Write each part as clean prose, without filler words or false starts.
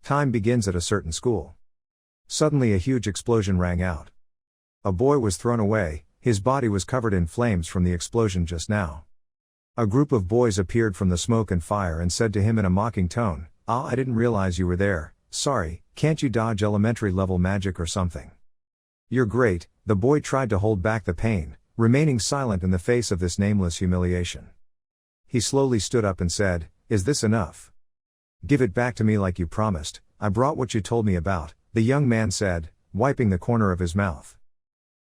Time begins at a certain school. Suddenly a huge explosion rang out. A boy was thrown away, his body was covered in flames from the explosion just now. A group of boys appeared from the smoke and fire and said to him in a mocking tone, "Ah, I didn't realize you were there, sorry, can't you dodge elementary level magic or something?" "You're great," the boy tried to hold back the pain, remaining silent in the face of this nameless humiliation. He slowly stood up and said, "Is this enough? Give it back to me like you promised, I brought what you told me about," the young man said, wiping the corner of his mouth.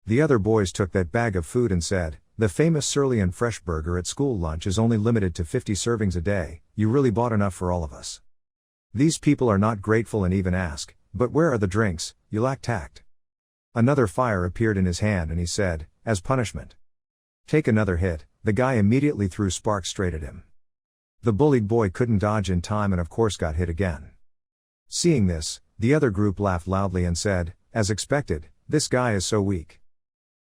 The other boys took that bag of food and said, "The famous Cerulean fresh burger at school lunch is only limited to 50 servings a day, you really bought enough for all of us." These people are not grateful and even ask, "But where are the drinks, you lack tact." Another fire appeared in his hand and he said, "As punishment, take another hit." The guy immediately threw sparks straight at him. The bullied boy couldn't dodge in time and of course got hit again. Seeing this, the other group laughed loudly and said, "As expected, this guy is so weak."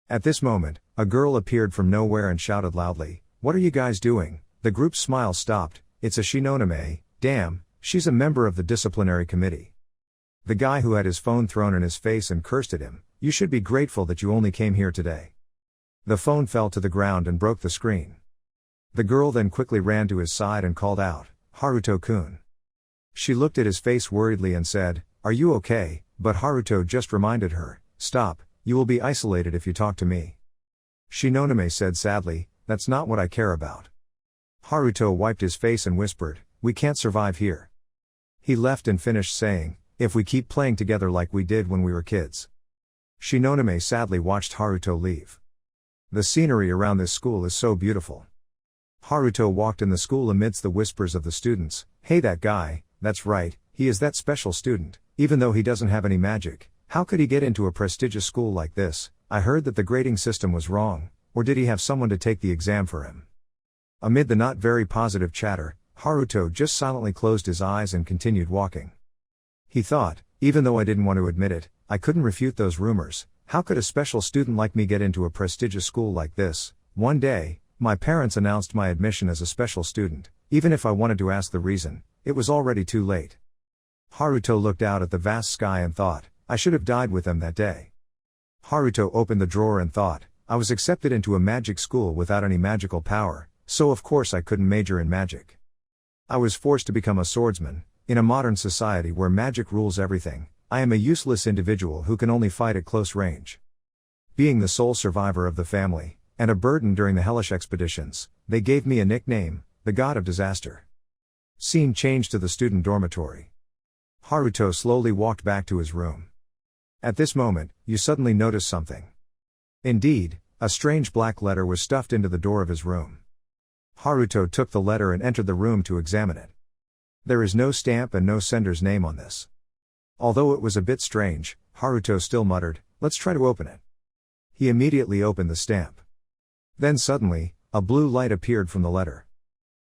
At this moment, a girl appeared from nowhere and shouted loudly, "What are you guys doing?" The group's smile stopped. "It's a Shinonome, damn, she's a member of the disciplinary committee." The guy who had his phone thrown in his face and cursed at him, "You should be grateful that you only came here today." The phone fell to the ground and broke the screen. The girl then quickly ran to his side and called out, "Haruto-kun." She looked at his face worriedly and said, "Are you okay?" But Haruto just reminded her, "Stop, you will be isolated if you talk to me." Shinonome said sadly, "That's not what I care about." Haruto wiped his face and whispered, "We can't survive here." He left and finished saying, "If we keep playing together like we did when we were kids." Shinonome sadly watched Haruto leave. The scenery around this school is so beautiful. Haruto walked in the school amidst the whispers of the students. "Hey, that guy, that's right, he is that special student, even though he doesn't have any magic. How could he get into a prestigious school like this? I heard that the grading system was wrong, or did he have someone to take the exam for him?" Amid the not very positive chatter, Haruto just silently closed his eyes and continued walking. He thought, even though I didn't want to admit it, I couldn't refute those rumors. How could a special student like me get into a prestigious school like this? One day, my parents announced my admission as a special student. Even if I wanted to ask the reason, it was already too late. Haruto looked out at the vast sky and thought, I should have died with them that day. Haruto opened the drawer and thought, I was accepted into a magic school without any magical power, so of course I couldn't major in magic. I was forced to become a swordsman. In a modern society where magic rules everything, I am a useless individual who can only fight at close range. Being the sole survivor of the family, and a burden during the hellish expeditions, they gave me a nickname, the God of Disaster. Scene changed to the student dormitory. Haruto slowly walked back to his room. At this moment, you suddenly notice something. Indeed, a strange black letter was stuffed into the door of his room. Haruto took the letter and entered the room to examine it. There is no stamp and no sender's name on this. Although it was a bit strange, Haruto still muttered, let's try to open it. He immediately opened the stamp. Then suddenly, a blue light appeared from the letter.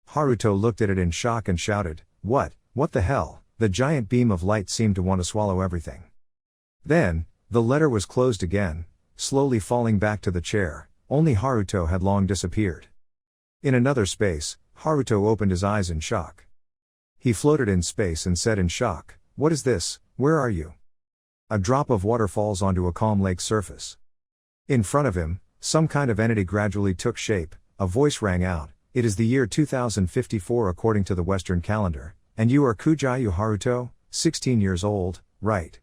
Haruto looked at it in shock and shouted, What the hell? The giant beam of light seemed to want to swallow everything. Then, the letter was closed again, slowly falling back to the chair. Only Haruto had long disappeared. In another space, Haruto opened his eyes in shock. He floated in space and said in shock, What is this? Where are you? A drop of water falls onto a calm lake surface. In front of him, some kind of entity gradually took shape. A voice rang out, It is the year 2054 according to the Western calendar, and you are Kujayu Haruto, 16 years old, right?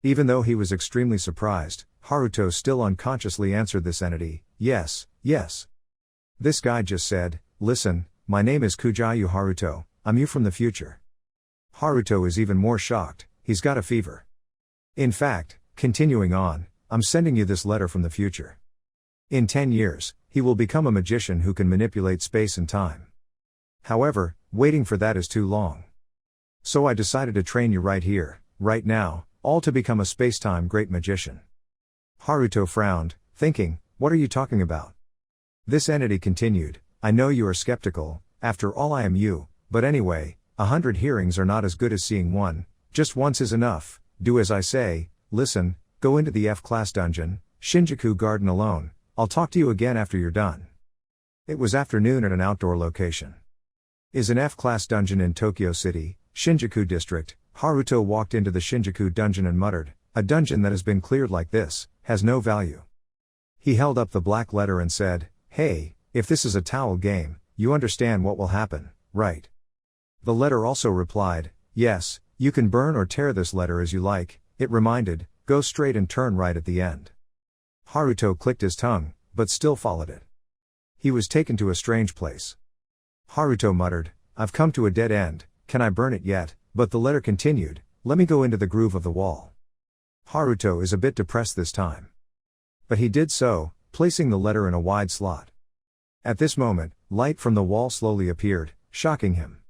Even though he was extremely surprised, Haruto still unconsciously answered this entity, Yes. This guy just said, Listen, my name is Kujayu Haruto, I'm you from the future. Haruto is even more shocked, he's got a fever. In fact, continuing on, I'm sending you this letter from the future. In 10 years, he will become a magician who can manipulate space and time. However, waiting for that is too long. So I decided to train you right here, right now, all to become a space-time great magician. Haruto frowned, thinking, what are you talking about? This entity continued, I know you are skeptical, after all I am you, but anyway, 100 hearings are not as good as seeing one, just once is enough, do as I say, listen, go into the F-class dungeon, Shinjuku Garden alone, I'll talk to you again after you're done. It was afternoon at an outdoor location. Is an F-class dungeon in Tokyo City, Shinjuku District. Haruto walked into the Shinjuku dungeon and muttered, "A dungeon that has been cleared like this, has no value." He held up the black letter and said, "Hey, if this is a towel game, you understand what will happen, right?" The letter also replied, "Yes, you can burn or tear this letter as you like." It reminded, "Go straight and turn right at the end." Haruto clicked his tongue, but still followed it. He was taken to a strange place. Haruto muttered, "I've come to a dead end, can I burn it yet?" But the letter continued, "Let me go into the groove of the wall." Haruto is a bit depressed this time. But he did so, placing the letter in a wide slot. At this moment, light from the wall slowly appeared, shocking him.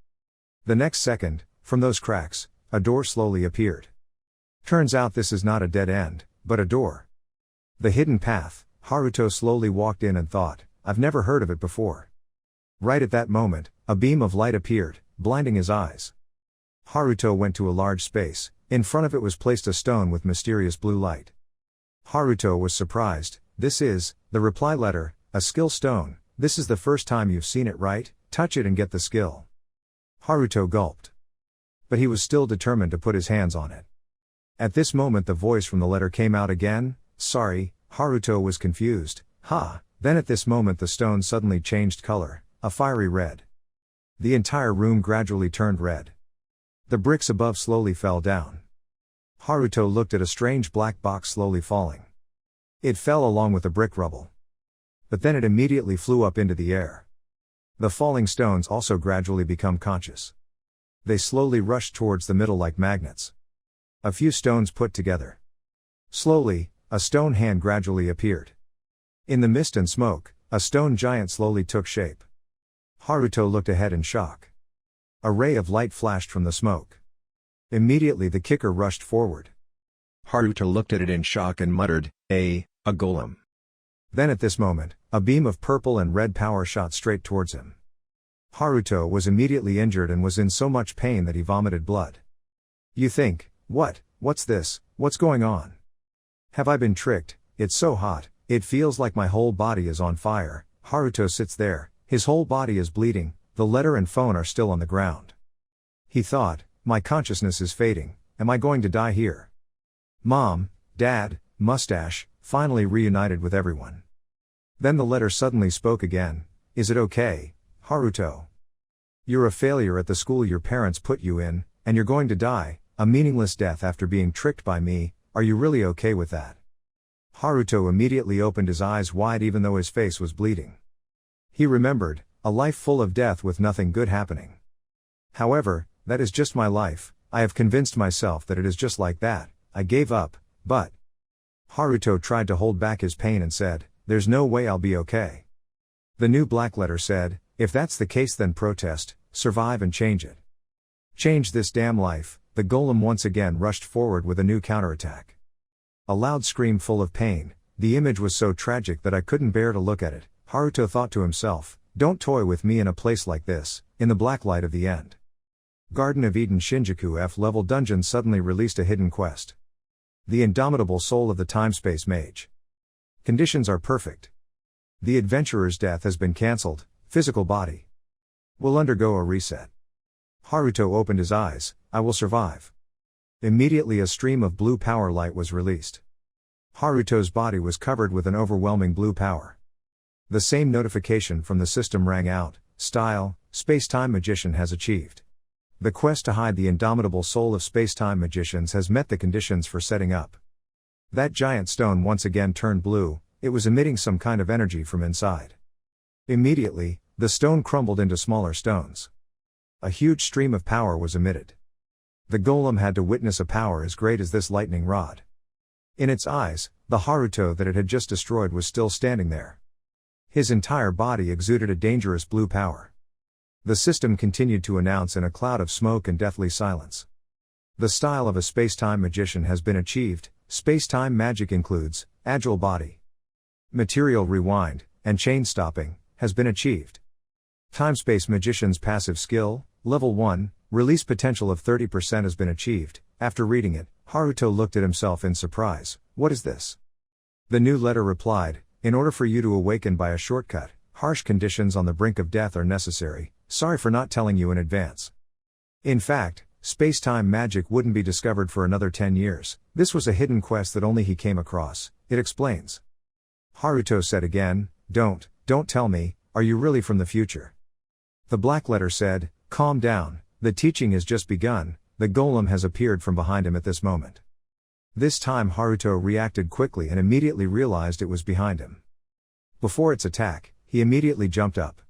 The next second, from those cracks, a door slowly appeared. Turns out this is not a dead end, but a door. The hidden path. Haruto slowly walked in and thought, "I've never heard of it before." Right at that moment, a beam of light appeared, blinding his eyes. Haruto went to a large space. In front of it was placed a stone with mysterious blue light. Haruto was surprised. "This is the reply letter, a skill stone. This is the first time you've seen it, right? Touch it and get the skill." Haruto gulped. But he was still determined to put his hands on it. At this moment the voice from the letter came out again, "Sorry." Haruto was confused. Then at this moment the stone suddenly changed color, a fiery red. The entire room gradually turned red. The bricks above slowly fell down. Haruto looked at a strange black box slowly falling. It fell along with the brick rubble. But then it immediately flew up into the air. The falling stones also gradually become conscious. They slowly rushed towards the middle like magnets. A few stones put together. Slowly, a stone hand gradually appeared. In the mist and smoke, a stone giant slowly took shape. Haruto looked ahead in shock. A ray of light flashed from the smoke. Immediately the kicker rushed forward. Haruto looked at it in shock and muttered, a golem." Then at this moment, a beam of purple and red power shot straight towards him. Haruto was immediately injured and was in so much pain that he vomited blood. You think, what's this, what's going on? Have I been tricked? It's so hot, it feels like my whole body is on fire. Haruto sits there, his whole body is bleeding, the letter and phone are still on the ground. He thought, my consciousness is fading, am I going to die here? Mom, Dad, Mustache, finally reunited with everyone. Then the letter suddenly spoke again, "Is it okay, Haruto? You're a failure at the school your parents put you in, and you're going to die, a meaningless death after being tricked by me, are you really okay with that?" Haruto immediately opened his eyes wide even though his face was bleeding. He remembered, a life full of death with nothing good happening. However, that is just my life, I have convinced myself that it is just like that, I gave up, but... Haruto tried to hold back his pain and said, "There's no way I'll be okay." The new black letter said, "If that's the case then protest, survive and change it. Change this damn life." The golem once again rushed forward with a new counterattack. A loud scream full of pain, the image was so tragic that I couldn't bear to look at it. Haruto thought to himself, don't toy with me in a place like this, in the black light of the end. Garden of Eden Shinjuku F-level dungeon suddenly released a hidden quest. The indomitable soul of the time-space mage. Conditions are perfect. The adventurer's death has been cancelled, physical body will undergo a reset. Haruto opened his eyes, I will survive. Immediately a stream of blue power light was released. Haruto's body was covered with an overwhelming blue power. The same notification from the system rang out, style, space-time magician has achieved. The quest to hide the indomitable soul of space-time magicians has met the conditions for setting up. That giant stone once again turned blue, it was emitting some kind of energy from inside. Immediately, the stone crumbled into smaller stones. A huge stream of power was emitted. The golem had to witness a power as great as this lightning rod. In its eyes, the Haruto that it had just destroyed was still standing there. His entire body exuded a dangerous blue power. The system continued to announce in a cloud of smoke and deathly silence. The style of a space-time magician has been achieved. Space-time magic includes agile body, material rewind, and chain stopping, has been achieved. Time-space magician's passive skill, level 1, release potential of 30% has been achieved. After reading it, Haruto looked at himself in surprise. What is this? The new letter replied, in order for you to awaken by a shortcut, harsh conditions on the brink of death are necessary. Sorry for not telling you in advance. In fact, space-time magic wouldn't be discovered for another 10 years. This was a hidden quest that only he came across, it explains. Haruto said again, Don't tell me, are you really from the future? The black letter said, calm down, the teaching has just begun, the golem has appeared from behind him at this moment. This time Haruto reacted quickly and immediately realized it was behind him. Before its attack, he immediately jumped up.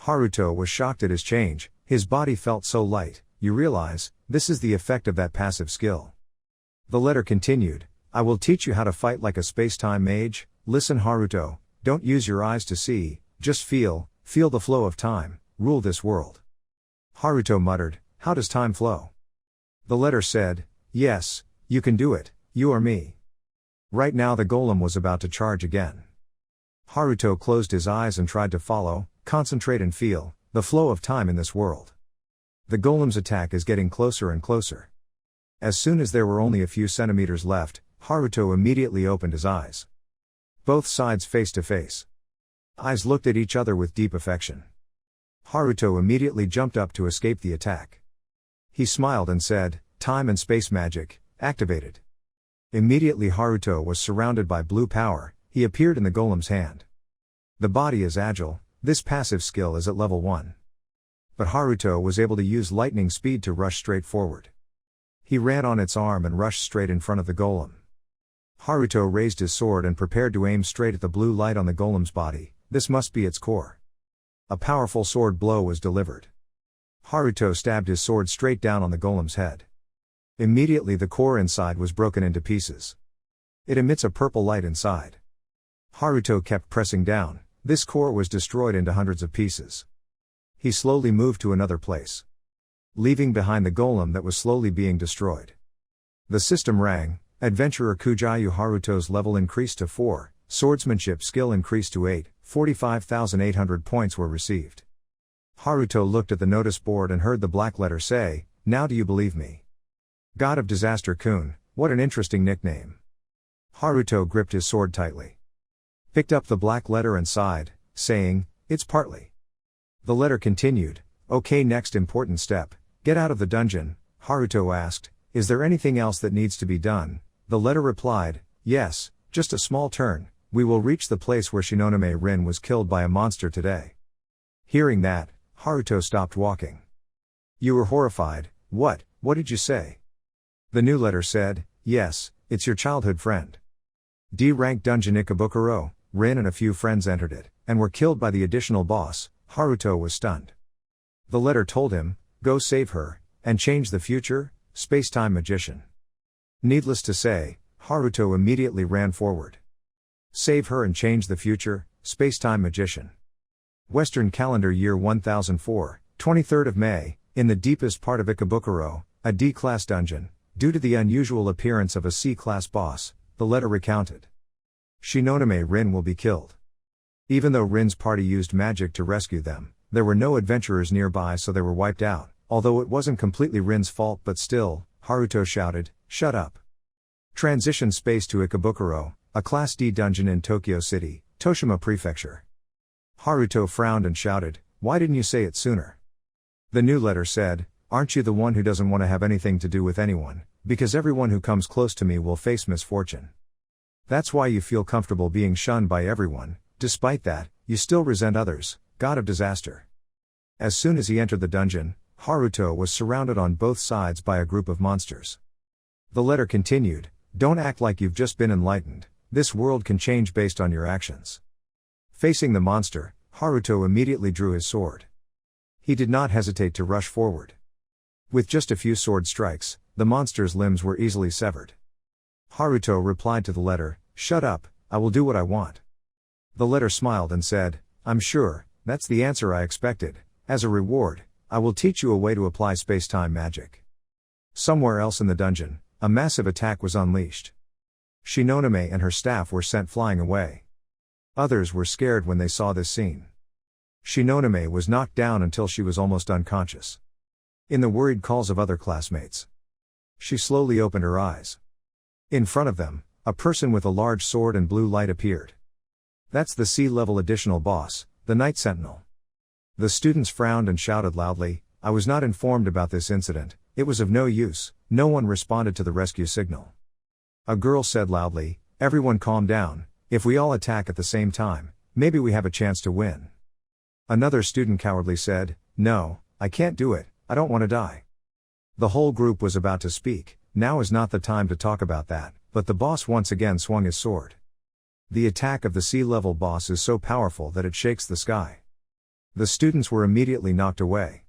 Haruto was shocked at his change, his body felt so light. You realize, this is the effect of that passive skill. The letter continued, I will teach you how to fight like a space-time mage. Listen Haruto, don't use your eyes to see, just feel the flow of time, rule this world. Haruto muttered, how does time flow? The letter said, yes, you can do it, you or me. Right now the golem was about to charge again. Haruto closed his eyes and tried to follow, concentrate and feel the flow of time in this world. The golem's attack is getting closer and closer. As soon as there were only a few centimeters left, Haruto immediately opened his eyes. Both sides face to face. Eyes looked at each other with deep affection. Haruto immediately jumped up to escape the attack. He smiled and said, time and space magic, activated. Immediately Haruto was surrounded by blue power, he appeared in the golem's hand. The body is agile, this passive skill is at level 1. But Haruto was able to use lightning speed to rush straight forward. He ran on its arm and rushed straight in front of the golem. Haruto raised his sword and prepared to aim straight at the blue light on the golem's body, this must be its core. A powerful sword blow was delivered. Haruto stabbed his sword straight down on the golem's head. Immediately the core inside was broken into pieces. It emits a purple light inside. Haruto kept pressing down, this core was destroyed into hundreds of pieces. He slowly moved to another place, leaving behind the golem that was slowly being destroyed. The system rang, Adventurer Kujayu Haruto's level increased to 4, swordsmanship skill increased to 8, 45,800 points were received. Haruto looked at the notice board and heard the black letter say, now do you believe me? God of Disaster Kun, what an interesting nickname. Haruto gripped his sword tightly, picked up the black letter and sighed, saying, it's partly. The letter continued, okay, next important step, get out of the dungeon. Haruto asked, is there anything else that needs to be done? The letter replied, yes, just a small turn, we will reach the place where Shinonome Rin was killed by a monster today. Hearing that, Haruto stopped walking. You were horrified, what did you say? The new letter said, yes, it's your childhood friend. D-rank dungeon Ikebukuro, Rin and a few friends entered it, and were killed by the additional boss. Haruto was stunned. The letter told him, go save her, and change the future, space-time magician. Needless to say, Haruto immediately ran forward. Save her and change the future, space-time magician. Western calendar year 1004, 23rd of May, in the deepest part of Ikebukuro, a D-class dungeon, due to the unusual appearance of a C-class boss, the letter recounted. Shinonome Rin will be killed. Even though Rin's party used magic to rescue them, there were no adventurers nearby so they were wiped out, although it wasn't completely Rin's fault but still, Haruto shouted, shut up. Transition space to Ikebukuro, a Class D dungeon in Tokyo City, Toshima Prefecture. Haruto frowned and shouted, why didn't you say it sooner? The new letter said, aren't you the one who doesn't want to have anything to do with anyone, because everyone who comes close to me will face misfortune. That's why you feel comfortable being shunned by everyone. Despite that, you still resent others, God of Disaster. As soon as he entered the dungeon, Haruto was surrounded on both sides by a group of monsters. The letter continued, don't act like you've just been enlightened, this world can change based on your actions. Facing the monster, Haruto immediately drew his sword. He did not hesitate to rush forward. With just a few sword strikes, the monster's limbs were easily severed. Haruto replied to the letter, shut up, I will do what I want. The letter smiled and said, I'm sure, that's the answer I expected. As a reward, I will teach you a way to apply space-time magic. Somewhere else in the dungeon, a massive attack was unleashed. Shinonome and her staff were sent flying away. Others were scared when they saw this scene. Shinonome was knocked down until she was almost unconscious. In the worried calls of other classmates, she slowly opened her eyes. In front of them, a person with a large sword and blue light appeared. That's the C-level additional boss, the Night Sentinel. The students frowned and shouted loudly, I was not informed about this incident, It was of no use, no one responded to the rescue signal. A girl said loudly, "Everyone calm down, if we all attack at the same time, maybe we have a chance to win." Another student cowardly said, "No, I can't do it, I don't want to die." The whole group was about to speak. Now is not the time to talk about that, but the boss once again swung his sword. The attack of the sea-level boss is so powerful that it shakes the sky. The students were immediately knocked away.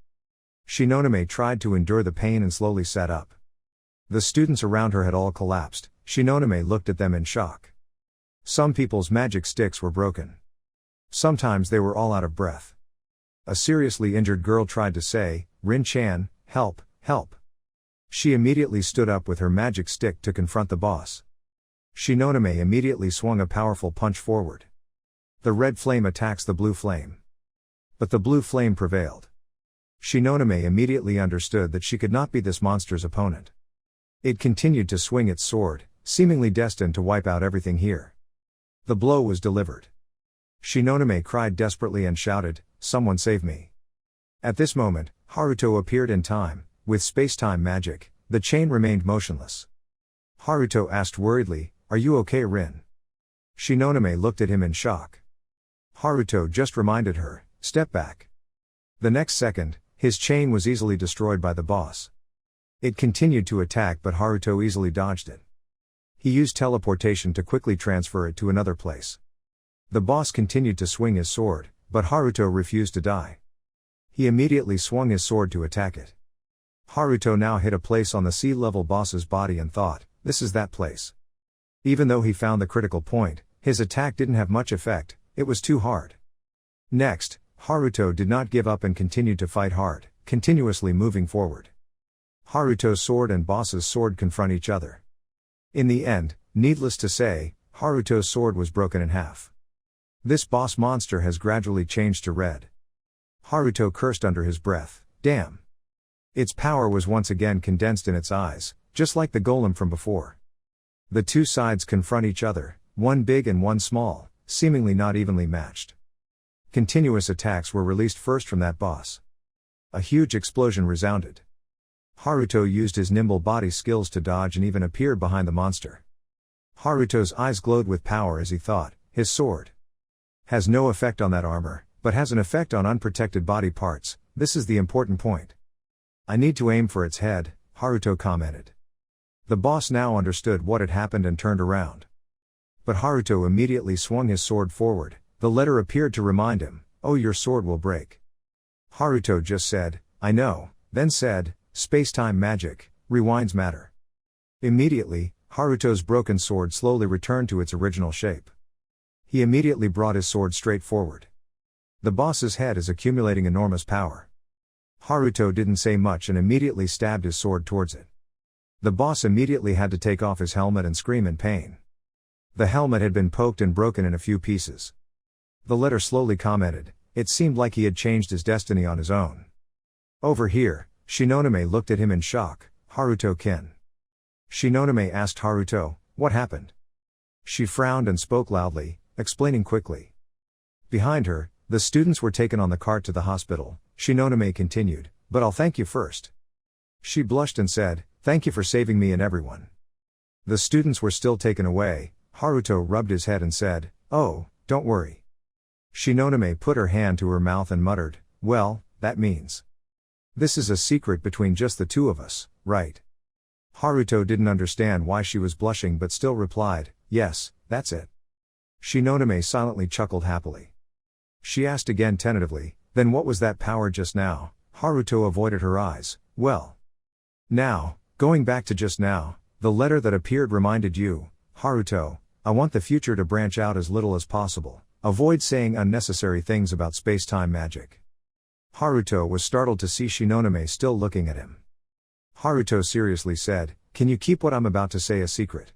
Shinonome tried to endure the pain and slowly sat up. The students around her had all collapsed. Shinonome looked at them in shock. Some people's magic sticks were broken. Sometimes they were all out of breath. A seriously injured girl tried to say, "Rin-chan, help, help." She immediately stood up with her magic stick to confront the boss. Shinonome immediately swung a powerful punch forward. The red flame attacks the blue flame. But the blue flame prevailed. Shinonome immediately understood that she could not be this monster's opponent. It continued to swing its sword, seemingly destined to wipe out everything here. The blow was delivered. Shinonome cried desperately and shouted, "Someone save me." At this moment, Haruto appeared in time. With space-time magic, the chain remained motionless. Haruto asked worriedly, "Are you okay, Rin?" Shinonome looked at him in shock. Haruto just reminded her, "Step back." The next second, his chain was easily destroyed by the boss. It continued to attack but Haruto easily dodged it. He used teleportation to quickly transfer it to another place. The boss continued to swing his sword, but Haruto refused to die. He immediately swung his sword to attack it. Haruto now hit a place on the sea-level boss's body and thought, "This is that place." Even though he found the critical point, his attack didn't have much effect, it was too hard. Next, Haruto did not give up and continued to fight hard, continuously moving forward. Haruto's sword and boss's sword confront each other. In the end, needless to say, Haruto's sword was broken in half. This boss monster has gradually changed to red. Haruto cursed under his breath, "Damn." Its power was once again condensed in its eyes, just like the golem from before. The two sides confront each other, one big and one small, seemingly not evenly matched. Continuous attacks were released first from that boss. A huge explosion resounded. Haruto used his nimble body skills to dodge and even appeared behind the monster. Haruto's eyes glowed with power as he thought, his sword has no effect on that armor, but has an effect on unprotected body parts. This is the important point. "I need to aim for its head," Haruto commented. The boss now understood what had happened and turned around. But Haruto immediately swung his sword forward. The letter appeared to remind him, "Oh, your sword will break." Haruto just said, "I know," then said, "Space-time magic, rewinds matter." Immediately, Haruto's broken sword slowly returned to its original shape. He immediately brought his sword straight forward. The boss's head is accumulating enormous power. Haruto didn't say much and immediately stabbed his sword towards it. The boss immediately had to take off his helmet and scream in pain. The helmet had been poked and broken in a few pieces. The letter slowly commented, "It seemed like he had changed his destiny on his own." Over here, Shinonome looked at him in shock, "Haruto-kin." Shinonome asked Haruto, "What happened?" She frowned and spoke loudly, explaining quickly. Behind her, the students were taken on the cart to the hospital. Shinonome continued, "But I'll thank you first." She blushed and said, "Thank you for saving me and everyone." The students were still taken away. Haruto rubbed his head and said, "Oh, don't worry." Shinonome put her hand to her mouth and muttered, "Well, that means this is a secret between just the two of us, right?" Haruto didn't understand why she was blushing but still replied, "Yes, that's it." Shinonome silently chuckled happily. She asked again tentatively, "Then what was that power just now?" Haruto avoided her eyes. "Well, now, going back to just now, the letter that appeared reminded you, Haruto, I want the future to branch out as little as possible. Avoid saying unnecessary things about space-time magic." Haruto was startled to see Shinonome still looking at him. Haruto seriously said, "Can you keep what I'm about to say a secret?"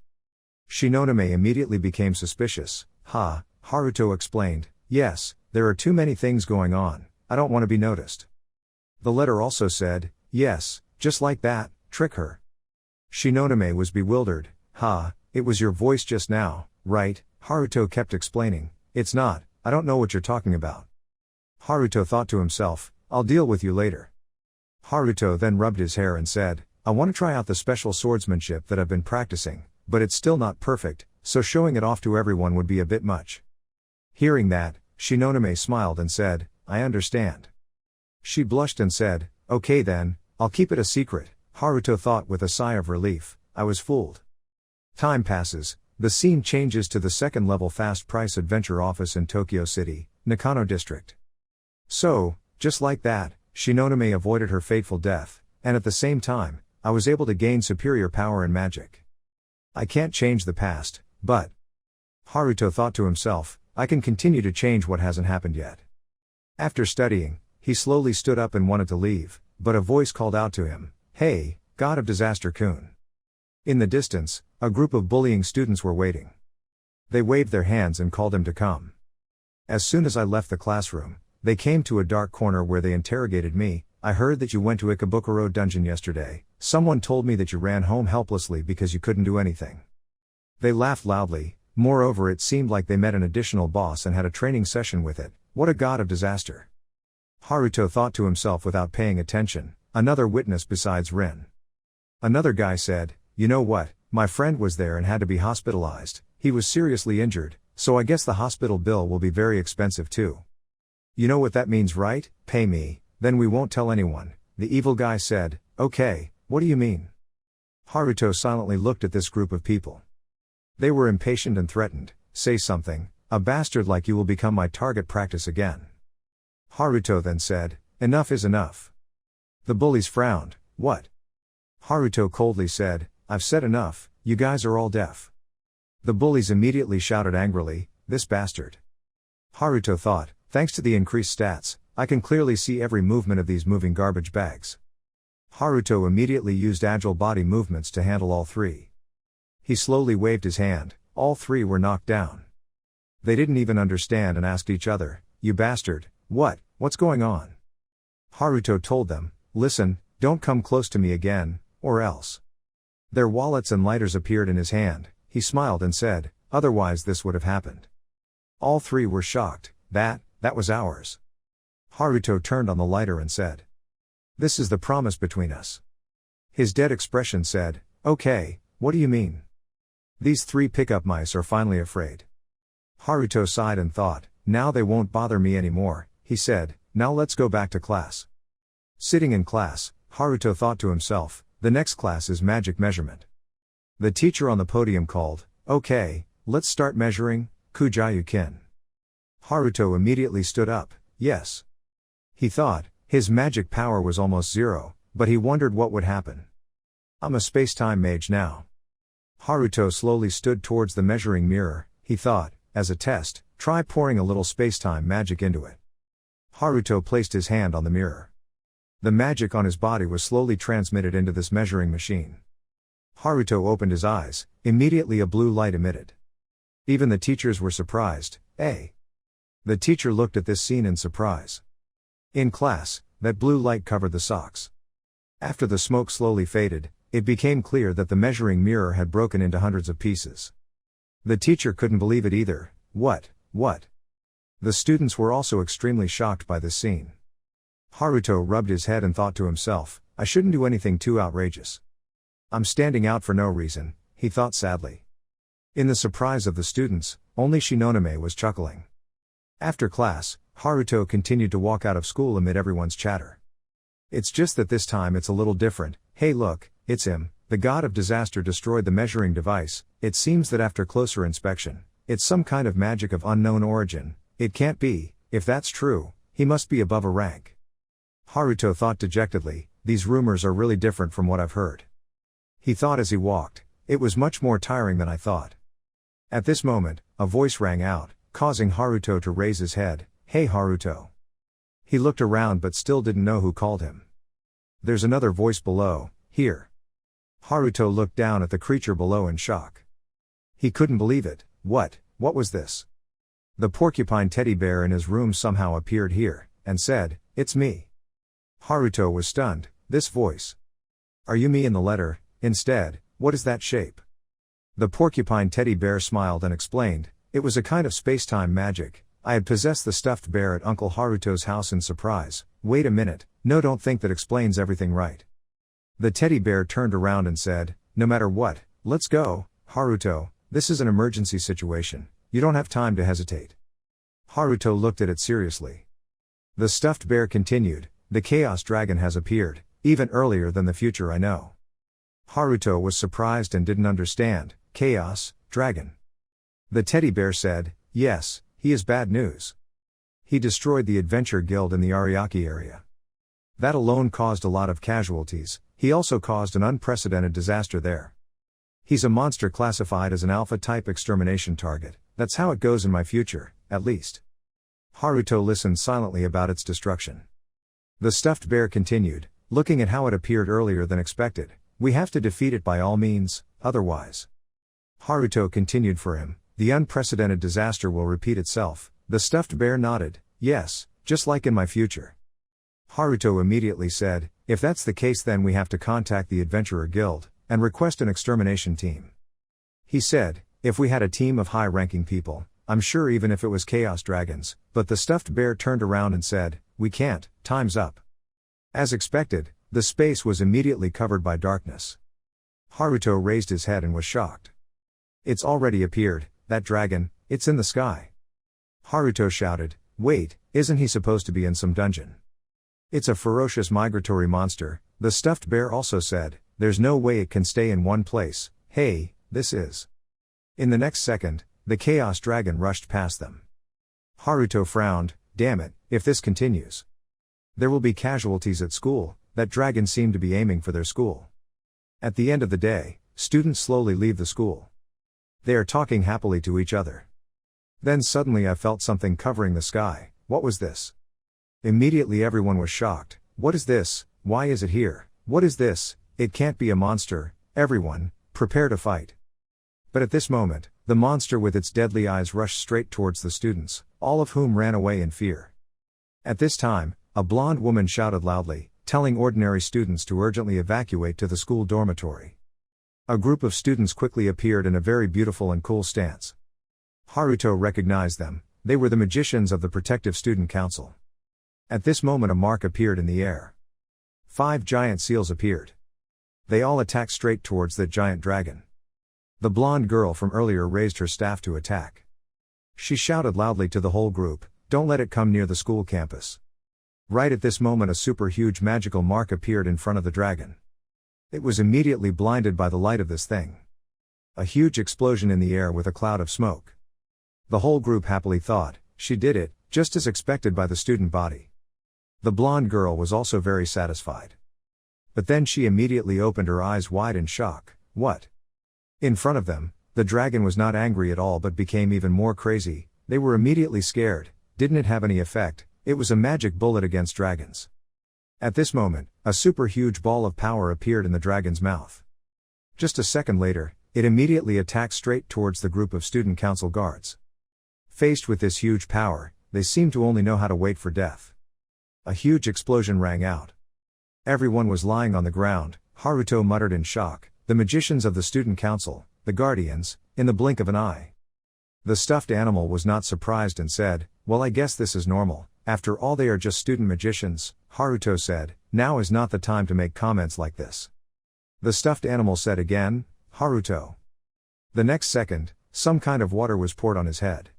Shinonome immediately became suspicious. Haruto explained, "Yes, there are too many things going on, I don't want to be noticed." The letter also said, "Yes, just like that, trick her." Shinonome was bewildered. It was your voice just now, right?" Haruto kept explaining, "It's not, I don't know what you're talking about." Haruto thought to himself, "I'll deal with you later." Haruto then rubbed his hair and said, I want to try out the special swordsmanship that I've been practicing, but it's still not perfect, so showing it off to everyone would be a bit much. Hearing that, Shinonome smiled and said, I understand. She blushed and said, okay then, I'll keep it a secret. Haruto thought with a sigh of relief, I was fooled. Time passes, the scene changes to the second-level fast-price adventure office in Tokyo City, Nakano District. So, just like that, Shinonome avoided her fateful death, and at the same time, I was able to gain superior power and magic. I can't change the past, but Haruto thought to himself, I can continue to change what hasn't happened yet. After studying, he slowly stood up and wanted to leave, but a voice called out to him, Hey, God of Disaster-kun. In the distance, a group of bullying students were waiting. They waved their hands and called him to come. As soon as I left the classroom, they came to a dark corner where they interrogated me. I heard that you went to Ikebukuro dungeon yesterday. Someone told me that you ran home helplessly because you couldn't do anything. They laughed loudly. Moreover, it seemed like they met an additional boss and had a training session with it. What a god of disaster. Haruto thought to himself without paying attention, another witness besides Rin. Another guy said, you know what, my friend was there and had to be hospitalized. He was seriously injured, so I guess the hospital bill will be very expensive too. You know what that means, right? Pay me, then we won't tell anyone. The evil guy said, okay, what do you mean? Haruto silently looked at this group of people. They were impatient and threatened, say something, a bastard like you will become my target practice again. Haruto then said, enough is enough. The bullies frowned, what? Haruto coldly said, I've said enough, you guys are all deaf. The bullies immediately shouted angrily, this bastard. Haruto thought, thanks to the increased stats, I can clearly see every movement of these moving garbage bags. Haruto immediately used agile body movements to handle all three. He slowly waved his hand, all three were knocked down. They didn't even understand and asked each other, you bastard, what's going on? Haruto told them, listen, don't come close to me again, or else. Their wallets and lighters appeared in his hand. He smiled and said, otherwise this would have happened. All three were shocked, that was ours. Haruto turned on the lighter and said, this is the promise between us. His dead expression said, okay, what do you mean? These three pickup mice are finally afraid. Haruto sighed and thought, now they won't bother me anymore, he said, now let's go back to class. Sitting in class, Haruto thought to himself, the next class is magic measurement. The teacher on the podium called, okay, let's start measuring, Kujayu-kin. Haruto immediately stood up, yes. He thought, his magic power was almost zero, but he wondered what would happen. I'm a space-time mage now. Haruto slowly stood towards the measuring mirror. He thought, as a test, try pouring a little space-time magic into it. Haruto placed his hand on the mirror. The magic on his body was slowly transmitted into this measuring machine. Haruto opened his eyes, immediately a blue light emitted. Even the teachers were surprised, The teacher looked at this scene in surprise. In class, that blue light covered the socks. After the smoke slowly faded, it became clear that the measuring mirror had broken into hundreds of pieces. The teacher couldn't believe it either. What? The students were also extremely shocked by this scene. Haruto rubbed his head and thought to himself, I shouldn't do anything too outrageous. I'm standing out for no reason, he thought sadly. In the surprise of the students, only Shinonome was chuckling. After class, Haruto continued to walk out of school amid everyone's chatter. It's just that this time it's a little different. Hey look, it's him, the god of disaster destroyed the measuring device. It seems that after closer inspection, it's some kind of magic of unknown origin. It can't be, if that's true, he must be above a rank. Haruto thought dejectedly, these rumors are really different from what I've heard. He thought as he walked, it was much more tiring than I thought. At this moment, a voice rang out, causing Haruto to raise his head, hey Haruto. He looked around but still didn't know who called him. There's another voice below, here. Haruto looked down at the creature below in shock. He couldn't believe it. What was this? The porcupine teddy bear in his room somehow appeared here, and said, it's me. Haruto was stunned, this voice. Are you me in the letter? Instead, what is that shape? The porcupine teddy bear smiled and explained, it was a kind of space-time magic. I had possessed the stuffed bear at Uncle Haruto's house in surprise. Wait a minute, No, don't think that explains everything, right? The teddy bear turned around and said, no matter what, let's go, Haruto, this is an emergency situation, you don't have time to hesitate. Haruto looked at it seriously. The stuffed bear continued, the chaos dragon has appeared, even earlier than the future I know. Haruto was surprised and didn't understand, chaos, dragon. The teddy bear said, yes, he is bad news. He destroyed the adventure guild in the Ariake area. That alone caused a lot of casualties, he also caused an unprecedented disaster there. He's a monster classified as an alpha-type extermination target, that's how it goes in my future, at least. Haruto listened silently about its destruction. The stuffed bear continued, looking at how it appeared earlier than expected, we have to defeat it by all means, otherwise. Haruto continued for him, the unprecedented disaster will repeat itself. The stuffed bear nodded, yes, just like in my future. Haruto immediately said, if that's the case then we have to contact the Adventurer Guild, and request an extermination team. He said, if we had a team of high-ranking people, I'm sure even if it was Chaos Dragons, but the stuffed bear turned around and said, we can't, time's up. As expected, the space was immediately covered by darkness. Haruto raised his head and was shocked. It's already appeared, that dragon, it's in the sky. Haruto shouted, wait, isn't he supposed to be in some dungeon? It's a ferocious migratory monster, the stuffed bear also said, there's no way it can stay in one place, hey, this is. In the next second, the chaos dragon rushed past them. Haruto frowned, damn it, if this continues. There will be casualties at school, that dragon seemed to be aiming for their school. At the end of the day, students slowly leave the school. They are talking happily to each other. Then suddenly I felt something covering the sky, what was this? Immediately everyone was shocked, what is this, why is it here, what is this, it can't be a monster, everyone, prepare to fight. But at this moment, the monster with its deadly eyes rushed straight towards the students, all of whom ran away in fear. At this time, a blonde woman shouted loudly, telling ordinary students to urgently evacuate to the school dormitory. A group of students quickly appeared in a very beautiful and cool stance. Haruto recognized them, they were the magicians of the Protective Student Council. At this moment a mark appeared in the air. 5 giant seals appeared. They all attacked straight towards that giant dragon. The blonde girl from earlier raised her staff to attack. She shouted loudly to the whole group, don't let it come near the school campus. Right at this moment a super huge magical mark appeared in front of the dragon. It was immediately blinded by the light of this thing. A huge explosion in the air with a cloud of smoke. The whole group happily thought, she did it, just as expected by the student body. The blonde girl was also very satisfied. But then she immediately opened her eyes wide in shock, what? In front of them, the dragon was not angry at all but became even more crazy, they were immediately scared, didn't it have any effect, it was a magic bullet against dragons. At this moment, a super huge ball of power appeared in the dragon's mouth. Just a second later, it immediately attacked straight towards the group of student council guards. Faced with this huge power, they seemed to only know how to wait for death. A huge explosion rang out. Everyone was lying on the ground, Haruto muttered in shock, the magicians of the student council, the guardians, in the blink of an eye. The stuffed animal was not surprised and said, well I guess this is normal, after all they are just student magicians, Haruto said, now is not the time to make comments like this. The stuffed animal said again, Haruto. The next second, some kind of water was poured on his head.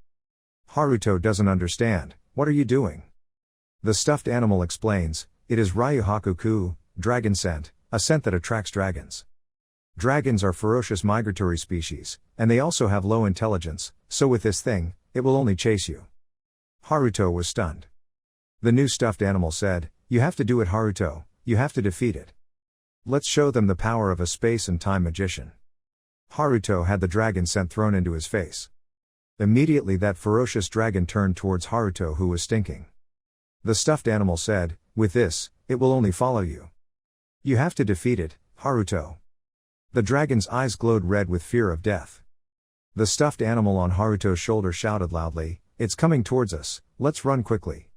Haruto doesn't understand, what are you doing? The stuffed animal explains, it is Ryuhaku-ku, dragon scent, a scent that attracts dragons. Dragons are ferocious migratory species, and they also have low intelligence, so with this thing, it will only chase you. Haruto was stunned. The new stuffed animal said, you have to do it Haruto, you have to defeat it. Let's show them the power of a space and time magician. Haruto had the dragon scent thrown into his face. Immediately that ferocious dragon turned towards Haruto who was stinking. The stuffed animal said, with this, it will only follow you. You have to defeat it, Haruto. The dragon's eyes glowed red with fear of death. The stuffed animal on Haruto's shoulder shouted loudly, it's coming towards us, let's run quickly.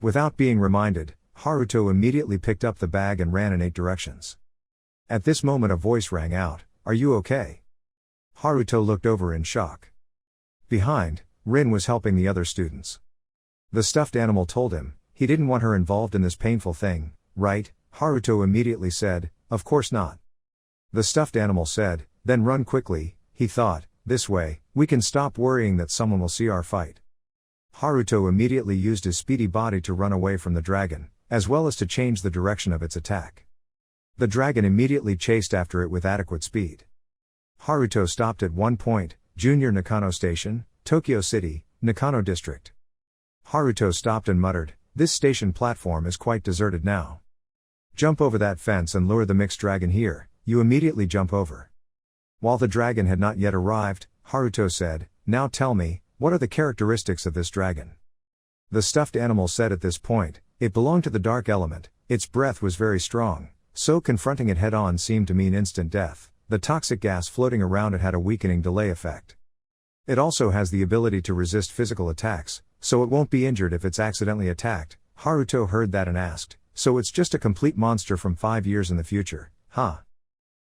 Without being reminded, Haruto immediately picked up the bag and ran in 8 directions. At this moment a voice rang out, are you okay? Haruto looked over in shock. Behind, Rin was helping the other students. The stuffed animal told him, He didn't want her involved in this painful thing, right? Haruto immediately said, of course not. The stuffed animal said, then run quickly, he thought, this way, we can stop worrying that someone will see our fight. Haruto immediately used his speedy body to run away from the dragon, as well as to change the direction of its attack. The dragon immediately chased after it with adequate speed. Haruto stopped at one point, Junior Nakano Station, Tokyo City, Nakano District. Haruto stopped and muttered, this station platform is quite deserted now. Jump over that fence and lure the mixed dragon here. You immediately jump over. While the dragon had not yet arrived, Haruto said, now tell me, what are the characteristics of this dragon? The stuffed animal said at this point, it belonged to the dark element, its breath was very strong, so confronting it head-on seemed to mean instant death. The toxic gas floating around it had a weakening delay effect. It also has the ability to resist physical attacks, so it won't be injured if it's accidentally attacked. Haruto heard that and asked, so it's just a complete monster from 5 years in the future, huh?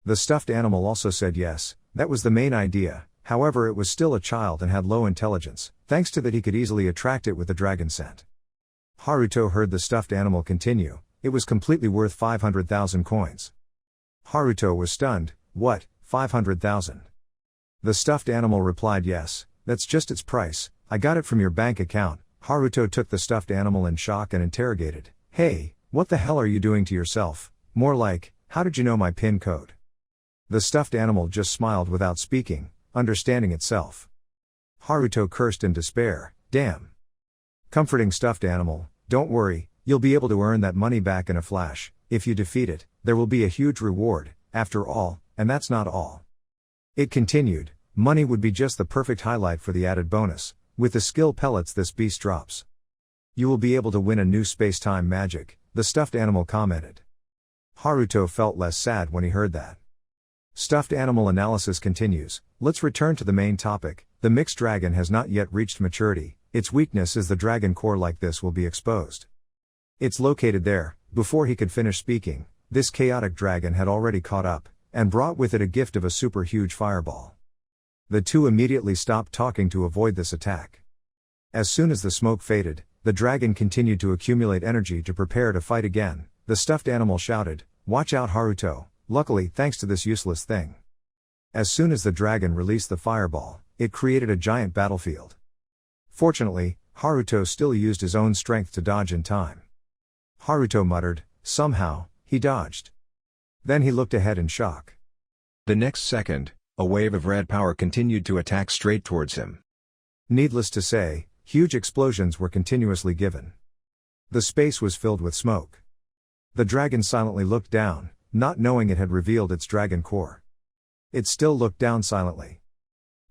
The stuffed animal also said yes, that was the main idea, however it was still a child and had low intelligence, thanks to that he could easily attract it with the dragon scent. Haruto heard the stuffed animal continue, it was completely worth 500,000 coins. Haruto was stunned, what, 500,000? The stuffed animal replied yes, that's just its price, I got it from your bank account. Haruto took the stuffed animal in shock and interrogated, hey, what the hell are you doing to yourself? More like, how did you know my PIN code? The stuffed animal just smiled without speaking, understanding itself. Haruto cursed in despair, damn. Comforting stuffed animal, don't worry, you'll be able to earn that money back in a flash. If you defeat it, there will be a huge reward, after all, and that's not all. It continued, money would be just the perfect highlight for the added bonus. With the skill pellets this beast drops. You will be able to win a new space-time magic, the stuffed animal commented. Haruto felt less sad when he heard that. Stuffed animal analysis continues, let's return to the main topic, the mixed dragon has not yet reached maturity, its weakness is the dragon core like this will be exposed. It's located there. Before he could finish speaking, this chaotic dragon had already caught up, and brought with it a gift of a super huge fireball. The two immediately stopped talking to avoid this attack. As soon as the smoke faded, the dragon continued to accumulate energy to prepare to fight again. The stuffed animal shouted, watch out Haruto, luckily thanks to this useless thing. As soon as the dragon released the fireball, it created a giant battlefield. Fortunately, Haruto still used his own strength to dodge in time. Haruto muttered, somehow, he dodged. Then he looked ahead in shock. The next second, a wave of red power continued to attack straight towards him. Needless to say, huge explosions were continuously given. The space was filled with smoke. The dragon silently looked down, not knowing it had revealed its dragon core. It still looked down silently.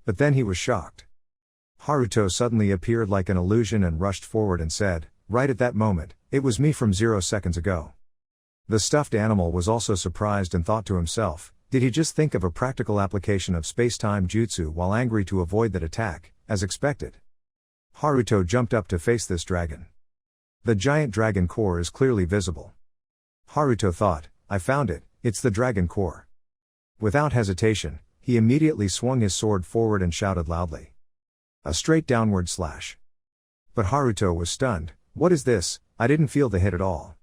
But then he was shocked. Haruto suddenly appeared like an illusion and rushed forward and said, right at that moment, it was me from 0 seconds ago. The stuffed animal was also surprised and thought to himself, did he just think of a practical application of space-time jutsu while angry to avoid that attack, as expected? Haruto jumped up to face this dragon. The giant dragon core is clearly visible. Haruto thought, I found it, it's the dragon core. Without hesitation, he immediately swung his sword forward and shouted loudly. A straight downward slash. But Haruto was stunned, what is this? I didn't feel the hit at all.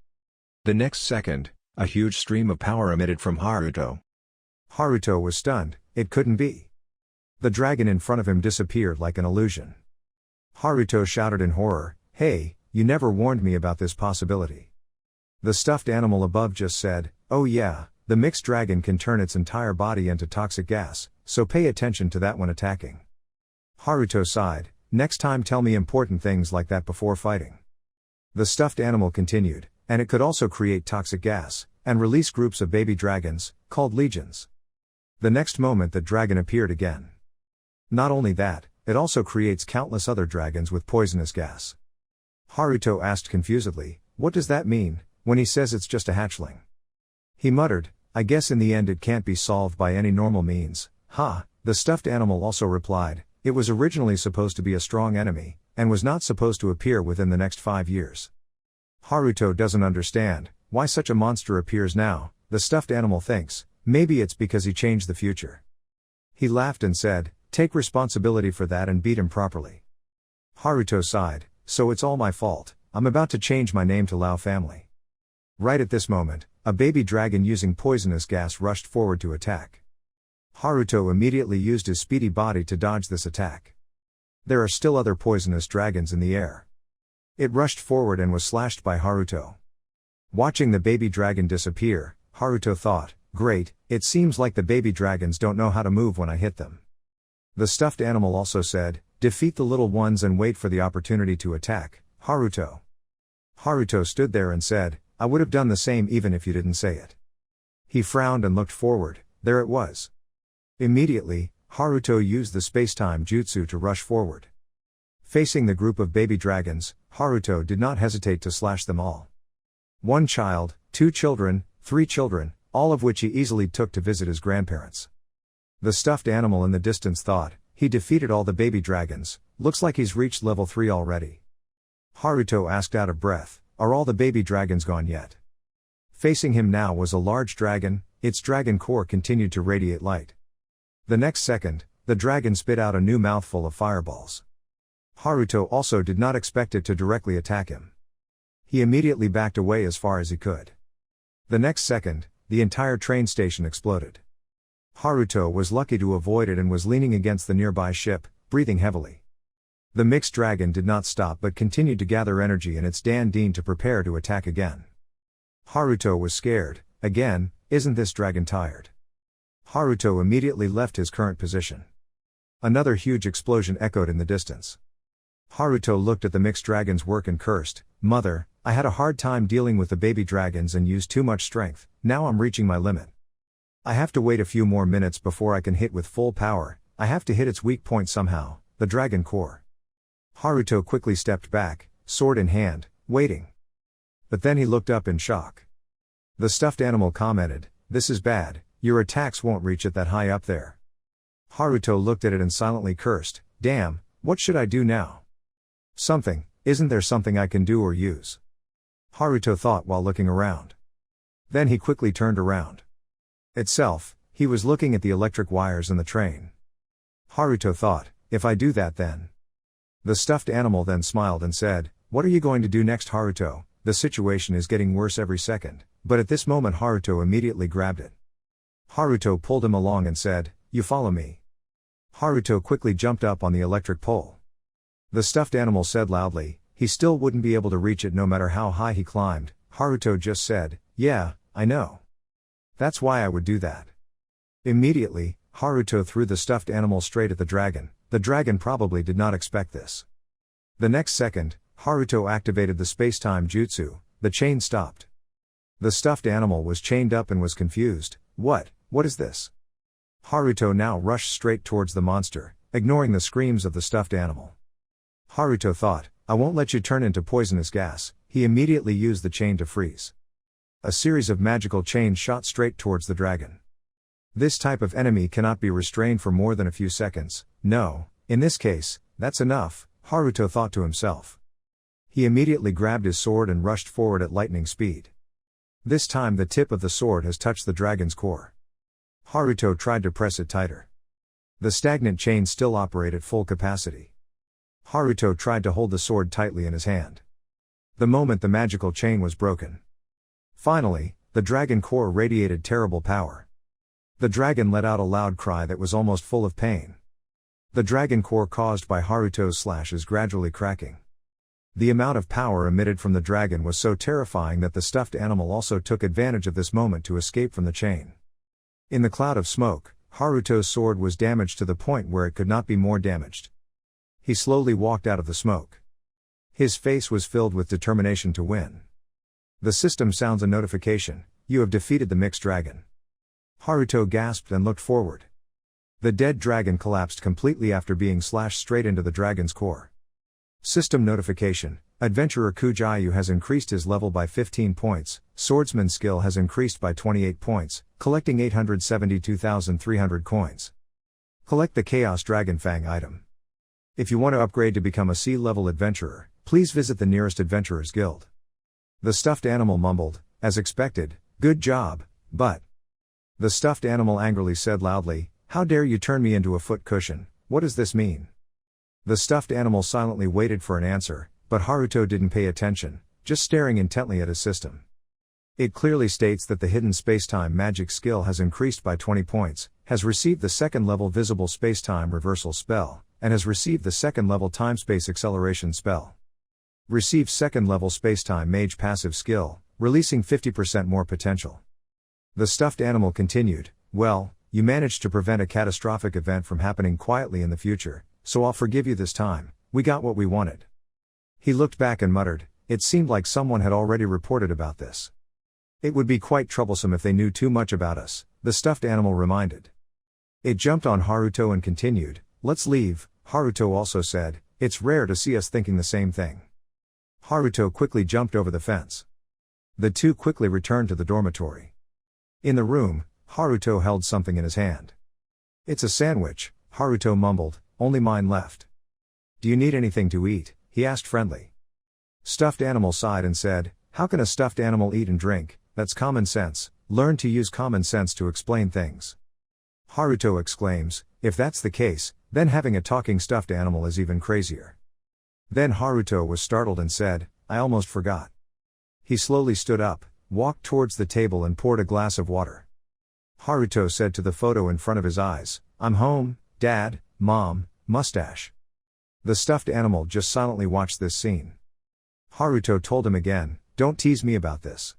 The next second, a huge stream of power emitted from Haruto. Haruto was stunned, it couldn't be. The dragon in front of him disappeared like an illusion. Haruto shouted in horror, hey, you never warned me about this possibility. The stuffed animal above just said, oh yeah, the mixed dragon can turn its entire body into toxic gas, so pay attention to that when attacking. Haruto sighed, next time tell me important things like that before fighting. The stuffed animal continued, and it could also create toxic gas, and release groups of baby dragons, called legions. The next moment the dragon appeared again. Not only that, it also creates countless other dragons with poisonous gas. Haruto asked confusedly, what does that mean, when he says it's just a hatchling? He muttered, I guess in the end it can't be solved by any normal means, The stuffed animal also replied, it was originally supposed to be a strong enemy, and was not supposed to appear within the next 5 years. Haruto doesn't understand why such a monster appears now. The stuffed animal thinks, maybe it's because he changed the future. He laughed and said, take responsibility for that and beat him properly. Haruto sighed, so it's all my fault, I'm about to change my name to Lao family. Right at this moment, a baby dragon using poisonous gas rushed forward to attack. Haruto immediately used his speedy body to dodge this attack. There are still other poisonous dragons in the air. It rushed forward and was slashed by Haruto. Watching the baby dragon disappear, Haruto thought, great, it seems like the baby dragons don't know how to move when I hit them. The stuffed animal also said, defeat the little ones and wait for the opportunity to attack, Haruto. Haruto stood there and said, I would have done the same even if you didn't say it. He frowned and looked forward, there it was. Immediately, Haruto used the space-time jutsu to rush forward. Facing the group of baby dragons, Haruto did not hesitate to slash them all. 1 child, 2 children, 3 children, all of which he easily took to visit his grandparents. The stuffed animal in the distance thought, he defeated all the baby dragons, looks like he's reached level 3 already. Haruto asked out of breath, are all the baby dragons gone yet? Facing him now was a large dragon, its dragon core continued to radiate light. The next second, the dragon spit out a new mouthful of fireballs. Haruto also did not expect it to directly attack him. He immediately backed away as far as he could. The next second, the entire train station exploded. Haruto was lucky to avoid it and was leaning against the nearby ship, breathing heavily. The mixed dragon did not stop but continued to gather energy in its dandine to prepare to attack again. Haruto was scared, again, isn't this dragon tired? Haruto immediately left his current position. Another huge explosion echoed in the distance. Haruto looked at the mixed dragon's work and cursed, Mother, I had a hard time dealing with the baby dragons and used too much strength, now I'm reaching my limit. I have to wait a few more minutes before I can hit with full power, I have to hit its weak point somehow, the dragon core. Haruto quickly stepped back, sword in hand, waiting. But then he looked up in shock. The stuffed animal commented, this is bad, your attacks won't reach it that high up there. Haruto looked at it and silently cursed, damn, what should I do now? Something, isn't there something I can do or use? Haruto thought while looking around. Then he quickly turned around. Itself, he was looking at the electric wires in the train. Haruto thought, if I do that then. The stuffed animal then smiled and said, what are you going to do next, Haruto? The situation is getting worse every second, but at this moment Haruto immediately grabbed it. Haruto pulled him along and said, you follow me. Haruto quickly jumped up on the electric pole. The stuffed animal said loudly, he still wouldn't be able to reach it no matter how high he climbed. Haruto just said, yeah, I know. That's why I would do that. Immediately, Haruto threw the stuffed animal straight at the dragon. The dragon probably did not expect this. The next second, Haruto activated the space-time jutsu, the chain stopped. The stuffed animal was chained up and was confused, what is this? Haruto now rushed straight towards the monster, ignoring the screams of the stuffed animal. Haruto thought, I won't let you turn into poisonous gas, he immediately used the chain to freeze. A series of magical chains shot straight towards the dragon. This type of enemy cannot be restrained for more than a few seconds, no, in this case, that's enough, Haruto thought to himself. He immediately grabbed his sword and rushed forward at lightning speed. This time the tip of the sword has touched the dragon's core. Haruto tried to press it tighter. The stagnant chain still operated at full capacity. Haruto tried to hold the sword tightly in his hand. The moment the magical chain was broken. Finally, the dragon core radiated terrible power. The dragon let out a loud cry that was almost full of pain. The dragon core caused by Haruto's slash is gradually cracking. The amount of power emitted from the dragon was so terrifying that the stuffed animal also took advantage of this moment to escape from the chain. In the cloud of smoke, Haruto's sword was damaged to the point where it could not be more damaged. He slowly walked out of the smoke. His face was filled with determination to win. The system sounds a notification, you have defeated the mixed dragon. Haruto gasped and looked forward. The dead dragon collapsed completely after being slashed straight into the dragon's core. System notification, Adventurer Kujayu has increased his level by 15 points, Swordsman skill has increased by 28 points, collecting 872,300 coins. Collect the Chaos Dragon Fang item. If you want to upgrade to become a C-level adventurer, please visit the nearest adventurers guild. The stuffed animal mumbled, as expected, good job, but... The stuffed animal angrily said loudly, how dare you turn me into a foot cushion, what does this mean? The stuffed animal silently waited for an answer, but Haruto didn't pay attention, just staring intently at his system. It clearly states that the hidden spacetime magic skill has increased by 20 points, has received the second level visible spacetime reversal spell, and has received the second level time-space acceleration spell. Received second level spacetime mage passive skill, releasing 50% more potential. The stuffed animal continued, well, you managed to prevent a catastrophic event from happening quietly in the future, so I'll forgive you this time, we got what we wanted. He looked back and muttered, it seemed like someone had already reported about this. It would be quite troublesome if they knew too much about us, the stuffed animal reminded. It jumped on Haruto and continued, let's leave. Haruto also said, it's rare to see us thinking the same thing. Haruto quickly jumped over the fence. The two quickly returned to the dormitory. In the room, Haruto held something in his hand. It's a sandwich, Haruto mumbled, only mine left. Do you need anything to eat? He asked friendly. Stuffed animal sighed and said, how can a stuffed animal eat and drink? That's common sense, learn to use common sense to explain things. Haruto exclaims, if that's the case, then having a talking stuffed animal is even crazier. Then Haruto was startled and said, I almost forgot. He slowly stood up, walked towards the table and poured a glass of water. Haruto said to the photo in front of his eyes, I'm home, Dad, Mom, mustache. The stuffed animal just silently watched this scene. Haruto told him again, don't tease me about this.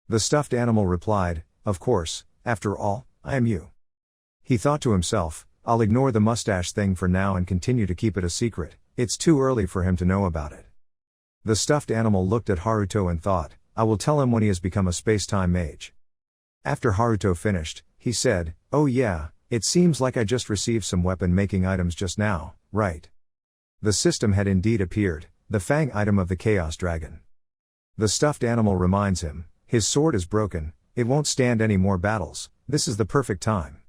The stuffed animal replied, of course, after all, I am you. He thought to himself, I'll ignore the mustache thing for now and continue to keep it a secret, it's too early for him to know about it. The stuffed animal looked at Haruto and thought, I will tell him when he has become a space-time mage. After Haruto finished, he said, oh yeah, it seems like I just received some weapon-making items just now, right? The system had indeed appeared, the fang item of the Chaos Dragon. The stuffed animal reminds him, his sword is broken, it won't stand any more battles, this is the perfect time.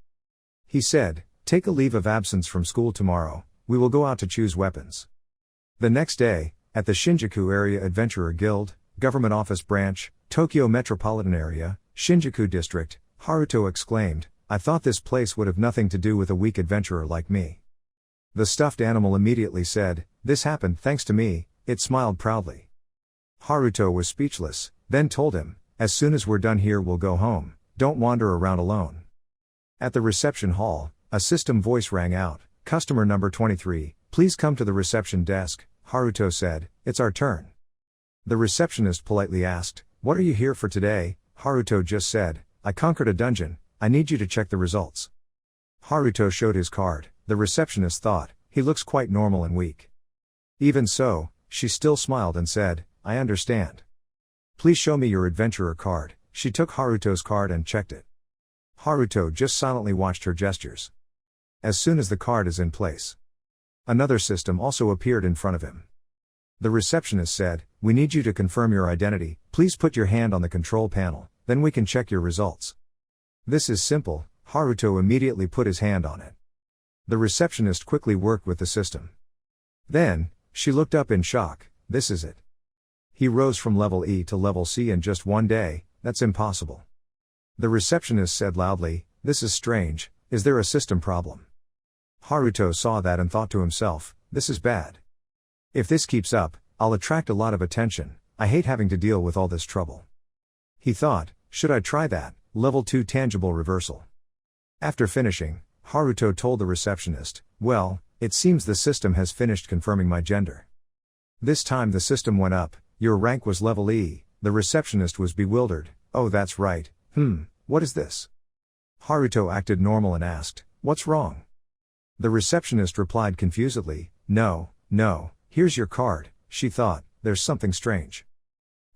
He said, take a leave of absence from school tomorrow, we will go out to choose weapons. The next day, at the Shinjuku Area Adventurer Guild, Government Office Branch, Tokyo Metropolitan Area, Shinjuku District, Haruto exclaimed, I thought this place would have nothing to do with a weak adventurer like me. The stuffed animal immediately said, this happened thanks to me, it smiled proudly. Haruto was speechless, then told him, as soon as we're done here we'll go home, don't wander around alone. At the reception hall, a system voice rang out, customer number 23, please come to the reception desk, Haruto said, it's our turn. The receptionist politely asked, what are you here for today? Haruto just said, I conquered a dungeon, I need you to check the results. Haruto showed his card, the receptionist thought, he looks quite normal and weak. Even so, she still smiled and said, I understand. Please show me your adventurer card. She took Haruto's card and checked it. Haruto just silently watched her gestures. As soon as the card is in place, another system also appeared in front of him. The receptionist said, we need you to confirm your identity, please put your hand on the control panel, then we can check your results. This is simple, Haruto immediately put his hand on it. The receptionist quickly worked with the system. Then, she looked up in shock, this is it. He rose from level E to level C in just one day, that's impossible. The receptionist said loudly, this is strange, is there a system problem? Haruto saw that and thought to himself, this is bad. If this keeps up, I'll attract a lot of attention, I hate having to deal with all this trouble. He thought, should I try that, level 2 tangible reversal? After finishing, Haruto told the receptionist, well, it seems the system has finished confirming my gender. This time the system went up, your rank was level E, the receptionist was bewildered, oh that's right, what is this? Haruto acted normal and asked, what's wrong? The receptionist replied confusedly, no, here's your card, she thought, there's something strange.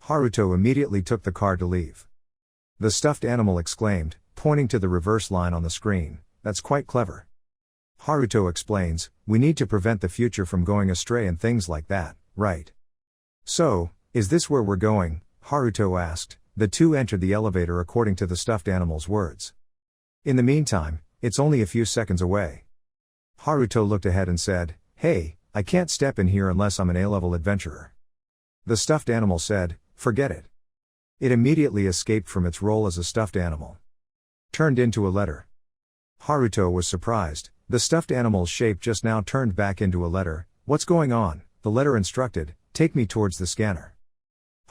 Haruto immediately took the card to leave. The stuffed animal exclaimed, pointing to the reverse line on the screen, that's quite clever. Haruto explains, we need to prevent the future from going astray and things like that, right? So, is this where we're going? Haruto asked. The two entered the elevator according to the stuffed animal's words. In the meantime, it's only a few seconds away. Haruto looked ahead and said, hey, I can't step in here unless I'm an A-level adventurer. The stuffed animal said, forget it. It immediately escaped from its role as a stuffed animal. Turned into a letter. Haruto was surprised, the stuffed animal's shape just now turned back into a letter. What's going on? The letter instructed, take me towards the scanner.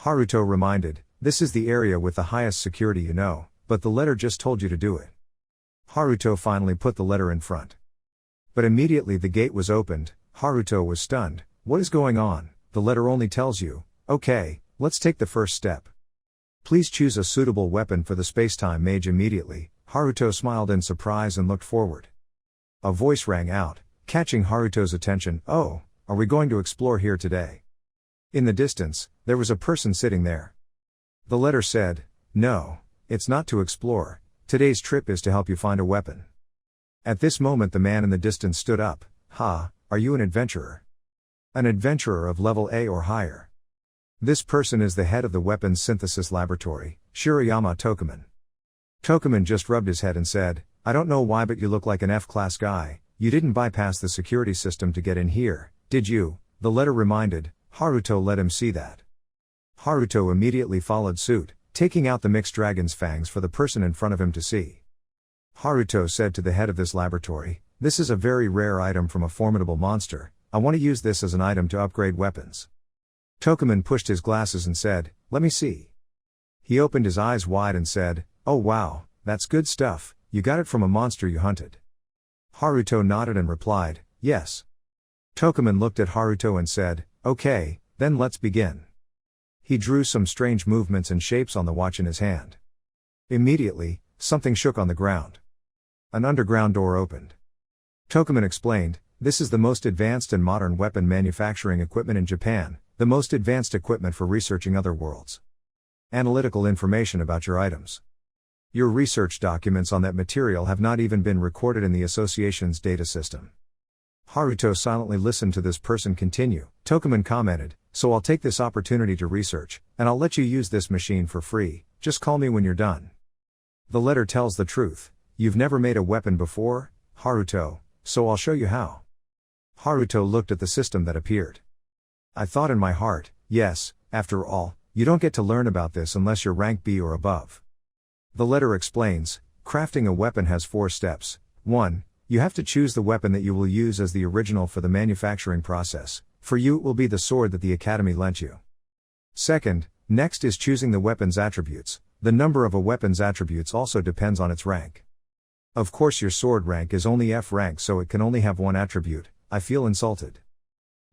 Haruto reminded, this is the area with the highest security you know, but the letter just told you to do it. Haruto finally put the letter in front. But immediately the gate was opened. Haruto was stunned. What is going on? The letter only tells you, okay, let's take the first step. Please choose a suitable weapon for the spacetime mage immediately. Haruto smiled in surprise and looked forward. A voice rang out, catching Haruto's attention. Oh, are we going to explore here today? In the distance, there was a person sitting there. The letter said, no, it's not to explore. Today's trip is to help you find a weapon. At this moment the man in the distance stood up. Ha, are you an adventurer? An adventurer of level A or higher. This person is the head of the weapons synthesis laboratory, Shirayama Tokuman. Tokuman just rubbed his head and said, I don't know why but you look like an F-class guy. You didn't bypass the security system to get in here, did you? The letter reminded. Haruto let him see that. Haruto immediately followed suit, taking out the mixed dragon's fangs for the person in front of him to see. Haruto said to the head of this laboratory, this is a very rare item from a formidable monster. I want to use this as an item to upgrade weapons. Tokuman pushed his glasses and said, let me see. He opened his eyes wide and said, oh wow, that's good stuff, you got it from a monster you hunted. Haruto nodded and replied, yes. Tokuman looked at Haruto and said, okay, then let's begin. He drew some strange movements and shapes on the watch in his hand. Immediately, something shook on the ground. An underground door opened. Tokuman explained, this is the most advanced and modern weapon manufacturing equipment in Japan, the most advanced equipment for researching other worlds. Analytical information about your items. Your research documents on that material have not even been recorded in the association's data system. Haruto silently listened to this person continue. Tokuman commented, so I'll take this opportunity to research, and I'll let you use this machine for free, just call me when you're done. The letter tells the truth. You've never made a weapon before, Haruto, so I'll show you how. Haruto looked at the system that appeared. I thought in my heart, yes, after all, you don't get to learn about this unless you're rank B or above. The letter explains, crafting a weapon has 4 steps. 1. You have to choose the weapon that you will use as the original for the manufacturing process. For you it will be the sword that the Academy lent you. 2nd, next is choosing the weapon's attributes. The number of a weapon's attributes also depends on its rank. Of course your sword rank is only F rank so it can only have 1 attribute. I feel insulted.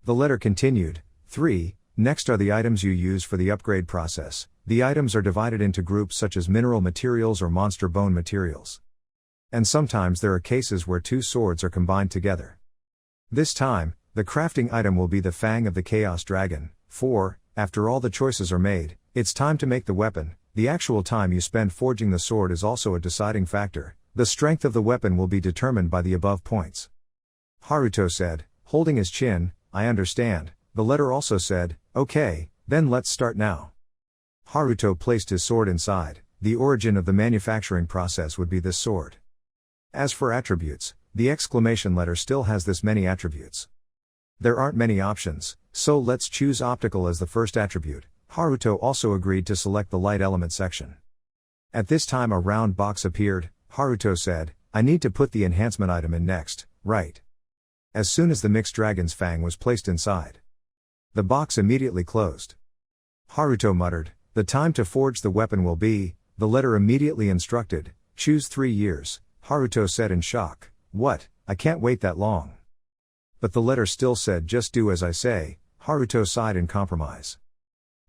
The letter continued. 3. Next are the items you use for the upgrade process. The items are divided into groups such as mineral materials or monster bone materials. And sometimes there are cases where 2 swords are combined together. This time, the crafting item will be the Fang of the Chaos Dragon. 4. After all the choices are made, it's time to make the weapon. The actual time you spend forging the sword is also a deciding factor. The strength of the weapon will be determined by the above points. Haruto said, holding his chin, I understand. The letter also said, okay, then let's start now. Haruto placed his sword inside. The origin of the manufacturing process would be this sword. As for attributes, the exclamation letter still has this many attributes. There aren't many options, so let's choose optical as the first attribute. Haruto also agreed to select the light element section. At this time a round box appeared. Haruto said, I need to put the enhancement item in next, right? As soon as the mixed dragon's fang was placed inside, the box immediately closed. Haruto muttered, the time to forge the weapon will be, the letter immediately instructed, choose 3 years. Haruto said in shock, what, I can't wait that long. But the letter still said just do as I say. Haruto sighed in compromise.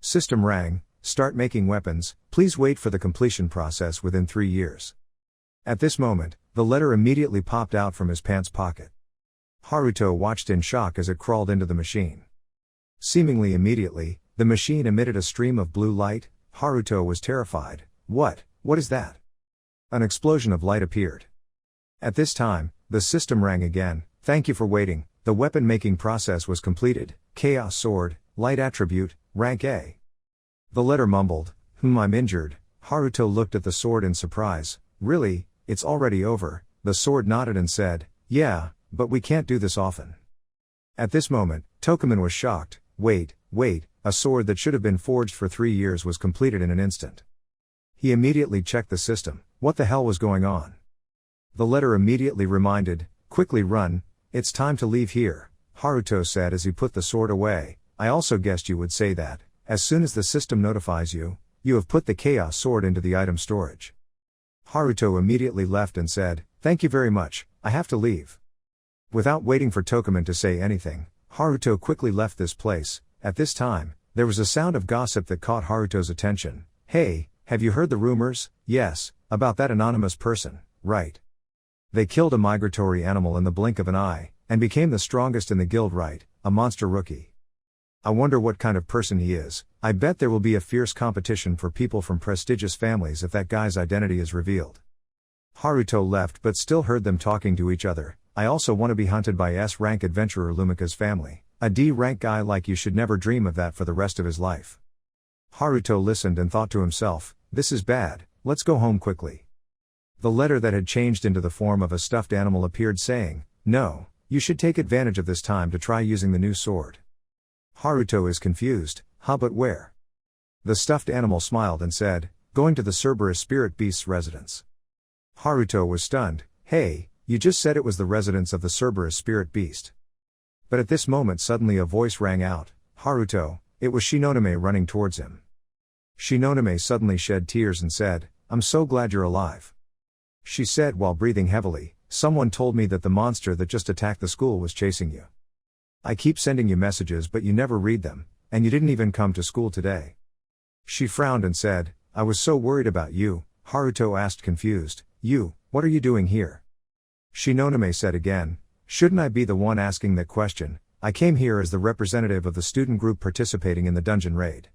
System rang, start making weapons, please wait for the completion process within 3 years. At this moment, the letter immediately popped out from his pants pocket. Haruto watched in shock as it crawled into the machine. Seemingly immediately, the machine emitted a stream of blue light. Haruto was terrified. What is that? An explosion of light appeared. At this time, the system rang again, thank you for waiting, the weapon making process was completed, Chaos Sword, light attribute, rank A. The letter mumbled, I'm injured. Haruto looked at the sword in surprise, really, it's already over. The sword nodded and said, yeah, but we can't do this often. At this moment, Tokuman was shocked, wait, a sword that should have been forged for 3 years was completed in an instant. He immediately checked the system, what the hell was going on? The letter immediately reminded, quickly run, it's time to leave here, Haruto said as he put the sword away. I also guessed you would say that, as soon as the system notifies you, you have put the Chaos Sword into the item storage. Haruto immediately left and said, "Thank you very much, I have to leave." Without waiting for Tokumen to say anything, Haruto quickly left this place. At this time, there was a sound of gossip that caught Haruto's attention. "Hey, have you heard the rumors?" "Yes, about that anonymous person, right? They killed a migratory animal in the blink of an eye, and became the strongest in the guild, right? A monster rookie. I wonder what kind of person he is. I bet there will be a fierce competition for people from prestigious families if that guy's identity is revealed." Haruto left but still heard them talking to each other. "I also want to be hunted by S-rank adventurer Lumika's family. A D-rank guy like you should never dream of that for the rest of his life." Haruto listened and thought to himself, "This is bad, let's go home quickly." The letter that had changed into the form of a stuffed animal appeared saying, "No, you should take advantage of this time to try using the new sword." Haruto is confused, "Huh, but where?" The stuffed animal smiled and said, "Going to the Cerberus spirit beast's residence." Haruto was stunned. "Hey, you just said it was the residence of the Cerberus spirit beast." But at this moment suddenly a voice rang out, "Haruto." It was Shinonome running towards him. Shinonome suddenly shed tears and said, "I'm so glad you're alive." She said while breathing heavily, "Someone told me that the monster that just attacked the school was chasing you. I keep sending you messages but you never read them, and you didn't even come to school today." She frowned and said, "I was so worried about you." Haruto asked confused, "You, what are you doing here?" Shinonome said again, "Shouldn't I be the one asking that question? I came here as the representative of the student group participating in the dungeon raid."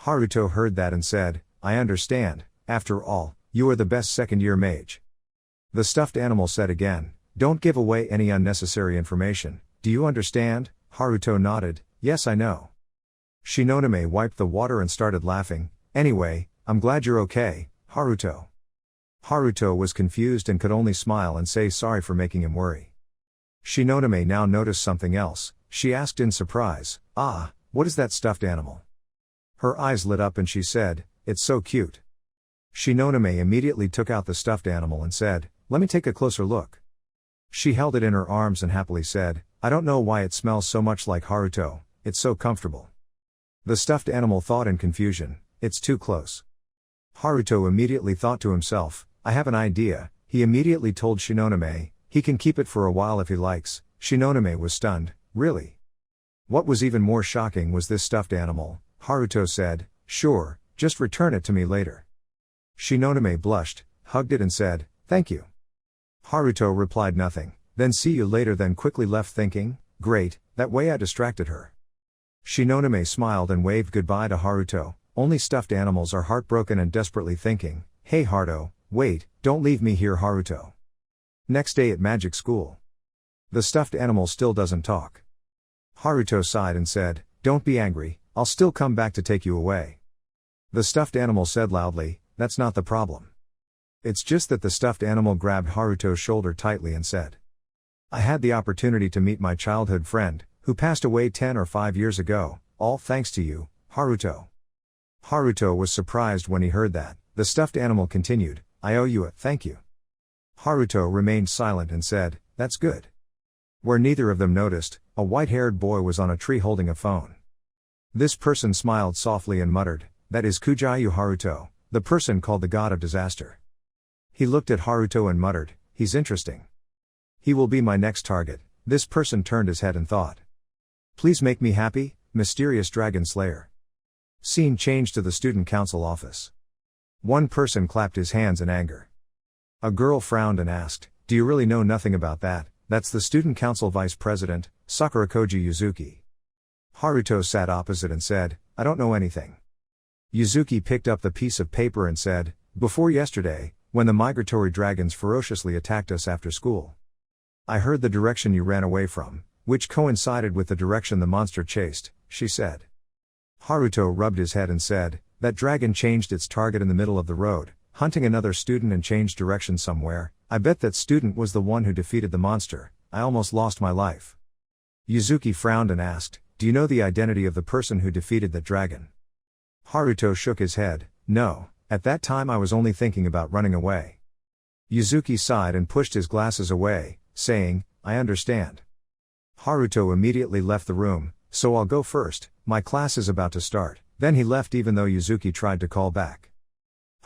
Haruto heard that and said, "I understand, after all, you are the best second-year mage." The stuffed animal said again, "Don't give away any unnecessary information, do you understand?" Haruto nodded, "Yes, I know." Shinonome wiped the water and started laughing. "Anyway, I'm glad you're okay, Haruto." Haruto was confused and could only smile and say sorry for making him worry. Shinonome now noticed something else. She asked in surprise, "Ah, what is that stuffed animal?" Her eyes lit up and she said, "It's so cute." Shinonome immediately took out the stuffed animal and said, "Let me take a closer look." She held it in her arms and happily said, "I don't know why it smells so much like Haruto, it's so comfortable." The stuffed animal thought in confusion, "It's too close." Haruto immediately thought to himself, "I have an idea." He immediately told Shinonome, he can keep it for a while if he likes. Shinonome was stunned, "Really?" What was even more shocking was this stuffed animal. Haruto said, "Sure, just return it to me later." Shinonome blushed, hugged it and said, "Thank you." Haruto replied nothing, then "See you later," then quickly left thinking, "Great, that way I distracted her." Shinonome smiled and waved goodbye to Haruto. Only stuffed animals are heartbroken and desperately thinking, "Hey Haruto, wait, don't leave me here Haruto." Next day at magic school. The stuffed animal still doesn't talk. Haruto sighed and said, "Don't be angry, I'll still come back to take you away." The stuffed animal said loudly, "That's not the problem. It's just that." The stuffed animal grabbed Haruto's shoulder tightly and said, "I had the opportunity to meet my childhood friend, who passed away 10 or 5 years ago, all thanks to you, Haruto." Haruto was surprised when he heard that. The stuffed animal continued, "I owe you a thank you." Haruto remained silent and said, "That's good." Where neither of them noticed, a white-haired boy was on a tree holding a phone. This person smiled softly and muttered, "That is Kujayu Haruto, the person called the God of Disaster." He looked at Haruto and muttered, "He's interesting. He will be my next target." This person turned his head and thought, "Please make me happy, mysterious dragon slayer." Scene changed to the student council office. One person clapped his hands in anger. A girl frowned and asked, "Do you really know nothing about that?" "That's the student council vice president, Sakurakoji Yuzuki." Haruto sat opposite and said, "I don't know anything." Yuzuki picked up the piece of paper and said, "Before yesterday, when the migratory dragons ferociously attacked us after school, I heard the direction you ran away from, which coincided with the direction the monster chased," she said. Haruto rubbed his head and said, "That dragon changed its target in the middle of the road, hunting another student and changed direction somewhere. I bet that student was the one who defeated the monster. I almost lost my life." Yuzuki frowned and asked, "Do you know the identity of the person who defeated that dragon?" Haruto shook his head, "No, at that time I was only thinking about running away." Yuzuki sighed and pushed his glasses away, saying, "I understand." Haruto immediately left the room. so I'll go first, my class is about to start. Then he left even though Yuzuki tried to call back.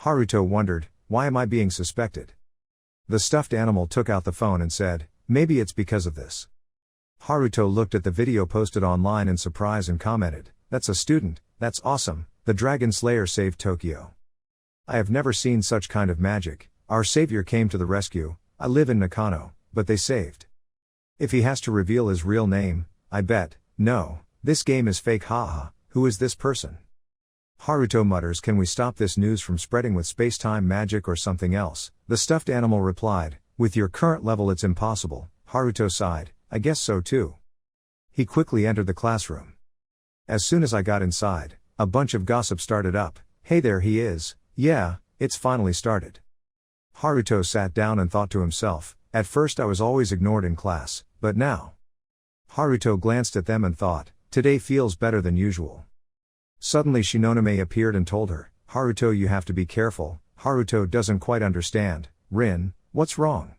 Haruto wondered, why am I being suspected? The stuffed animal took out the phone and said, maybe it's because of this. Haruto looked at the video posted online in surprise and commented, that's a student, that's awesome, the Dragon Slayer saved Tokyo. I have never seen such kind of magic, our savior came to the rescue, I live in Nakano, but they saved. If he has to reveal his real name, I bet, no, this game is fake haha, who is this person? Haruto mutters, can we stop this news from spreading with space-time magic or something else? The stuffed animal replied, with your current level it's impossible. Haruto sighed, I guess so too. He quickly entered the classroom. As soon as I got inside, a bunch of gossip started up, hey there he is, yeah, it's finally started. Haruto sat down and thought to himself, at first I was always ignored in class, but now. Haruto glanced at them and thought, today feels better than usual. Suddenly Shinonome appeared and told her, Haruto you have to be careful. Haruto doesn't quite understand, Rin, what's wrong?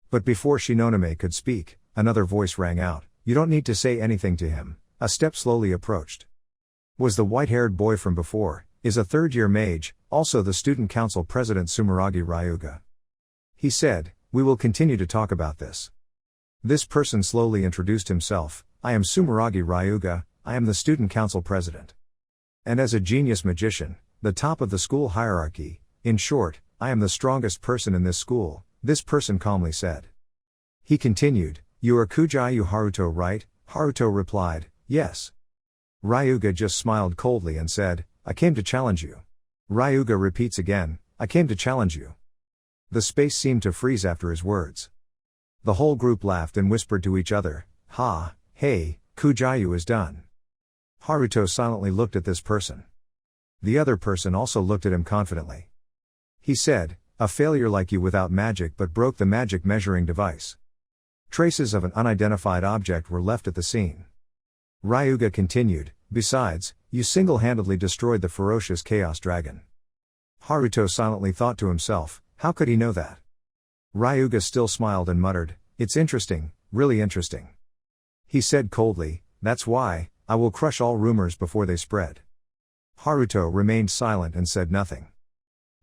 But before Shinonome could speak, another voice rang out, you don't need to say anything to him. A step slowly approached. Was the white-haired boy from before, is a third-year mage, also the student council president Sumeragi Ryuga. He said, we will continue to talk about this. This person slowly introduced himself, I am Sumeragi Ryuga, I am the student council president. And as a genius magician, the top of the school hierarchy, in short, I am the strongest person in this school, this person calmly said. He continued, you are Kujayu Haruto right? Haruto replied, yes. Ryuga just smiled coldly and said, I came to challenge you. Ryuga repeats again, I came to challenge you. The space seemed to freeze after his words. The whole group laughed and whispered to each other, hey, Kujayu is done. Haruto silently looked at this person. The other person also looked at him confidently. He said, a failure like you without magic but broke the magic measuring device. Traces of an unidentified object were left at the scene. Ryuga continued, besides, you single-handedly destroyed the ferocious Chaos Dragon. Haruto silently thought to himself, how could he know that? Ryuga still smiled and muttered, it's interesting, really interesting. He said coldly, that's why, I will crush all rumors before they spread. Haruto remained silent and said nothing.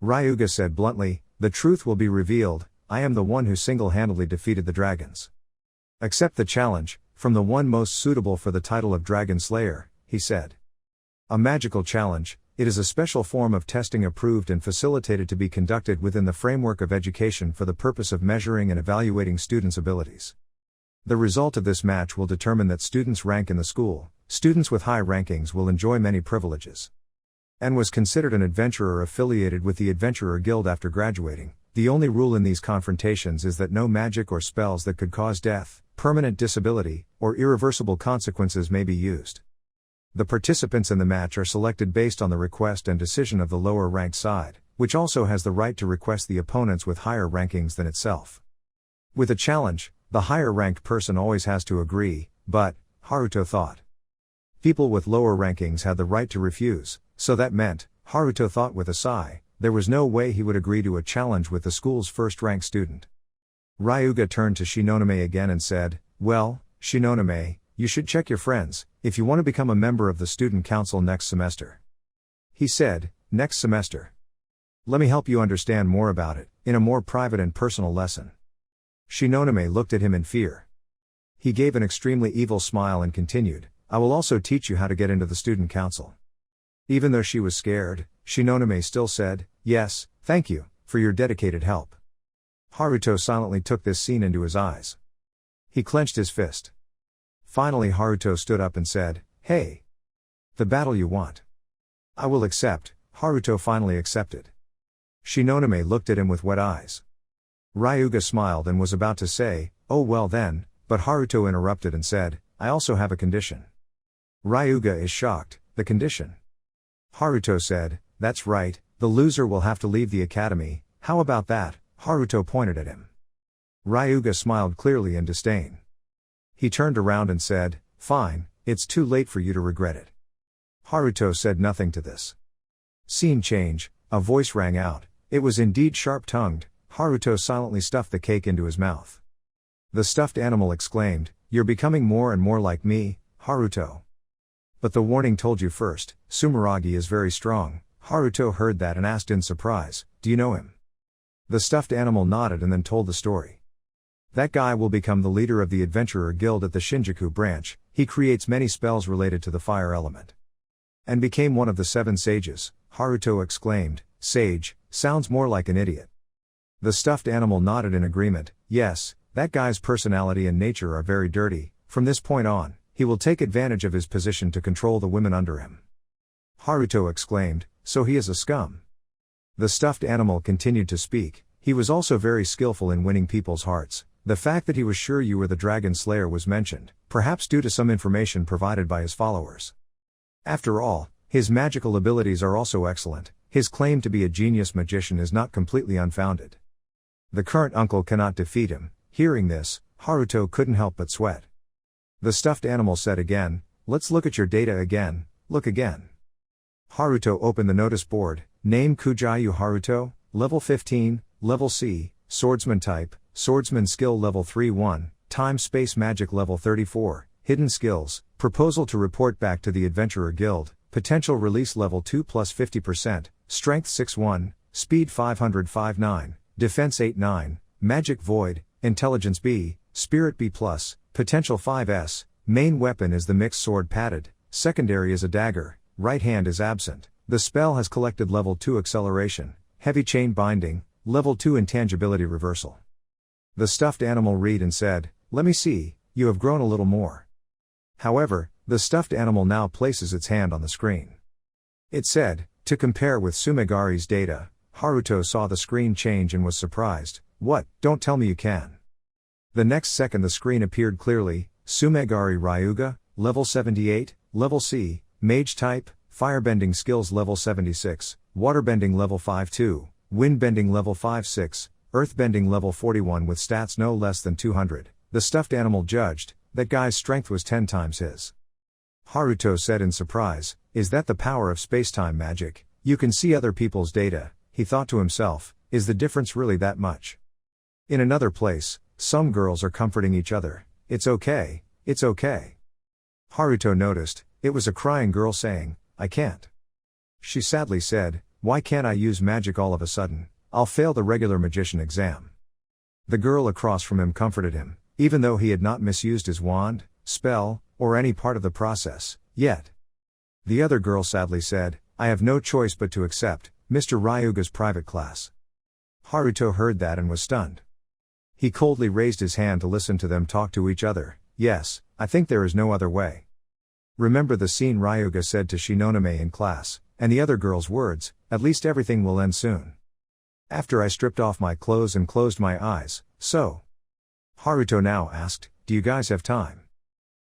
Ryuga said bluntly, the truth will be revealed, I am the one who single-handedly defeated the dragons. Accept the challenge, from the one most suitable for the title of Dragon Slayer, he said. A magical challenge, it is a special form of testing approved and facilitated to be conducted within the framework of education for the purpose of measuring and evaluating students' abilities. The result of this match will determine that students' rank in the school. Students with high rankings will enjoy many privileges. And was considered an adventurer affiliated with the Adventurer Guild after graduating. The only rule in these confrontations is that no magic or spells that could cause death, permanent disability, or irreversible consequences may be used. The participants in the match are selected based on the request and decision of the lower ranked side, which also has the right to request the opponents with higher rankings than itself. With a challenge, the higher ranked person always has to agree, but, Haruto thought, people with lower rankings had the right to refuse, so that meant, Haruto thought with a sigh, there was no way he would agree to a challenge with the school's first-ranked student. Ryuga turned to Shinonome again and said, well, Shinonome, you should check your friends, if you want to become a member of the student council next semester. He said, next semester. Let me help you understand more about it, in a more private and personal lesson. Shinonome looked at him in fear. He gave an extremely evil smile and continued, I will also teach you how to get into the student council. Even though she was scared, Shinonome still said, yes, thank you, for your dedicated help. Haruto silently took this scene into his eyes. He clenched his fist. Finally Haruto stood up and said, hey. The battle you want. I will accept. Haruto finally accepted. Shinonome looked at him with wet eyes. Ryuga smiled and was about to say, oh well then, but Haruto interrupted and said, I also have a condition. Ryuga is shocked, the condition. Haruto said, that's right, the loser will have to leave the academy, how about that? Haruto pointed at him. Ryuga smiled clearly in disdain. He turned around and said, fine, it's too late for you to regret it. Haruto said nothing to this. Scene change, a voice rang out, it was indeed sharp-tongued. Haruto silently stuffed the cake into his mouth. The stuffed animal exclaimed, you're becoming more and more like me, Haruto. But the warning told you first, Sumeragi is very strong. Haruto heard that and asked in surprise, do you know him? The stuffed animal nodded and then told the story. That guy will become the leader of the Adventurer Guild at the Shinjuku branch. He creates many spells related to the fire element. And became one of the 7 sages, Haruto exclaimed. Sage, sounds more like an idiot. The stuffed animal nodded in agreement. Yes, that guy's personality and nature are very dirty. From this point on, he will take advantage of his position to control the women under him. Haruto exclaimed, so he is a scum. The stuffed animal continued to speak. He was also very skillful in winning people's hearts. The fact that he was sure you were the Dragon Slayer was mentioned, perhaps due to some information provided by his followers. After all, his magical abilities are also excellent. His claim to be a genius magician is not completely unfounded. The current uncle cannot defeat him. Hearing this, Haruto couldn't help but sweat. The stuffed animal said again, let's look at your data again, look again. Haruto opened the notice board. Name Kujayu Haruto, level 15, level C, swordsman type, swordsman skill level 3-1, time space magic level 34, hidden skills, proposal to report back to the Adventurer Guild, potential release level 2 plus 50%, strength 6-1, speed 505-9, defense 8-9, magic void, intelligence B, spirit B+, potential 5S, main weapon is the mixed sword padded, secondary is a dagger, right hand is absent. The spell has collected level 2 acceleration, heavy chain binding, level 2 intangibility reversal. The stuffed animal read and said, let me see, you have grown a little more. However, the stuffed animal now places its hand on the screen. It said, to compare with Sumegari's data. Haruto saw the screen change and was surprised. What, don't tell me you can. The next second the screen appeared clearly. Sumegari Ryuga, level 78, level C, mage type, firebending skills level 76, waterbending level 52, windbending level 56, earthbending level 41 with stats no less than 200. The stuffed animal judged, that guy's strength was 10 times his. Haruto said in surprise, is that the power of spacetime magic? You can see other people's data. He thought to himself, is the difference really that much? In another place, some girls are comforting each other. It's okay, it's okay. Haruto noticed, it was a crying girl saying, I can't. She sadly said, why can't I use magic all of a sudden? I'll fail the regular magician exam. The girl across from him comforted him, even though he had not misused his wand, spell, or any part of the process, yet. The other girl sadly said, I have no choice but to accept Mr. Ryuga's private class. Haruto heard that and was stunned. He coldly raised his hand to listen to them talk to each other. Yes, I think there is no other way. Remember the scene Ryuga said to Shinonome in class, and the other girl's words, at least everything will end soon. After I stripped off my clothes and closed my eyes, so. Haruto now asked, do you guys have time?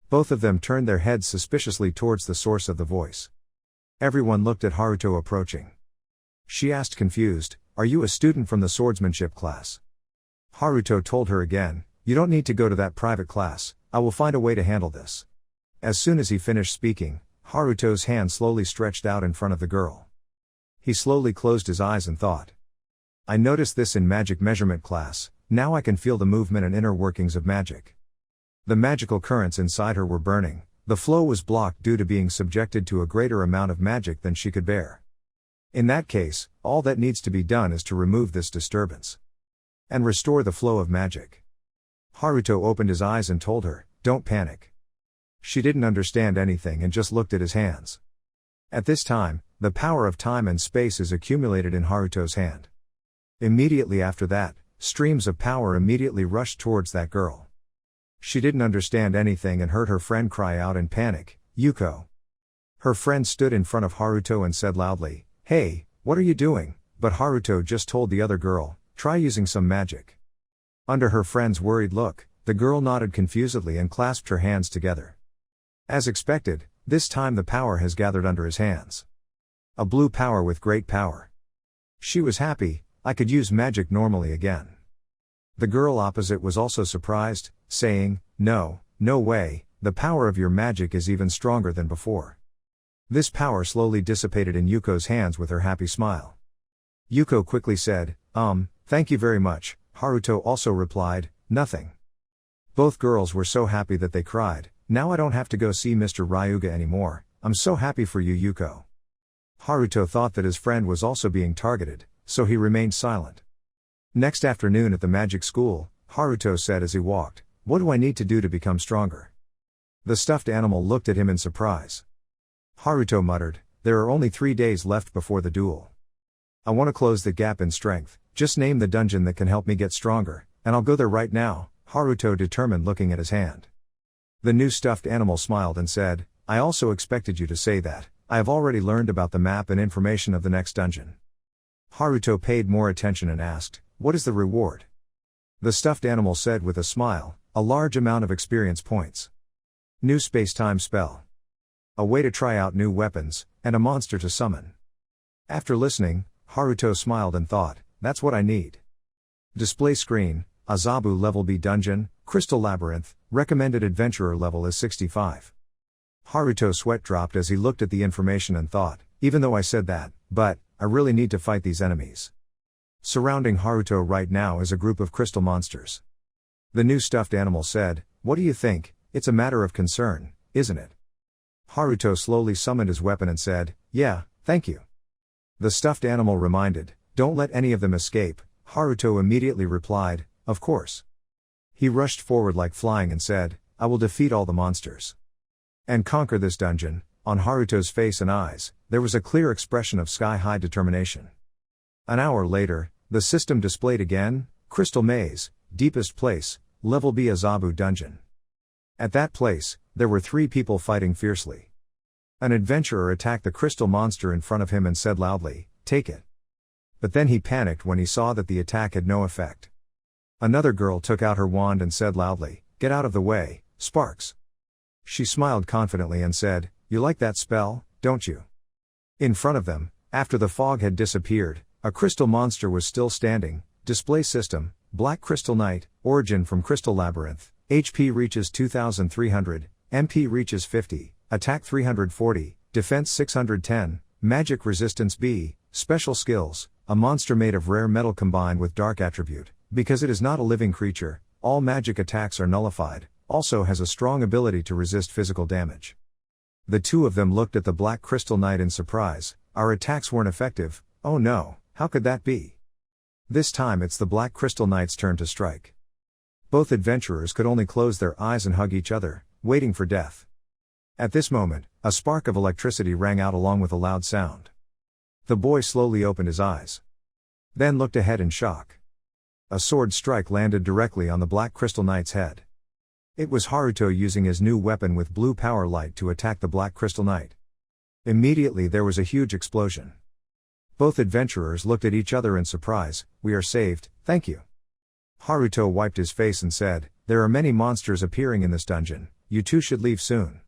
Both of them turned their heads suspiciously towards the source of the voice. Everyone looked at Haruto approaching. She asked confused, are you a student from the swordsmanship class? Haruto told her again, you don't need to go to that private class, I will find a way to handle this. As soon as he finished speaking, Haruto's hand slowly stretched out in front of the girl. He slowly closed his eyes and thought. I noticed this in magic measurement class, now I can feel the movement and inner workings of magic. The magical currents inside her were burning, the flow was blocked due to being subjected to a greater amount of magic than she could bear. In that case, all that needs to be done is to remove this disturbance. And restore the flow of magic. Haruto opened his eyes and told her, don't panic. She didn't understand anything and just looked at his hands. At this time, the power of time and space is accumulated in Haruto's hand. Immediately after that, streams of power immediately rushed towards that girl. She didn't understand anything and heard her friend cry out in panic, Yuko. Her friend stood in front of Haruto and said loudly, hey, what are you doing? But Haruto just told the other girl, try using some magic. Under her friend's worried look, the girl nodded confusedly and clasped her hands together. As expected, this time the power has gathered under his hands. A blue power with great power. She was happy, I could use magic normally again. The girl opposite was also surprised, saying, no way, the power of your magic is even stronger than before. This power slowly dissipated in Yuko's hands with her happy smile. Yuko quickly said, thank you very much. Haruto also replied, nothing. Both girls were so happy that they cried, now I don't have to go see Mr. Ryuga anymore, I'm so happy for you, Yuko. Haruto thought that his friend was also being targeted, so he remained silent. Next afternoon at the magic school, Haruto said as he walked, "What do I need to do to become stronger?" The stuffed animal looked at him in surprise. Haruto muttered, "There are only 3 days left before the duel. I want to close the gap in strength, just name the dungeon that can help me get stronger, and I'll go there right now," Haruto determined, looking at his hand. The new stuffed animal smiled and said, "I also expected you to say that. I have already learned about the map and information of the next dungeon." Haruto paid more attention and asked, "What is the reward?" The stuffed animal said with a smile, "A large amount of experience points. New space-time spell. A way to try out new weapons, and a monster to summon." After listening, Haruto smiled and thought, "That's what I need." Display screen, Azabu Level B Dungeon, Crystal Labyrinth, recommended adventurer level is 65. Haruto's sweat dropped as he looked at the information and thought, even though I said that, but I really need to fight these enemies. Surrounding Haruto right now is a group of crystal monsters. The new stuffed animal said, "What do you think? It's a matter of concern, isn't it?" Haruto slowly summoned his weapon and said, "Yeah, thank you." The stuffed animal reminded, "Don't let any of them escape." Haruto immediately replied, "Of course." He rushed forward like flying and said, "I will defeat all the monsters and conquer this dungeon." On Haruto's face and eyes, there was a clear expression of sky-high determination. An hour later, the system displayed again, Crystal Maze, Deepest Place, Level B Azabu Dungeon. At that place, there were 3 people fighting fiercely. An adventurer attacked the crystal monster in front of him and said loudly, "Take it." But then he panicked when he saw that the attack had no effect. Another girl took out her wand and said loudly, "Get out of the way, Sparks." She smiled confidently and said, "You like that spell, don't you?" In front of them, after the fog had disappeared, a crystal monster was still standing. Display system, Black Crystal Knight, origin from Crystal Labyrinth, HP reaches 2300, MP reaches 50, attack 340, defense 610, magic resistance B, special skills, a monster made of rare metal combined with dark attribute. Because it is not a living creature, all magic attacks are nullified, also has a strong ability to resist physical damage. The two of them looked at the Black Crystal Knight in surprise. "Our attacks weren't effective, oh no, how could that be?" This time it's the Black Crystal Knight's turn to strike. Both adventurers could only close their eyes and hug each other, waiting for death. At this moment, a spark of electricity rang out along with a loud sound. The boy slowly opened his eyes. Then looked ahead in shock. A sword strike landed directly on the Black Crystal Knight's head. It was Haruto using his new weapon with blue power light to attack the Black Crystal Knight. Immediately there was a huge explosion. Both adventurers looked at each other in surprise. "We are saved, thank you." Haruto wiped his face and said, "There are many monsters appearing in this dungeon, you two should leave soon."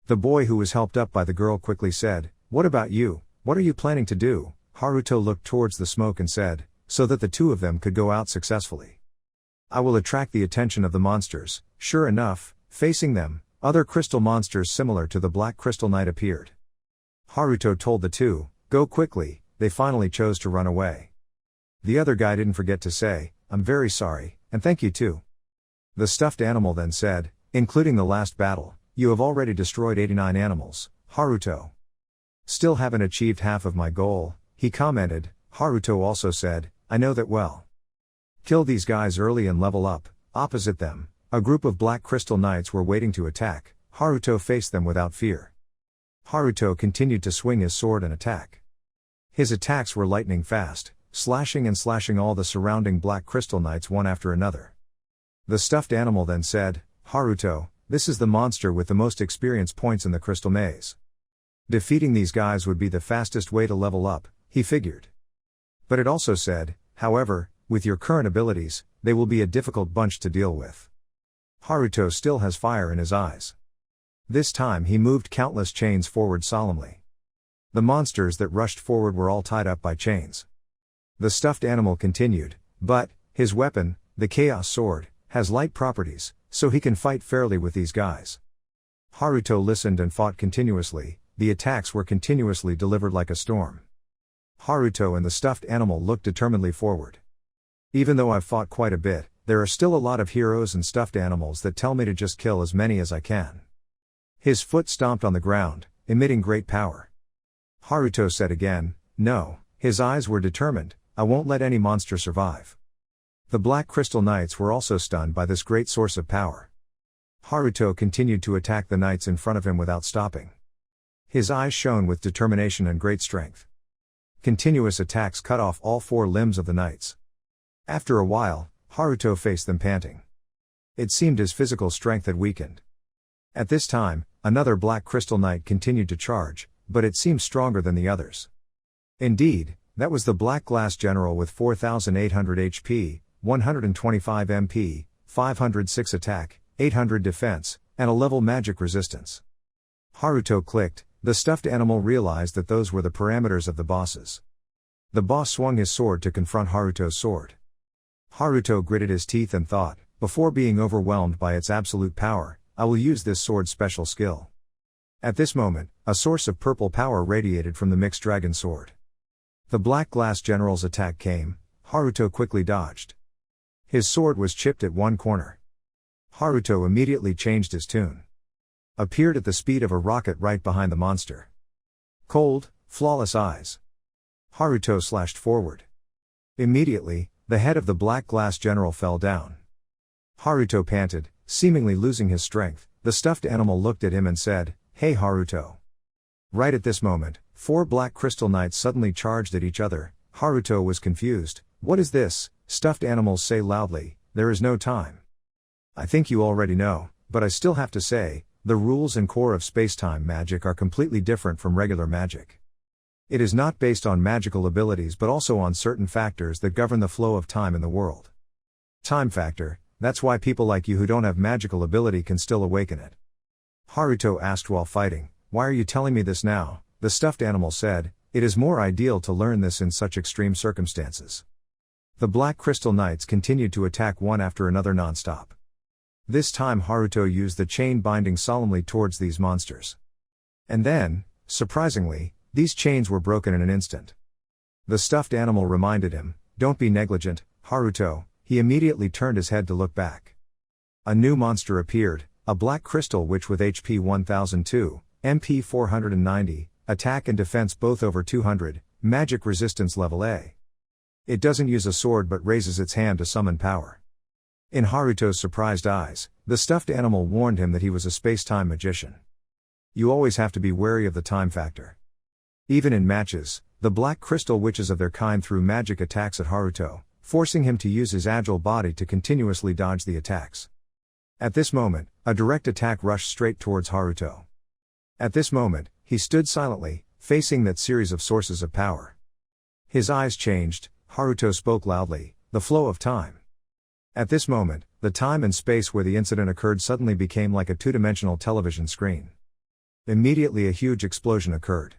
The boy who was helped up by the girl quickly said, "What about you, what are you planning to do?" Haruto looked towards the smoke and said, "So that the two of them could go out successfully. I will attract the attention of the monsters." Sure enough, facing them, other crystal monsters similar to the Black Crystal Knight appeared. Haruto told the two, "Go quickly." They finally chose to run away. The other guy didn't forget to say, "I'm very sorry, and thank you too." The stuffed animal then said, "Including the last battle, you have already destroyed 89 animals, Haruto. Still haven't achieved half of my goal," he commented. Haruto also said, "I know that well. Kill these guys early and level up." Opposite them, a group of Black Crystal Knights were waiting to attack. Haruto faced them without fear. Haruto continued to swing his sword and attack. His attacks were lightning fast, slashing and slashing all the surrounding Black Crystal Knights one after another. The stuffed animal then said, "Haruto, this is the monster with the most experience points in the Crystal Maze. Defeating these guys would be the fastest way to level up," he figured. But it also said, "However, with your current abilities, they will be a difficult bunch to deal with." Haruto still has fire in his eyes. This time he moved countless chains forward solemnly. The monsters that rushed forward were all tied up by chains. The stuffed animal continued, "But, his weapon, the Chaos Sword, has light properties, so he can fight fairly with these guys." Haruto listened and fought continuously. The attacks were continuously delivered like a storm. Haruto and the stuffed animal looked determinedly forward. "Even though I've fought quite a bit, there are still a lot of heroes and stuffed animals that tell me to just kill as many as I can." His foot stomped on the ground, emitting great power. Haruto said again, no, his eyes were determined, I won't let any monster survive. The Black Crystal Knights were also stunned by this great source of power. Haruto continued to attack the knights in front of him without stopping. His eyes shone with determination and great strength. Continuous attacks cut off all 4 limbs of the knights. After a while, Haruto faced them panting. It seemed his physical strength had weakened. At this time, another Black Crystal Knight continued to charge, but it seemed stronger than the others. Indeed, that was the Black Glass General with 4,800 HP, 125 MP, 506 attack, 800 defense, and a level magic resistance. Haruto clicked. The stuffed animal realized that those were the parameters of the bosses. The boss swung his sword to confront Haruto's sword. Haruto gritted his teeth and thought, before being overwhelmed by its absolute power, I will use this sword's special skill. At this moment, a source of purple power radiated from the mixed dragon sword. The Black Glass General's attack came. Haruto quickly dodged. His sword was chipped at one corner. Haruto immediately changed his tune. Appeared at the speed of a rocket right behind the monster. Cold, flawless eyes. Haruto slashed forward. Immediately, the head of the Black Glass General fell down. Haruto panted, seemingly losing his strength. The stuffed animal looked at him and said, "Hey Haruto." Right at this moment, 4 Black Crystal Knights suddenly charged at each other. Haruto was confused. What is this? Stuffed animals say loudly, there is no time. I think you already know, but I still have to say, the rules and core of space-time magic are completely different from regular magic. It is not based on magical abilities but also on certain factors that govern the flow of time in the world. Time factor, that's why people like you who don't have magical ability can still awaken it. Haruto asked while fighting, why are you telling me this now? The stuffed animal said, it is more ideal to learn this in such extreme circumstances. The Black Crystal Knights continued to attack one after another non-stop. This time Haruto used the chain binding solemnly towards these monsters. And then, surprisingly, these chains were broken in an instant. The stuffed animal reminded him, don't be negligent, Haruto. He immediately turned his head to look back. A new monster appeared, a black crystal witch with HP 1002, MP 490, attack and defense both over 200, magic resistance level A. It doesn't use a sword but raises its hand to summon power. In Haruto's surprised eyes, the stuffed animal warned him that he was a space-time magician. You always have to be wary of the time factor. Even in matches, the black crystal witches of their kind threw magic attacks at Haruto, forcing him to use his agile body to continuously dodge the attacks. At this moment, a direct attack rushed straight towards Haruto. At this moment, he stood silently, facing that series of sources of power. His eyes changed. Haruto spoke loudly, the flow of time. At this moment, the time and space where the incident occurred suddenly became like a two-dimensional television screen. Immediately a huge explosion occurred.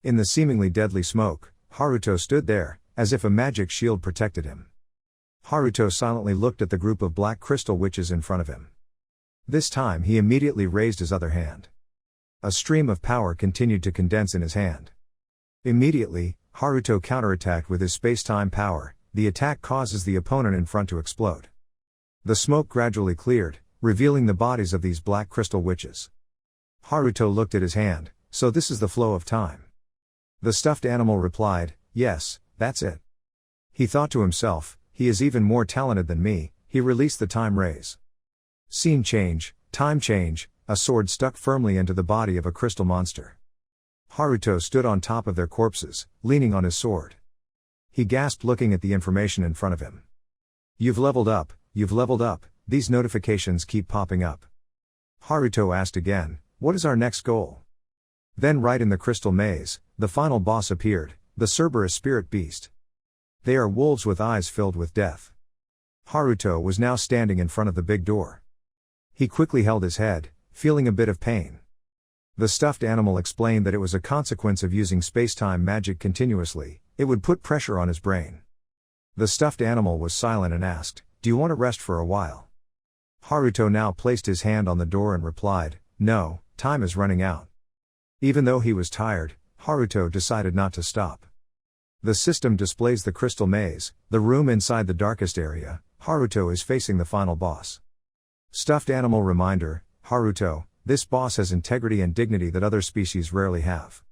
In the seemingly deadly smoke, Haruto stood there, as if a magic shield protected him. Haruto silently looked at the group of black crystal witches in front of him. This time he immediately raised his other hand. A stream of power continued to condense in his hand. Immediately, Haruto counterattacked with his space-time power. The attack causes the opponent in front to explode. The smoke gradually cleared, revealing the bodies of these black crystal witches. Haruto looked at his hand, so this is the flow of time. The stuffed animal replied, yes, that's it. He thought to himself, he is even more talented than me. He released the time rays. Scene change, time change, a sword stuck firmly into the body of a crystal monster. Haruto stood on top of their corpses, leaning on his sword. He gasped looking at the information in front of him. You've leveled up, these notifications keep popping up. Haruto asked again, what is our next goal? Then right in the crystal maze, the final boss appeared, the Cerberus spirit beast. They are wolves with eyes filled with death. Haruto was now standing in front of the big door. He quickly held his head, feeling a bit of pain. The stuffed animal explained that it was a consequence of using space-time magic continuously. It would put pressure on his brain. The stuffed animal was silent and asked, do you want to rest for a while? Haruto now placed his hand on the door and replied, no, time is running out. Even though he was tired, Haruto decided not to stop. The system displays the crystal maze, the room inside the darkest area. Haruto is facing the final boss. Stuffed animal reminder, Haruto, this boss has integrity and dignity that other species rarely have.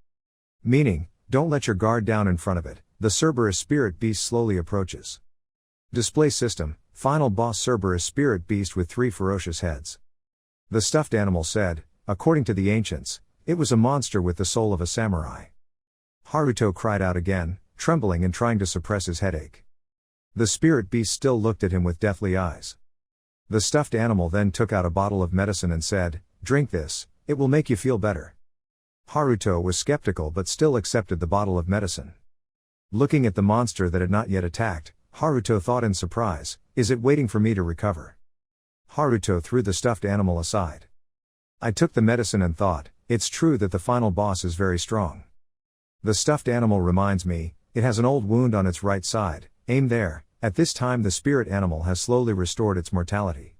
Meaning, don't let your guard down in front of it, the Cerberus spirit beast slowly approaches. Display system, final boss Cerberus spirit beast with 3 ferocious heads. The stuffed animal said, according to the ancients, it was a monster with the soul of a samurai. Haruto cried out again, trembling and trying to suppress his headache. The spirit beast still looked at him with deathly eyes. The stuffed animal then took out a bottle of medicine and said, drink this, it will make you feel better. Haruto was skeptical but still accepted the bottle of medicine. Looking at the monster that had not yet attacked, Haruto thought in surprise, is it waiting for me to recover? Haruto threw the stuffed animal aside. I took the medicine and thought, it's true that the final boss is very strong. The stuffed animal reminds me, it has an old wound on its right side, aim there. At this time the spirit animal has slowly restored its mortality.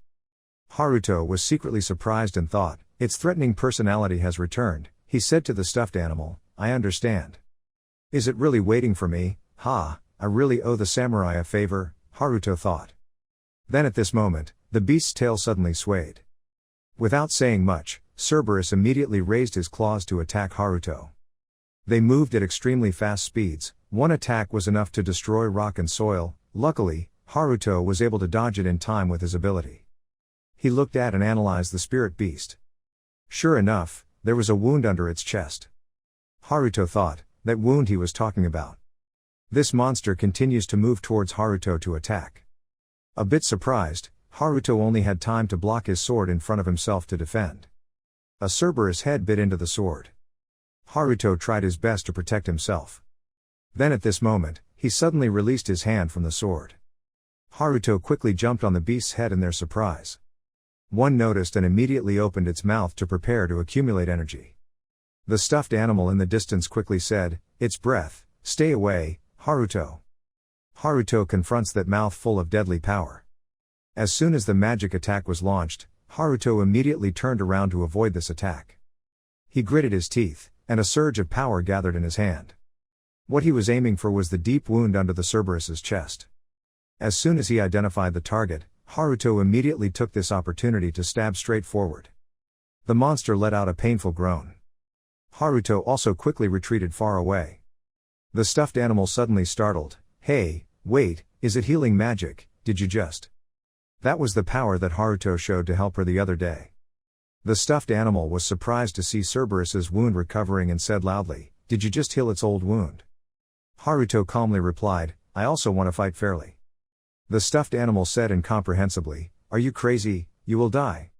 Haruto was secretly surprised and thought, its threatening personality has returned. He said to the stuffed animal, I understand. Is it really waiting for me? Ha, I really owe the samurai a favor, Haruto thought. Then at this moment, the beast's tail suddenly swayed. Without saying much, Cerberus immediately raised his claws to attack Haruto. They moved at extremely fast speeds. One attack was enough to destroy rock and soil. Luckily, Haruto was able to dodge it in time with his ability. He looked at and analyzed the spirit beast. Sure enough, there was a wound under its chest. Haruto thought, that wound he was talking about. This monster continues to move towards Haruto to attack. A bit surprised, Haruto only had time to block his sword in front of himself to defend. A Cerberus head bit into the sword. Haruto tried his best to protect himself. Then at this moment, he suddenly released his hand from the sword. Haruto quickly jumped on the beast's head in their surprise. One noticed and immediately opened its mouth to prepare to accumulate energy. The stuffed animal in the distance quickly said, its breath, stay away, Haruto. Haruto confronts that mouth full of deadly power. As soon as the magic attack was launched, Haruto immediately turned around to avoid this attack. He gritted his teeth, and a surge of power gathered in his hand. What he was aiming for was the deep wound under the Cerberus's chest. As soon as he identified the target, Haruto immediately took this opportunity to stab straight forward. The monster let out a painful groan. Haruto also quickly retreated far away. The stuffed animal suddenly startled, hey, wait, is it healing magic, did you just? That was the power that Haruto showed to help her the other day. The stuffed animal was surprised to see Cerberus's wound recovering and said loudly, did you just heal its old wound? Haruto calmly replied, I also want to fight fairly. The stuffed animal said incomprehensibly, are you crazy, you will die.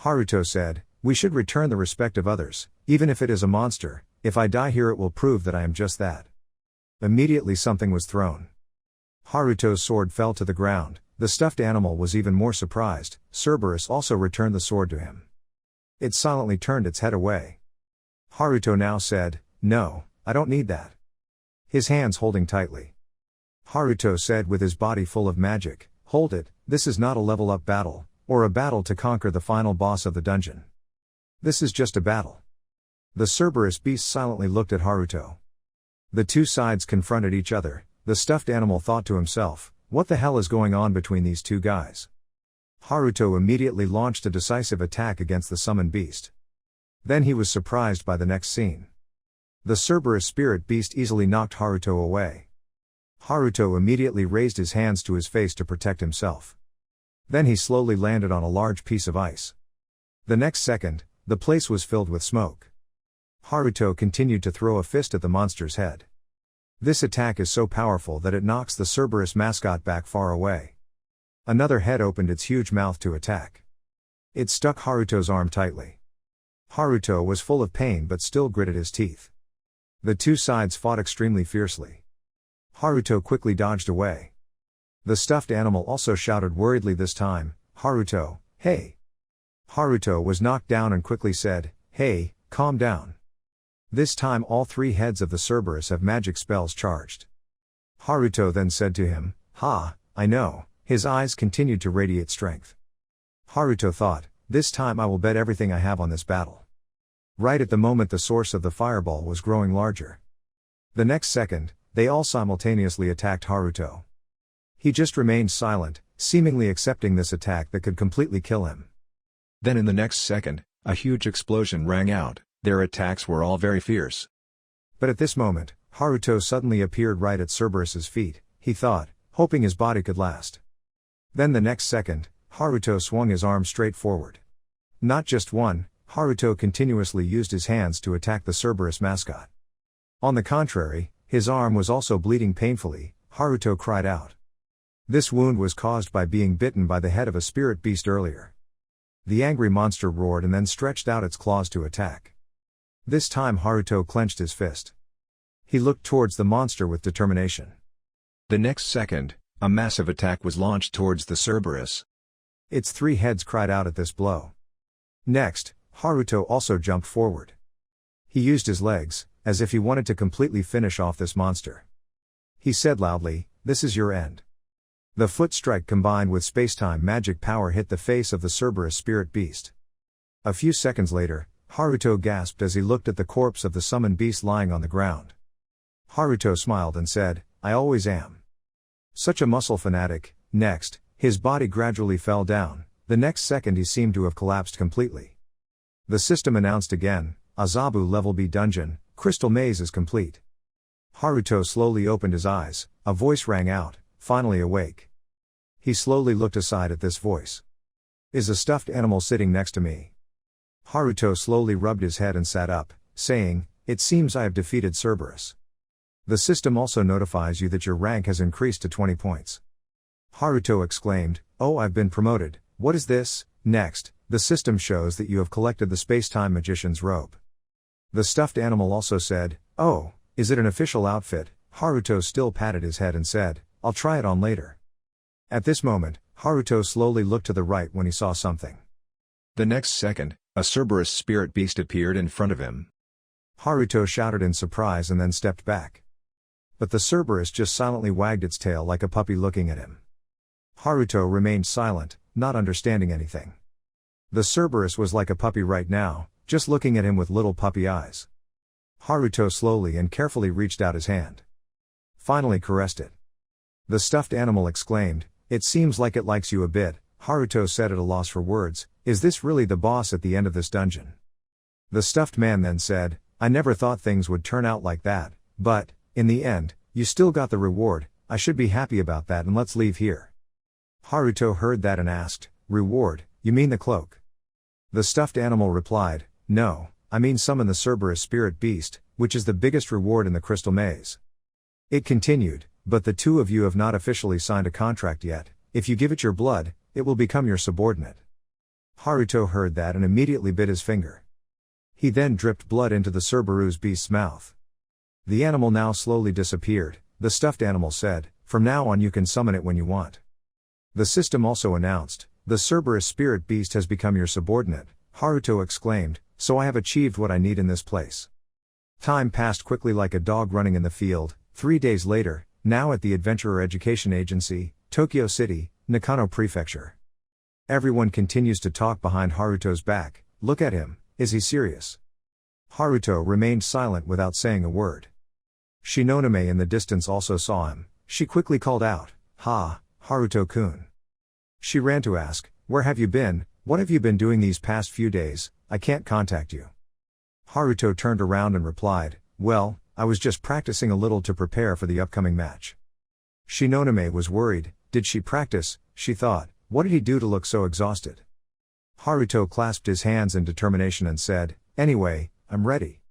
Haruto said, we should return the respect of others, even if it is a monster, if I die here it will prove that I am just that. Immediately something was thrown. Haruto's sword fell to the ground. The stuffed animal was even more surprised. Cerberus also returned the sword to him. It silently turned its head away. Haruto now said, no, I don't need that. His hands holding tightly. Haruto said with his body full of magic, hold it, this is not a level up battle, or a battle to conquer the final boss of the dungeon. This is just a battle. The Cerberus beast silently looked at Haruto. The two sides confronted each other. The stuffed animal thought to himself, what the hell is going on between these two guys? Haruto immediately launched a decisive attack against the summoned beast. Then he was surprised by the next scene. The Cerberus spirit beast easily knocked Haruto away. Haruto immediately raised his hands to his face to protect himself. Then he slowly landed on a large piece of ice. The next second, the place was filled with smoke. Haruto continued to throw a fist at the monster's head. This attack is so powerful that it knocks the Cerberus mascot back far away. Another head opened its huge mouth to attack. It stuck Haruto's arm tightly. Haruto was full of pain but still gritted his teeth. The two sides fought extremely fiercely. Haruto quickly dodged away. The stuffed animal also shouted worriedly this time, Haruto, hey. Haruto was knocked down and quickly said, hey, calm down. This time all three heads of the Cerberus have magic spells charged. Haruto then said to him, ha, I know. His eyes continued to radiate strength. Haruto thought, this time I will bet everything I have on this battle. Right at the moment the source of the fireball was growing larger. The next second, they all simultaneously attacked Haruto. He just remained silent, seemingly accepting this attack that could completely kill him. Then in the next second, A huge explosion rang out. Their attacks were all very fierce. But at this moment, Haruto suddenly appeared right at Cerberus's feet, he thought, hoping his body could last. Then the next second, Haruto swung his arm straight forward. Not just one, Haruto continuously used his hands to attack the Cerberus mascot. On the contrary, his arm was also bleeding painfully. Haruto cried out. This wound was caused by being bitten by the head of a spirit beast earlier. The angry monster roared and then stretched out its claws to attack. This time Haruto clenched his fist. He looked towards the monster with determination. The next second, a massive attack was launched towards the Cerberus. Its three heads cried out at this blow. Next, Haruto also jumped forward. He used his legs, as if he wanted to completely finish off this monster. He said loudly, "This is your end." The foot strike combined with spacetime magic power hit the face of the Cerberus spirit beast. A few seconds later, Haruto gasped as he looked at the corpse of the summoned beast lying on the ground. Haruto smiled and said, "I always am. Such a muscle fanatic." Next, his body gradually fell down. The next second he seemed to have collapsed completely. The system announced again, "Azabu Level B Dungeon, Crystal Maze is complete." Haruto slowly opened his eyes, a voice rang out, finally awake. He slowly looked aside at this voice. "Is a stuffed animal sitting next to me?" Haruto slowly rubbed his head and sat up, saying, "It seems I have defeated Cerberus. The system also notifies you that your rank has increased to 20 points. Haruto exclaimed, "Oh, I've been promoted, what is this?" Next, the system shows that you have collected the space-time magician's robe. The stuffed animal also said, "Oh, is it an official outfit?" Haruto still patted his head and said, "I'll try it on later." At this moment, Haruto slowly looked to the right when he saw something. The next second, a Cerberus spirit beast appeared in front of him. Haruto shouted in surprise and then stepped back. But the Cerberus just silently wagged its tail like a puppy looking at him. Haruto remained silent, not understanding anything. The Cerberus was like a puppy right now, just looking at him with little puppy eyes. Haruto slowly and carefully reached out his hand. Finally caressed it. The stuffed animal exclaimed, "It seems like it likes you a bit." Haruto said at a loss for words, "Is this really the boss at the end of this dungeon?" The stuffed man then said, "I never thought things would turn out like that, but, in the end, you still got the reward. I should be happy about that, and let's leave here." Haruto heard that and asked, "Reward, you mean the cloak?" The stuffed animal replied, "No, I mean summon the Cerberus spirit beast, which is the biggest reward in the crystal maze." It continued, "But the two of you have not officially signed a contract yet. If you give it your blood, it will become your subordinate." Haruto heard that and immediately bit his finger. He then dripped blood into the Cerberus beast's mouth. The animal now slowly disappeared. The stuffed animal said, "From now on you can summon it when you want." The system also announced, "The Cerberus spirit beast has become your subordinate." Haruto exclaimed, "So I have achieved what I need in this place." Time passed quickly like a dog running in the field. 3 days later, now at the Adventurer Education Agency, Tokyo City, Nakano Prefecture. Everyone continues to talk behind Haruto's back. "Look at him, is he serious?" Haruto remained silent without saying a word. Shinonome in the distance also saw him. She quickly called out, "Ha, Haruto-kun." She ran to ask, "Where have you been? What have you been doing these past few days? I can't contact you." Haruto turned around and replied, "Well, I was just practicing a little to prepare for the upcoming match." Shinonome was worried. Did she practice, she thought, what did he do to look so exhausted? Haruto clasped his hands in determination and said, "Anyway, I'm ready."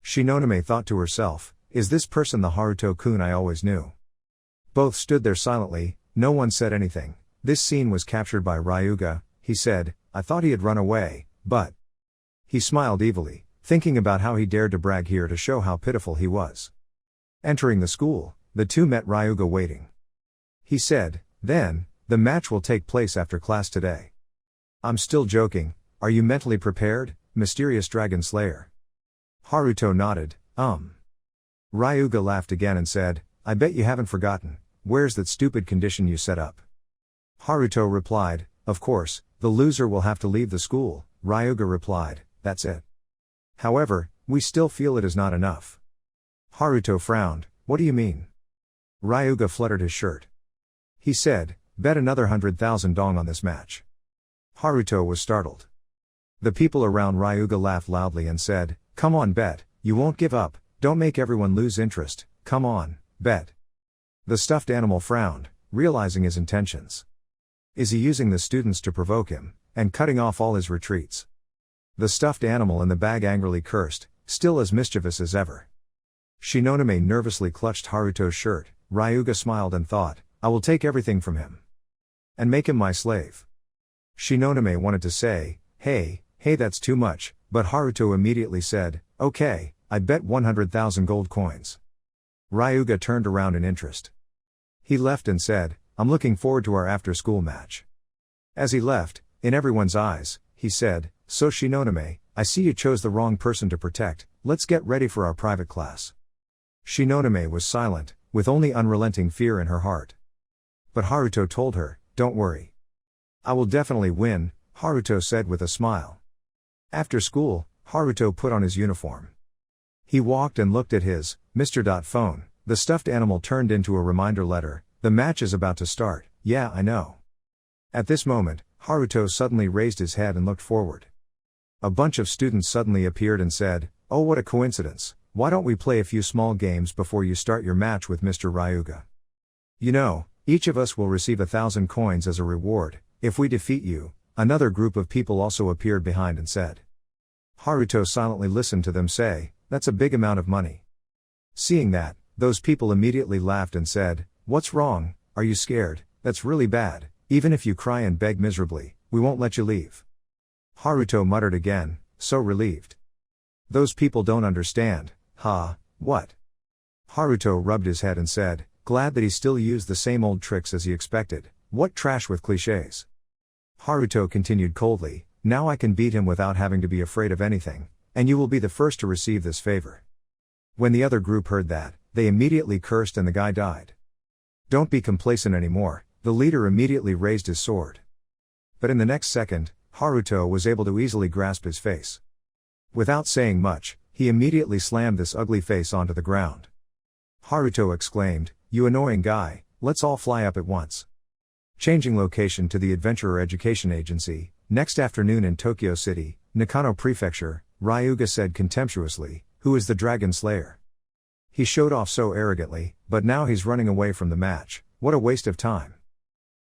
Shinonome thought to herself, is this person the Haruto-kun I always knew? Both stood there silently, no one said anything. This scene was captured by Ryuga. He said, "I thought he had run away, but..." He smiled evilly, thinking about how he dared to brag here to show how pitiful he was. Entering the school, the two met Ryuga waiting. He said, "Then, the match will take place after class today." "I'm still joking, are you mentally prepared, mysterious dragon slayer?" Haruto nodded, Ryuga laughed again and said, "I bet you haven't forgotten, where's that stupid condition you set up?" Haruto replied, "Of course, the loser will have to leave the school." Ryuga replied, "That's it. However, we still feel it is not enough." Haruto frowned, "What do you mean?" Ryuga fluttered his shirt. He said, "Bet another 100,000 dong on this match." Haruto was startled. The people around Ryuga laughed loudly and said, "Come on, bet, you won't give up, don't make everyone lose interest, come on, bet." The stuffed animal frowned, realizing his intentions. Is he using the students to provoke him, and cutting off all his retreats? The stuffed animal in the bag angrily cursed, still as mischievous as ever. Shinonome nervously clutched Haruto's shirt. Ryuga smiled and thought, I will take everything from him. And make him my slave. Shinonome wanted to say, hey, that's too much, but Haruto immediately said, okay, I bet 100,000 gold coins. Ryuga turned around in interest. He left and said, I'm looking forward to our after-school match. As he left, in everyone's eyes, he said, so Shinonome, I see you chose the wrong person to protect, let's get ready for our private class. Shinonome was silent, with only unrelenting fear in her heart. But Haruto told her, don't worry. I will definitely win, Haruto said with a smile. After school, Haruto put on his uniform. He walked and looked at his Mr. phone. The stuffed animal turned into a reminder letter, the match is about to start, yeah I know. At this moment, Haruto suddenly raised his head and looked forward. A bunch of students suddenly appeared and said, oh what a coincidence, why don't we play a few small games before you start your match with Mr. Ryuga? You know, each of us will receive 1,000 coins as a reward, if we defeat you. Another group of people also appeared behind and said. Haruto silently listened to them say, that's a big amount of money. Seeing that, those people immediately laughed and said, what's wrong, are you scared? That's really bad, even if you cry and beg miserably, we won't let you leave. Haruto muttered again, so relieved. Those people don't understand, what? Haruto rubbed his head and said, glad that he still used the same old tricks as he expected, what trash with clichés. Haruto continued coldly, now I can beat him without having to be afraid of anything, and you will be the first to receive this favor. When the other group heard that, they immediately cursed and the guy died. Don't be complacent anymore, the leader immediately raised his sword. But in the next second, Haruto was able to easily grasp his face. Without saying much, he immediately slammed this ugly face onto the ground. Haruto exclaimed, you annoying guy, let's all fly up at once. Changing location to the Adventurer Education Agency, next afternoon in Tokyo City, Nakano Prefecture, Ryuga said contemptuously, who is the Dragon Slayer? He showed off so arrogantly, but now he's running away from the match, what a waste of time.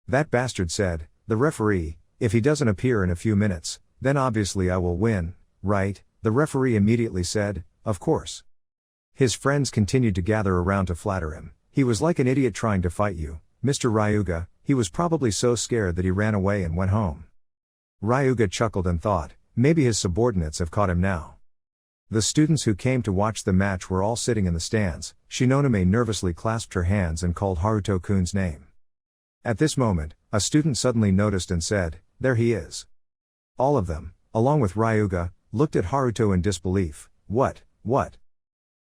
That bastard said, the referee, if he doesn't appear in a few minutes, then obviously I will win, right? The referee immediately said, of course. His friends continued to gather around to flatter him, he was like an idiot trying to fight you, Mr. Ryuga, he was probably so scared that he ran away and went home. Ryuga chuckled and thought, maybe his subordinates have caught him now. The students who came to watch the match were all sitting in the stands. Shinonome nervously clasped her hands and called Haruto-kun's name. At this moment, a student suddenly noticed and said, there he is. All of them, along with Ryuga, looked at Haruto in disbelief. What?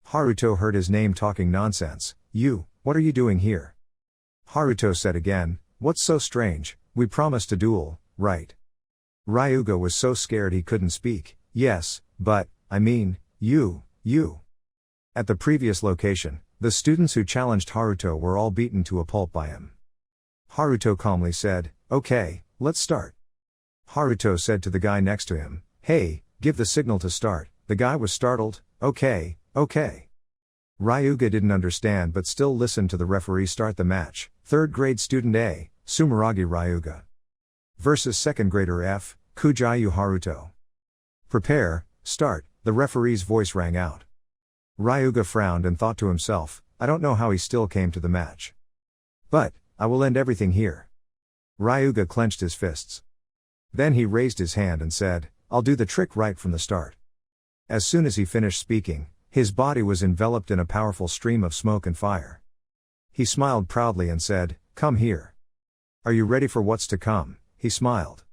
Haruto heard his name talking nonsense. You, what are you doing here? Haruto said again, what's so strange, we promised to duel, right? Ryuga was so scared he couldn't speak. Yes, but, I mean, you. At the previous location, the students who challenged Haruto were all beaten to a pulp by him. Haruto calmly said, okay, let's start. Haruto said to the guy next to him, hey, give the signal to start. The guy was startled, okay. Ryuga didn't understand but still listened to the referee start the match. 3rd grade student A, Sumeragi Ryuga. Versus 2nd grader F, Kujayu Haruto. Prepare, start, the referee's voice rang out. Ryuga frowned and thought to himself, I don't know how he still came to the match. But, I will end everything here. Ryuga clenched his fists. Then he raised his hand and said, I'll do the trick right from the start. As soon as he finished speaking, his body was enveloped in a powerful stream of smoke and fire. He smiled proudly and said, come here. Are you ready for what's to come? He smiled.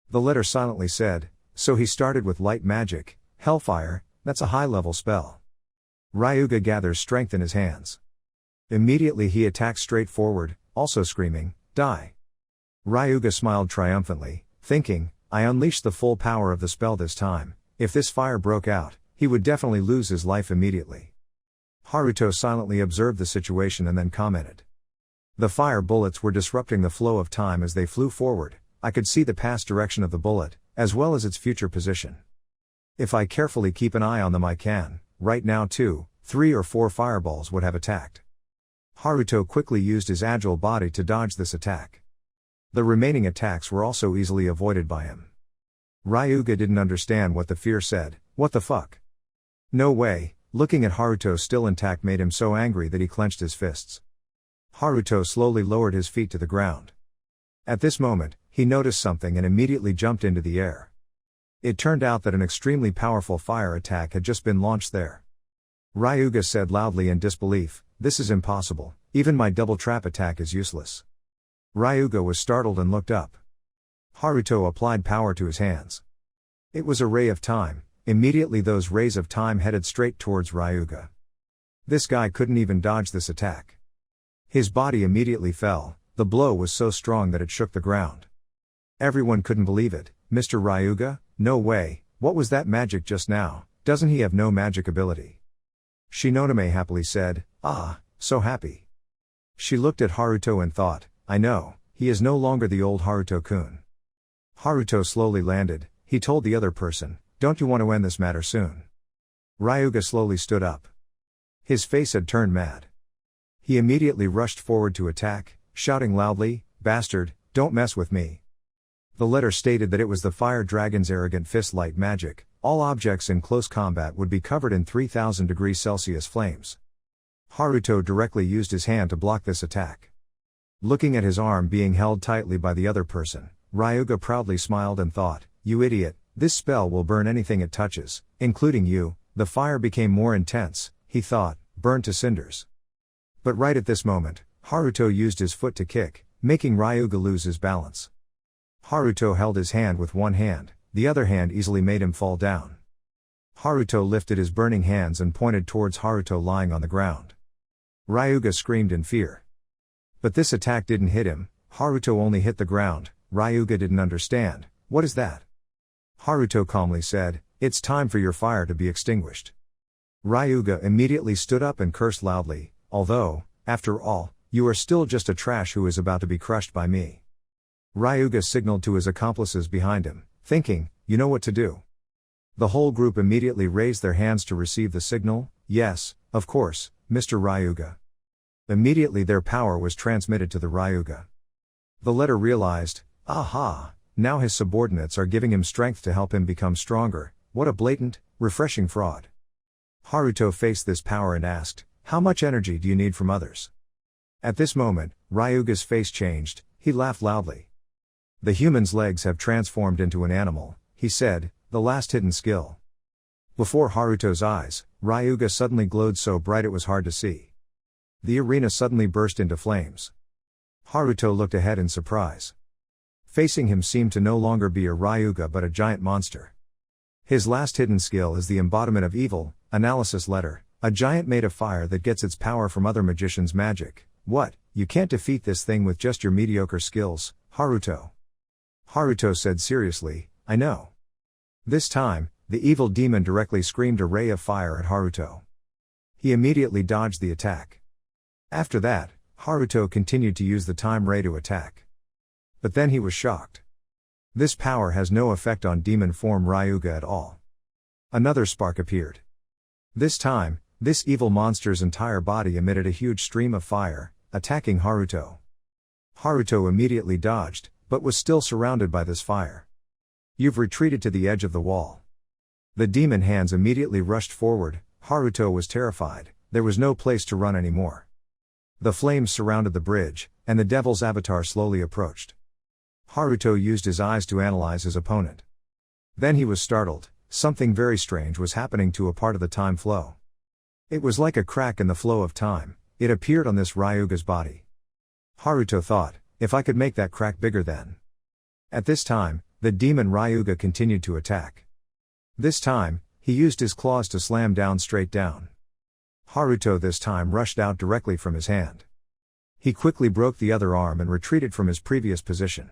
The letter silently said, so he started with light magic, hellfire, that's a high-level spell. Ryuga gathers strength in his hands. Immediately he attacked straight forward, also screaming, die. Ryuga smiled triumphantly, thinking, I unleashed the full power of the spell this time, if this fire broke out, he would definitely lose his life immediately. Haruto silently observed the situation and then commented. The fire bullets were disrupting the flow of time as they flew forward, I could see the past direction of the bullet, as well as its future position. If I carefully keep an eye on them I can, right now 2, 3 or 4 fireballs would have attacked. Haruto quickly used his agile body to dodge this attack. The remaining attacks were also easily avoided by him. Ryuga didn't understand what the fear said. What the fuck? No way. Looking at Haruto still intact made him so angry that he clenched his fists. Haruto slowly lowered his feet to the ground. At this moment, he noticed something and immediately jumped into the air. It turned out that an extremely powerful fire attack had just been launched there. Ryuga said loudly in disbelief, "This is impossible, even my double trap attack is useless." Ryuga was startled and looked up. Haruto applied power to his hands. It was a ray of time. Immediately those rays of time headed straight towards Ryuga. This guy couldn't even dodge this attack. His body immediately fell, the blow was so strong that it shook the ground. Everyone couldn't believe it. "Mr. Ryuga? No way, what was that magic just now? Doesn't he have no magic ability?" Shinonome happily said, "Ah, so happy." She looked at Haruto and thought, "I know, he is no longer the old Haruto-kun." Haruto slowly landed. He told the other person, "Don't you want to end this matter soon?" Ryuga slowly stood up. His face had turned mad. He immediately rushed forward to attack, shouting loudly, "Bastard, don't mess with me." The letter stated that it was the fire dragon's arrogant fist light magic. All objects in close combat would be covered in 3000 degrees Celsius flames. Haruto directly used his hand to block this attack. Looking at his arm being held tightly by the other person, Ryuga proudly smiled and thought, "You idiot, this spell will burn anything it touches, including you." The fire became more intense, he thought, "Burn to cinders." But right at this moment, Haruto used his foot to kick, making Ryuga lose his balance. Haruto held his hand with one hand, the other hand easily made him fall down. Haruto lifted his burning hands and pointed towards Haruto lying on the ground. Ryuga screamed in fear. But this attack didn't hit him, Haruto only hit the ground. Ryuga didn't understand. "What is that?" Haruto calmly said, "It's time for your fire to be extinguished." Ryuga immediately stood up and cursed loudly, "Although, after all, you are still just a trash who is about to be crushed by me." Ryuga signaled to his accomplices behind him, thinking, "You know what to do." The whole group immediately raised their hands to receive the signal. "Yes, of course, Mr. Ryuga." Immediately their power was transmitted to the Ryuga. The letter realized, aha, now his subordinates are giving him strength to help him become stronger. What a blatant, refreshing fraud. Haruto faced this power and asked, "How much energy do you need from others?" At this moment, Ryuga's face changed, he laughed loudly. "The human's legs have transformed into an animal," he said, "the last hidden skill." Before Haruto's eyes, Ryuga suddenly glowed so bright it was hard to see. The arena suddenly burst into flames. Haruto looked ahead in surprise. Facing him seemed to no longer be a Ryuga but a giant monster. His last hidden skill is the embodiment of evil, analysis letter, a giant made of fire that gets its power from other magicians' magic. "What, you can't defeat this thing with just your mediocre skills, Haruto?" Haruto said seriously, "I know." This time, the evil demon directly screamed a ray of fire at Haruto. He immediately dodged the attack. After that, Haruto continued to use the time ray to attack. But then he was shocked. This power has no effect on demon form Ryuga at all. Another spark appeared. This time, this evil monster's entire body emitted a huge stream of fire, attacking Haruto. Haruto immediately dodged, but was still surrounded by this fire. "You've retreated to the edge of the wall." The demon hands immediately rushed forward. Haruto was terrified, there was no place to run anymore. The flames surrounded the bridge, and the devil's avatar slowly approached. Haruto used his eyes to analyze his opponent. Then he was startled, something very strange was happening to a part of the time flow. It was like a crack in the flow of time, it appeared on this Ryuga's body. Haruto thought, if I could make that crack bigger then. At this time, the demon Ryuga continued to attack. This time, he used his claws to slam down straight down. Haruto this time rushed out directly from his hand. He quickly broke the other arm and retreated from his previous position.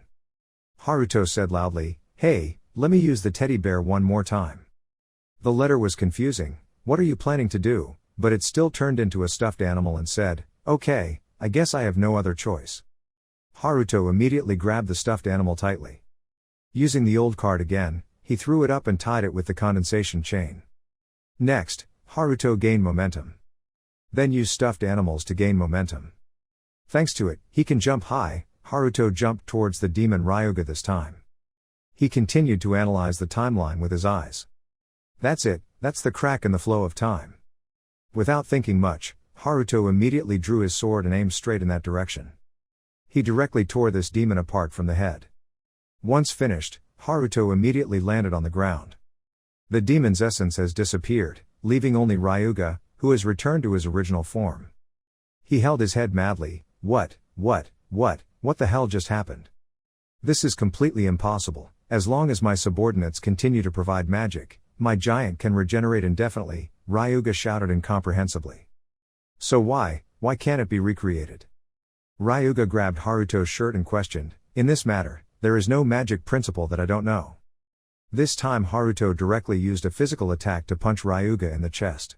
Haruto said loudly, "Hey, let me use the teddy bear one more time." The letter was confusing, "What are you planning to do?" But it still turned into a stuffed animal and said, "Okay, I guess I have no other choice." Haruto immediately grabbed the stuffed animal tightly. Using the old card again, he threw it up and tied it with the condensation chain. Next, Haruto gained momentum. Then used stuffed animals to gain momentum. Thanks to it, he can jump high. Haruto jumped towards the demon Ryuga this time. He continued to analyze the timeline with his eyes. That's it, that's the crack in the flow of time. Without thinking much, Haruto immediately drew his sword and aimed straight in that direction. He directly tore this demon apart from the head. Once finished, Haruto immediately landed on the ground. The demon's essence has disappeared, leaving only Ryuga, who has returned to his original form. He held his head madly. What the hell just happened? This is completely impossible. As long as my subordinates continue to provide magic, my giant can regenerate indefinitely, Ryuga shouted incomprehensibly. So why can't it be recreated? Ryuga grabbed Haruto's shirt and questioned, in this matter, there is no magic principle that I don't know. This time Haruto directly used a physical attack to punch Ryuga in the chest.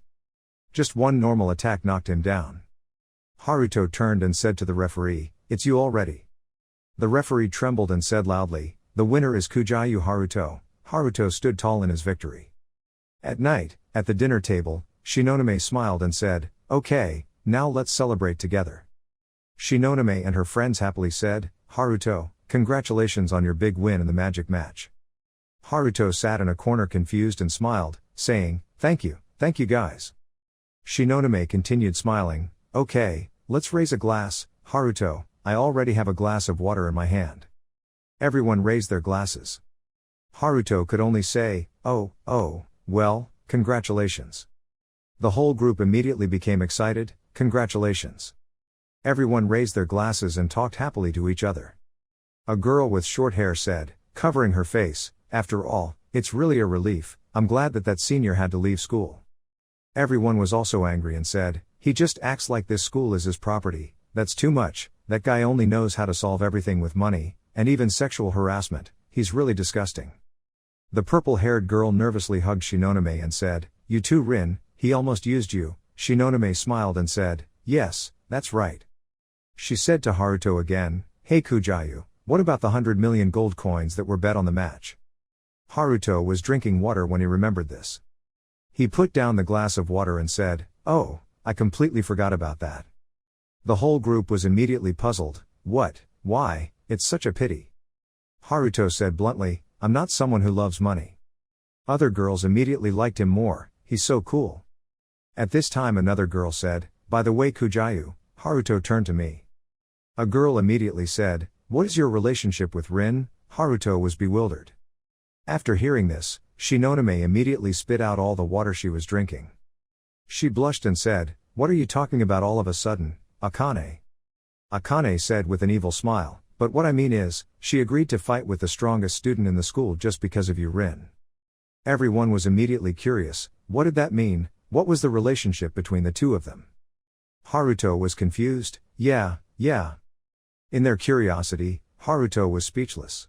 Just one normal attack knocked him down. Haruto turned and said to the referee, "It's you already." The referee trembled and said loudly, "The winner is Kujayu Haruto." Haruto stood tall in his victory. At night, at the dinner table, Shinonome smiled and said, "Okay, now let's celebrate together." Shinonome and her friends happily said, "Haruto, congratulations on your big win in the magic match." Haruto sat in a corner confused and smiled, saying, thank you guys." Shinonome continued smiling, "Okay, let's raise a glass, Haruto, I already have a glass of water in my hand." Everyone raised their glasses. Haruto could only say, oh, well, congratulations. The whole group immediately became excited, congratulations. Everyone raised their glasses and talked happily to each other. A girl with short hair said, covering her face, "After all, it's really a relief, I'm glad that senior had to leave school." Everyone was also angry and said, "He just acts like this school is his property, that's too much, that guy only knows how to solve everything with money, and even sexual harassment, he's really disgusting." The purple-haired girl nervously hugged Shinonome and said, "You too, Rin, he almost used you." Shinonome smiled and said, "Yes, that's right." She said to Haruto again, "Hey Kujayu, what about the 100 million gold coins that were bet on the match?" Haruto was drinking water when he remembered this. He put down the glass of water and said, "Oh, I completely forgot about that." The whole group was immediately puzzled. "What? Why, it's such a pity." Haruto said bluntly, "I'm not someone who loves money." Other girls immediately liked him more, "He's so cool." At this time another girl said, "By the way Kujayu," Haruto turned to me. A girl immediately said, "What is your relationship with Rin?" Haruto was bewildered. After hearing this, Shinonome immediately spit out all the water she was drinking. She blushed and said, "What are you talking about all of a sudden, Akane?" Akane said with an evil smile, "But what I mean is, she agreed to fight with the strongest student in the school just because of you, Rin." Everyone was immediately curious, what did that mean, what was the relationship between the two of them? Haruto was confused, yeah. In their curiosity, Haruto was speechless.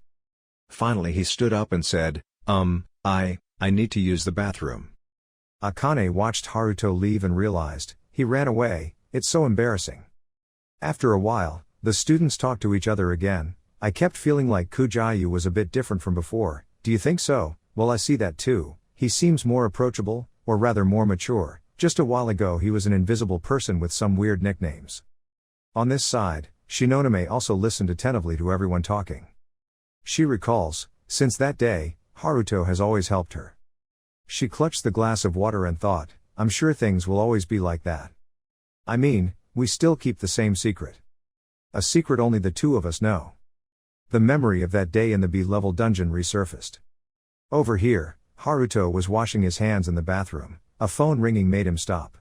Finally he stood up and said, I need to use the bathroom." Akane watched Haruto leave and realized, he ran away, it's so embarrassing. After a while, the students talked to each other again. "I kept feeling like Kujayu was a bit different from before, do you think so?" "Well, I see that too, he seems more approachable, or rather more mature, just a while ago he was an invisible person with some weird nicknames." On this side, Shinonome also listened attentively to everyone talking. She recalls, since that day, Haruto has always helped her. She clutched the glass of water and thought, I'm sure things will always be like that. I mean, we still keep the same secret. A secret only the two of us know. The memory of that day in the B-level dungeon resurfaced. Over here, Haruto was washing his hands in the bathroom. A phone ringing made him stop.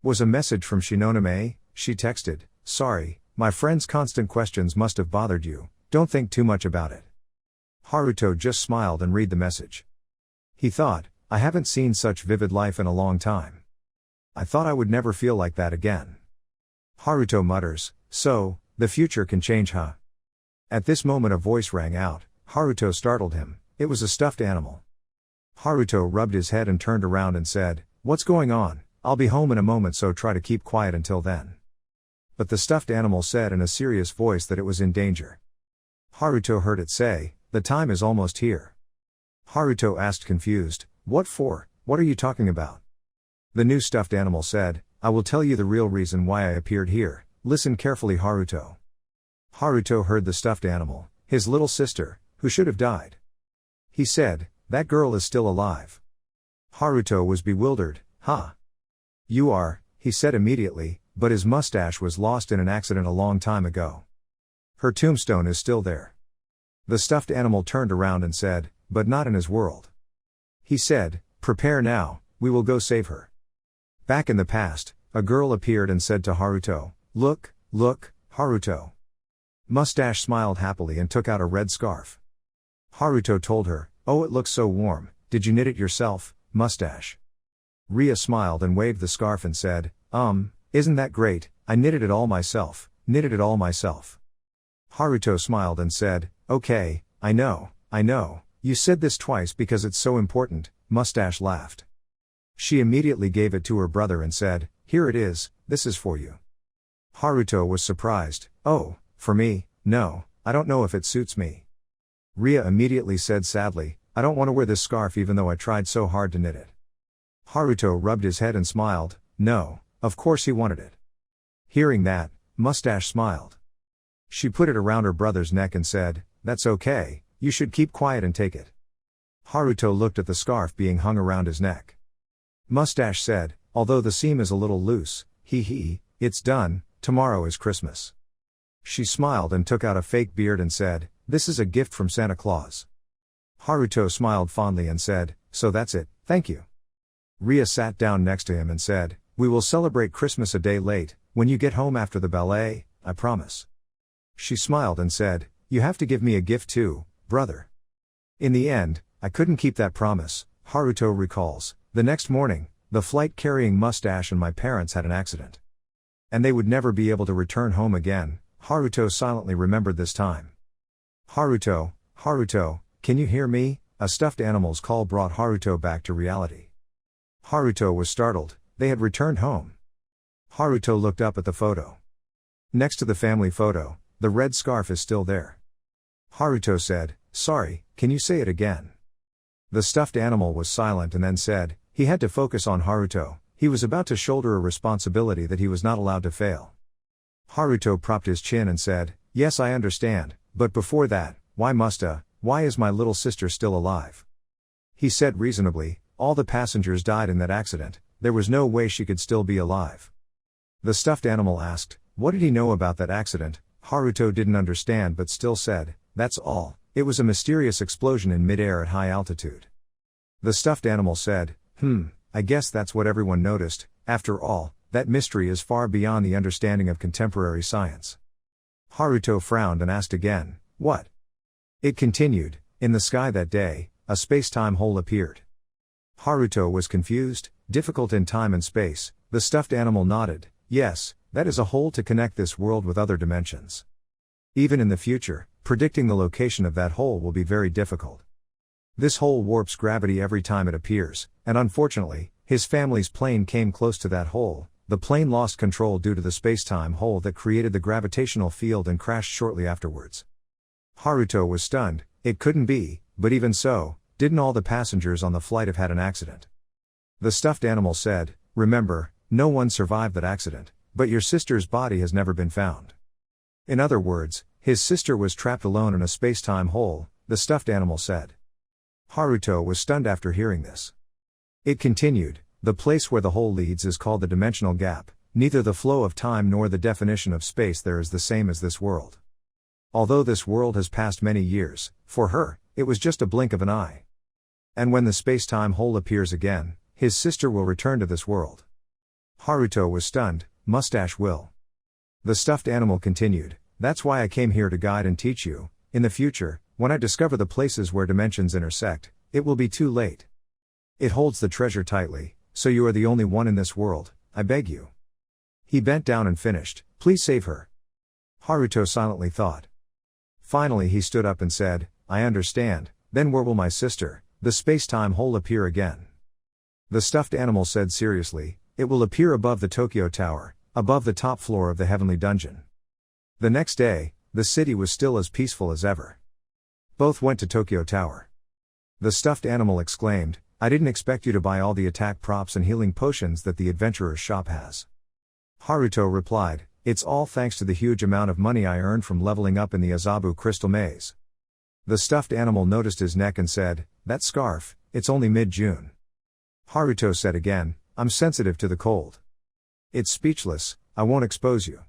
Was a message from Shinonome. She texted, "Sorry, my friend's constant questions must have bothered you, don't think too much about it." Haruto just smiled and read the message. He thought, I haven't seen such vivid life in a long time. I thought I would never feel like that again. Haruto mutters, so, the future can change, huh? At this moment a voice rang out. Haruto startled him, it was a stuffed animal. Haruto rubbed his head and turned around and said, "What's going on? I'll be home in a moment, so try to keep quiet until then." But the stuffed animal said in a serious voice that it was in danger. Haruto heard it say, the time is almost here. Haruto asked confused, what for? What are you talking about? The new stuffed animal said, I will tell you the real reason why I appeared here. Listen carefully, Haruto. Haruto heard the stuffed animal, his little sister, who should have died. He said, that girl is still alive. Haruto was bewildered. Huh? You are, he said immediately, but his mustache was lost in an accident a long time ago. Her tombstone is still there. The stuffed animal turned around and said, but not in his world. He said, prepare now, we will go save her. Back in the past, a girl appeared and said to Haruto, look, Haruto. Mustache smiled happily and took out a red scarf. Haruto told her, oh, it looks so warm, did you knit it yourself, Mustache? Ria smiled and waved the scarf and said, isn't that great, I knitted it all myself. Haruto smiled and said, okay, I know, you said this twice because it's so important, Mustache laughed. She immediately gave it to her brother and said, here it is, this is for you. Haruto was surprised, oh, for me? No, I don't know if it suits me. Ria immediately said sadly, I don't want to wear this scarf even though I tried so hard to knit it. Haruto rubbed his head and smiled, no, of course he wanted it. Hearing that, Mustache smiled. She put it around her brother's neck and said, that's okay, you should keep quiet and take it. Haruto looked at the scarf being hung around his neck. Mustache said, although the seam is a little loose, it's done, tomorrow is Christmas. She smiled and took out a fake beard and said, this is a gift from Santa Claus. Haruto smiled fondly and said, so that's it, thank you. Ria sat down next to him and said, we will celebrate Christmas a day late, when you get home after the ballet, I promise. She smiled and said, you have to give me a gift too, brother. In the end, I couldn't keep that promise, Haruto recalls. The next morning, the flight carrying Mustache and my parents had an accident. And they would never be able to return home again. Haruto silently remembered this time. Haruto, can you hear me? A stuffed animal's call brought Haruto back to reality. Haruto was startled, they had returned home. Haruto looked up at the photo. Next to the family photo, the red scarf is still there. Haruto said, sorry, can you say it again? The stuffed animal was silent and then said, he had to focus on Haruto, he was about to shoulder a responsibility that he was not allowed to fail. Haruto propped his chin and said, yes, I understand, but before that, why is my little sister still alive? He said reasonably, all the passengers died in that accident, there was no way she could still be alive. The stuffed animal asked, what did he know about that accident? Haruto didn't understand but still said, that's all, it was a mysterious explosion in mid-air at high altitude. The stuffed animal said, I guess that's what everyone noticed, after all, that mystery is far beyond the understanding of contemporary science. Haruto frowned and asked again, what? It continued, in the sky that day, a space-time hole appeared. Haruto was confused, difficult in time and space. The stuffed animal nodded, yes, that is a hole to connect this world with other dimensions. Even in the future, predicting the location of that hole will be very difficult. This hole warps gravity every time it appears, and unfortunately, his family's plane came close to that hole. The plane lost control due to the space-time hole that created the gravitational field and crashed shortly afterwards. Haruto was stunned, it couldn't be, but even so, didn't all the passengers on the flight have had an accident? The stuffed animal said, remember, no one survived that accident, but your sister's body has never been found. In other words, his sister was trapped alone in a space-time hole, the stuffed animal said. Haruto was stunned after hearing this. It continued, the place where the hole leads is called the dimensional gap, neither the flow of time nor the definition of space there is the same as this world. Although this world has passed many years, for her, it was just a blink of an eye. And when the space-time hole appears again, his sister will return to this world. Haruto was stunned, Mustache will. The stuffed animal continued, that's why I came here to guide and teach you. In the future, when I discover the places where dimensions intersect, it will be too late. It holds the treasure tightly, so you are the only one in this world, I beg you. He bent down and finished, please save her. Haruto silently thought. Finally he stood up and said, I understand, then where will my sister, the space-time hole appear again? The stuffed animal said seriously, it will appear above the Tokyo Tower, above the top floor of the heavenly dungeon. The next day, the city was still as peaceful as ever. Both went to Tokyo Tower. The stuffed animal exclaimed, I didn't expect you to buy all the attack props and healing potions that the adventurer's shop has. Haruto replied, it's all thanks to the huge amount of money I earned from leveling up in the Azabu Crystal Maze. The stuffed animal noticed his neck and said, that scarf, it's only mid-June. Haruto said again, I'm sensitive to the cold. It's speechless, I won't expose you.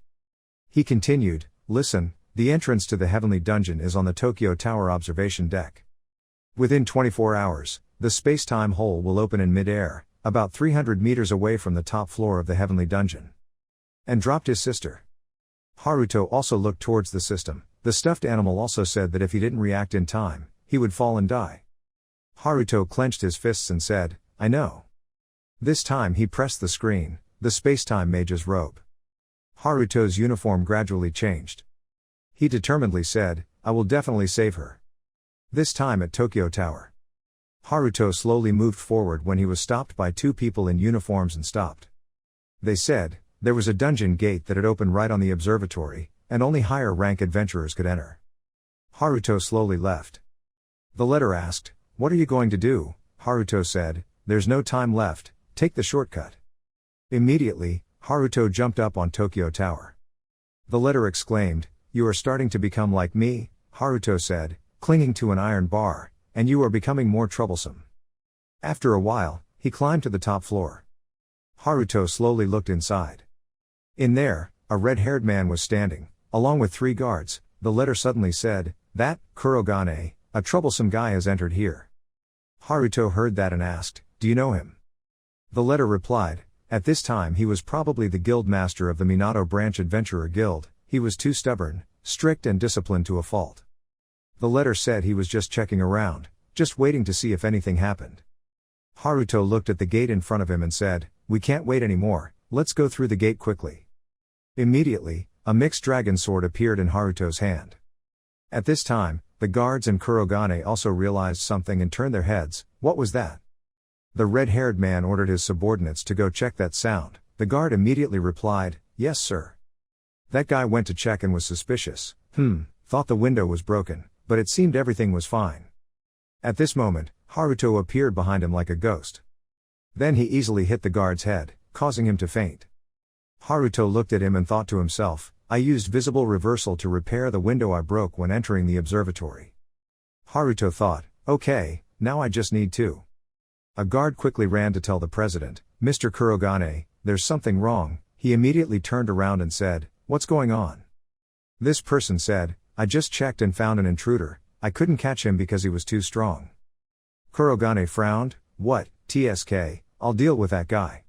He continued, listen, the entrance to the heavenly dungeon is on the Tokyo Tower observation deck. Within 24 hours, the space-time hole will open in mid-air, about 300 meters away from the top floor of the heavenly dungeon. And dropped his sister. Haruto also looked towards the system. The stuffed animal also said that if he didn't react in time, he would fall and die. Haruto clenched his fists and said, I know. This time he pressed the screen, the space-time mage's robe. Haruto's uniform gradually changed. He determinedly said, I will definitely save her. This time at Tokyo Tower. Haruto slowly moved forward when he was stopped by two people in uniforms and stopped. They said, there was a dungeon gate that had opened right on the observatory, and only higher rank adventurers could enter. Haruto slowly left. The letter asked, what are you going to do? Haruto said, there's no time left, take the shortcut. Immediately, Haruto jumped up on Tokyo Tower. The letter exclaimed, you are starting to become like me, Haruto said, clinging to an iron bar, and you are becoming more troublesome. After a while, he climbed to the top floor. Haruto slowly looked inside. In there, a red-haired man was standing, along with 3 guards. The letter suddenly said, that, Kurogane, a troublesome guy has entered here. Haruto heard that and asked, do you know him? The letter replied, at this time he was probably the guild master of the Minato Branch Adventurer Guild. He was too stubborn, strict and disciplined to a fault. The letter said he was just checking around, just waiting to see if anything happened. Haruto looked at the gate in front of him and said, we can't wait anymore, let's go through the gate quickly. Immediately, a mixed dragon sword appeared in Haruto's hand. At this time, the guards and Kurogane also realized something and turned their heads. What was that? The red-haired man ordered his subordinates to go check that sound. The guard immediately replied, yes sir. That guy went to check and was suspicious. Thought the window was broken, but it seemed everything was fine. At this moment, Haruto appeared behind him like a ghost. Then he easily hit the guard's head, causing him to faint. Haruto looked at him and thought to himself, I used visible reversal to repair the window I broke when entering the observatory. Haruto thought, okay, now I just need to. A guard quickly ran to tell the president, Mr. Kurogane, there's something wrong. He immediately turned around and said, what's going on? This person said, I just checked and found an intruder. I couldn't catch him because he was too strong. Kurogane frowned, what, TSK, I'll deal with that guy.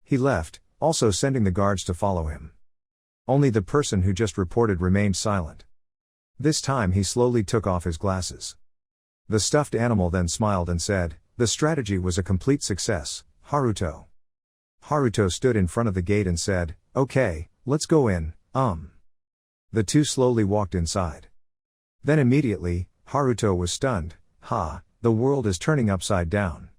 He left, also sending the guards to follow him. Only the person who just reported remained silent. This time he slowly took off his glasses. The stuffed animal then smiled and said, the strategy was a complete success, Haruto. Haruto stood in front of the gate and said, okay, let's go in, The two slowly walked inside. Then immediately, Haruto was stunned, the world is turning upside down.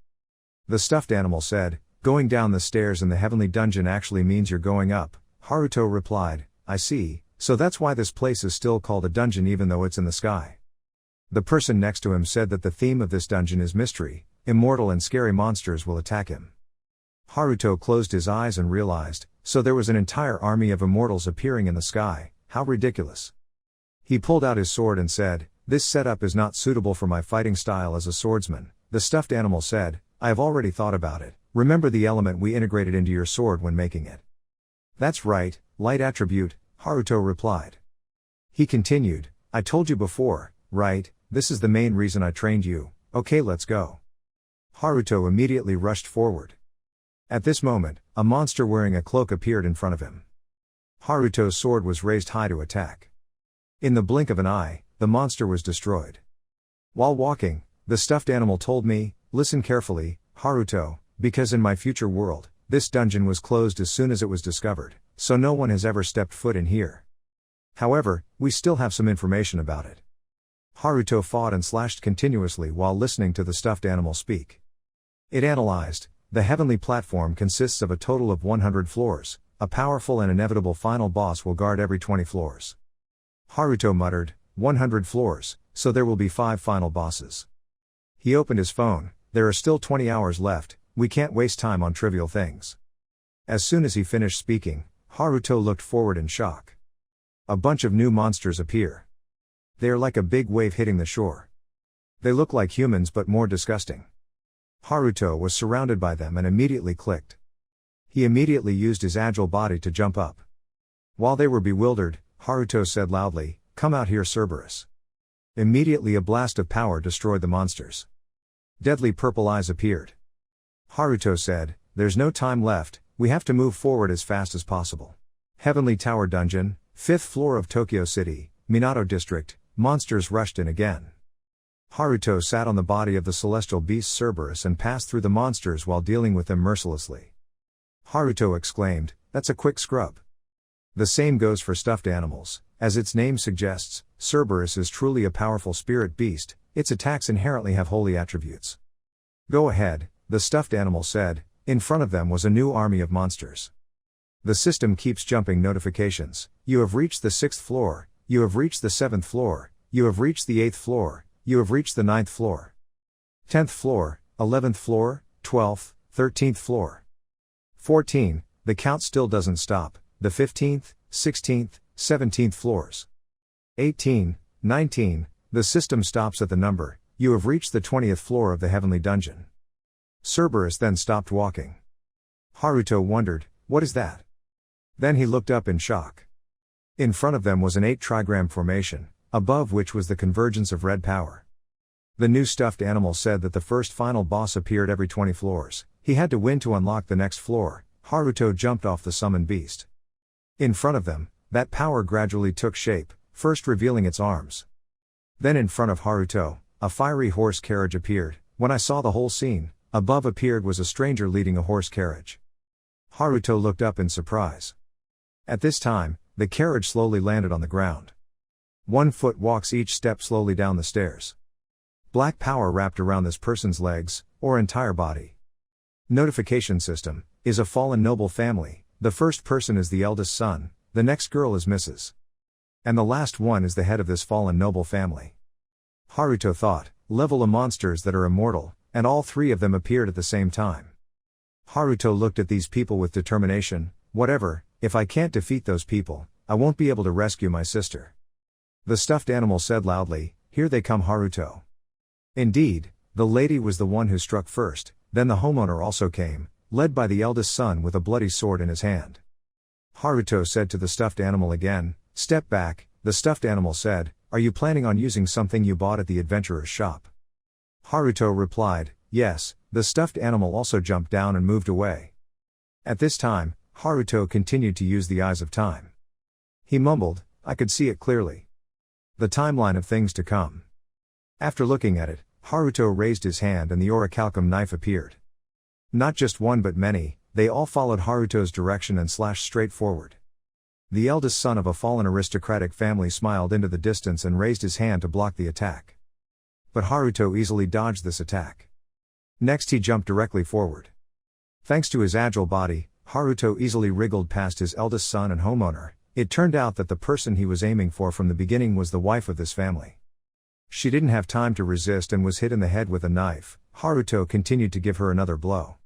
The stuffed animal said, going down the stairs in the heavenly dungeon actually means you're going up. Haruto replied, I see, so that's why this place is still called a dungeon even though it's in the sky. The person next to him said that the theme of this dungeon is mystery, immortal and scary monsters will attack him. Haruto closed his eyes and realized, so there was an entire army of immortals appearing in the sky, how ridiculous. He pulled out his sword and said, this setup is not suitable for my fighting style as a swordsman. The stuffed animal said, I have already thought about it. Remember the element we integrated into your sword when making it. That's right, light attribute, Haruto replied. He continued, I told you before, right, this is the main reason I trained you, okay let's go. Haruto immediately rushed forward. At this moment, a monster wearing a cloak appeared in front of him. Haruto's sword was raised high to attack. In the blink of an eye, the monster was destroyed. While walking, the stuffed animal told me, listen carefully, Haruto, because in my future world, this dungeon was closed as soon as it was discovered, so no one has ever stepped foot in here. However, we still have some information about it. Haruto fought and slashed continuously while listening to the stuffed animal speak. It analyzed, the heavenly platform consists of a total of 100 floors, a powerful and inevitable final boss will guard every 20 floors. Haruto muttered, 100 floors, so there will be 5 final bosses. He opened his phone. There are still 20 hours left, we can't waste time on trivial things. As soon as he finished speaking, Haruto looked forward in shock. A bunch of new monsters appear. They are like a big wave hitting the shore. They look like humans but more disgusting. Haruto was surrounded by them and immediately clicked. He immediately used his agile body to jump up. While they were bewildered, Haruto said loudly, "Come out here, Cerberus." Immediately a blast of power destroyed the monsters. Deadly purple eyes appeared. Haruto said, "There's no time left, we have to move forward as fast as possible." Heavenly Tower Dungeon, 5th floor of Tokyo City, Minato District, monsters rushed in again. Haruto sat on the body of the celestial beast Cerberus and passed through the monsters while dealing with them mercilessly. Haruto exclaimed, "That's a quick scrub." The same goes for stuffed animals. As its name suggests, Cerberus is truly a powerful spirit beast, its attacks inherently have holy attributes. "Go ahead," the stuffed animal said. In front of them was a new army of monsters. The system keeps jumping notifications. You have reached the 6th floor, you have reached the 7th floor, you have reached the 8th floor, you have reached the 9th floor. 10th floor, 11th floor, 12th, 13th floor. 14, the count still doesn't stop, the 15th, 16th, 17th floors. 18, 19, the system stops at the number, you have reached the 20th floor of the heavenly dungeon. Cerberus then stopped walking. Haruto wondered, what is that? Then he looked up in shock. In front of them was an 8-trigram formation, above which was the convergence of red power. The new stuffed animal said that the first final boss appeared every 20 floors, he had to win to unlock the next floor. Haruto jumped off the summoned beast. In front of them, that power gradually took shape, first revealing its arms. Then in front of Haruto, a fiery horse carriage appeared. When I saw the whole scene, above appeared was a stranger leading a horse carriage. Haruto looked up in surprise. At this time, the carriage slowly landed on the ground. 1 foot walks each step slowly down the stairs. Black power wrapped around this person's legs, or entire body. Notification system, is a fallen noble family, the first person is the eldest son, the next girl is Mrs. And the last one is the head of this fallen noble family. Haruto thought, level of monsters that are immortal, and all 3 of them appeared at the same time. Haruto looked at these people with determination, whatever, if I can't defeat those people, I won't be able to rescue my sister. The stuffed animal said loudly, "Here they come, Haruto." Indeed, the lady was the one who struck first, then the homeowner also came, led by the eldest son with a bloody sword in his hand. Haruto said to the stuffed animal again, "Step back." The stuffed animal said, "Are you planning on using something you bought at the adventurer's shop?" Haruto replied, "Yes." The stuffed animal also jumped down and moved away. At this time, Haruto continued to use the eyes of time. He mumbled, "I could see it clearly. The timeline of things to come." After looking at it, Haruto raised his hand and the orichalcum knife appeared. Not just one but many, they all followed Haruto's direction and slashed straight forward. The eldest son of a fallen aristocratic family smiled into the distance and raised his hand to block the attack. But Haruto easily dodged this attack. Next he jumped directly forward. Thanks to his agile body, Haruto easily wriggled past his eldest son and homeowner. It turned out that the person he was aiming for from the beginning was the wife of this family. She didn't have time to resist and was hit in the head with a knife. Haruto continued to give her another blow.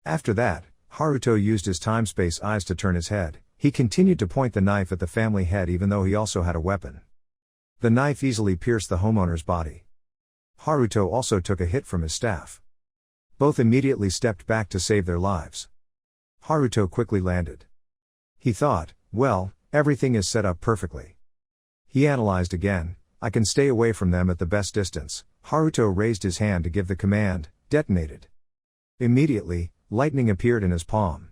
After that, Haruto used his time-space eyes to turn his head. He continued to point the knife at the family head even though he also had a weapon. The knife easily pierced the homeowner's body. Haruto also took a hit from his staff. Both immediately stepped back to save their lives. Haruto quickly landed. He thought, well, everything is set up perfectly. He analyzed again, I can stay away from them at the best distance. Haruto raised his hand to give the command, detonated. Immediately, lightning appeared in his palm.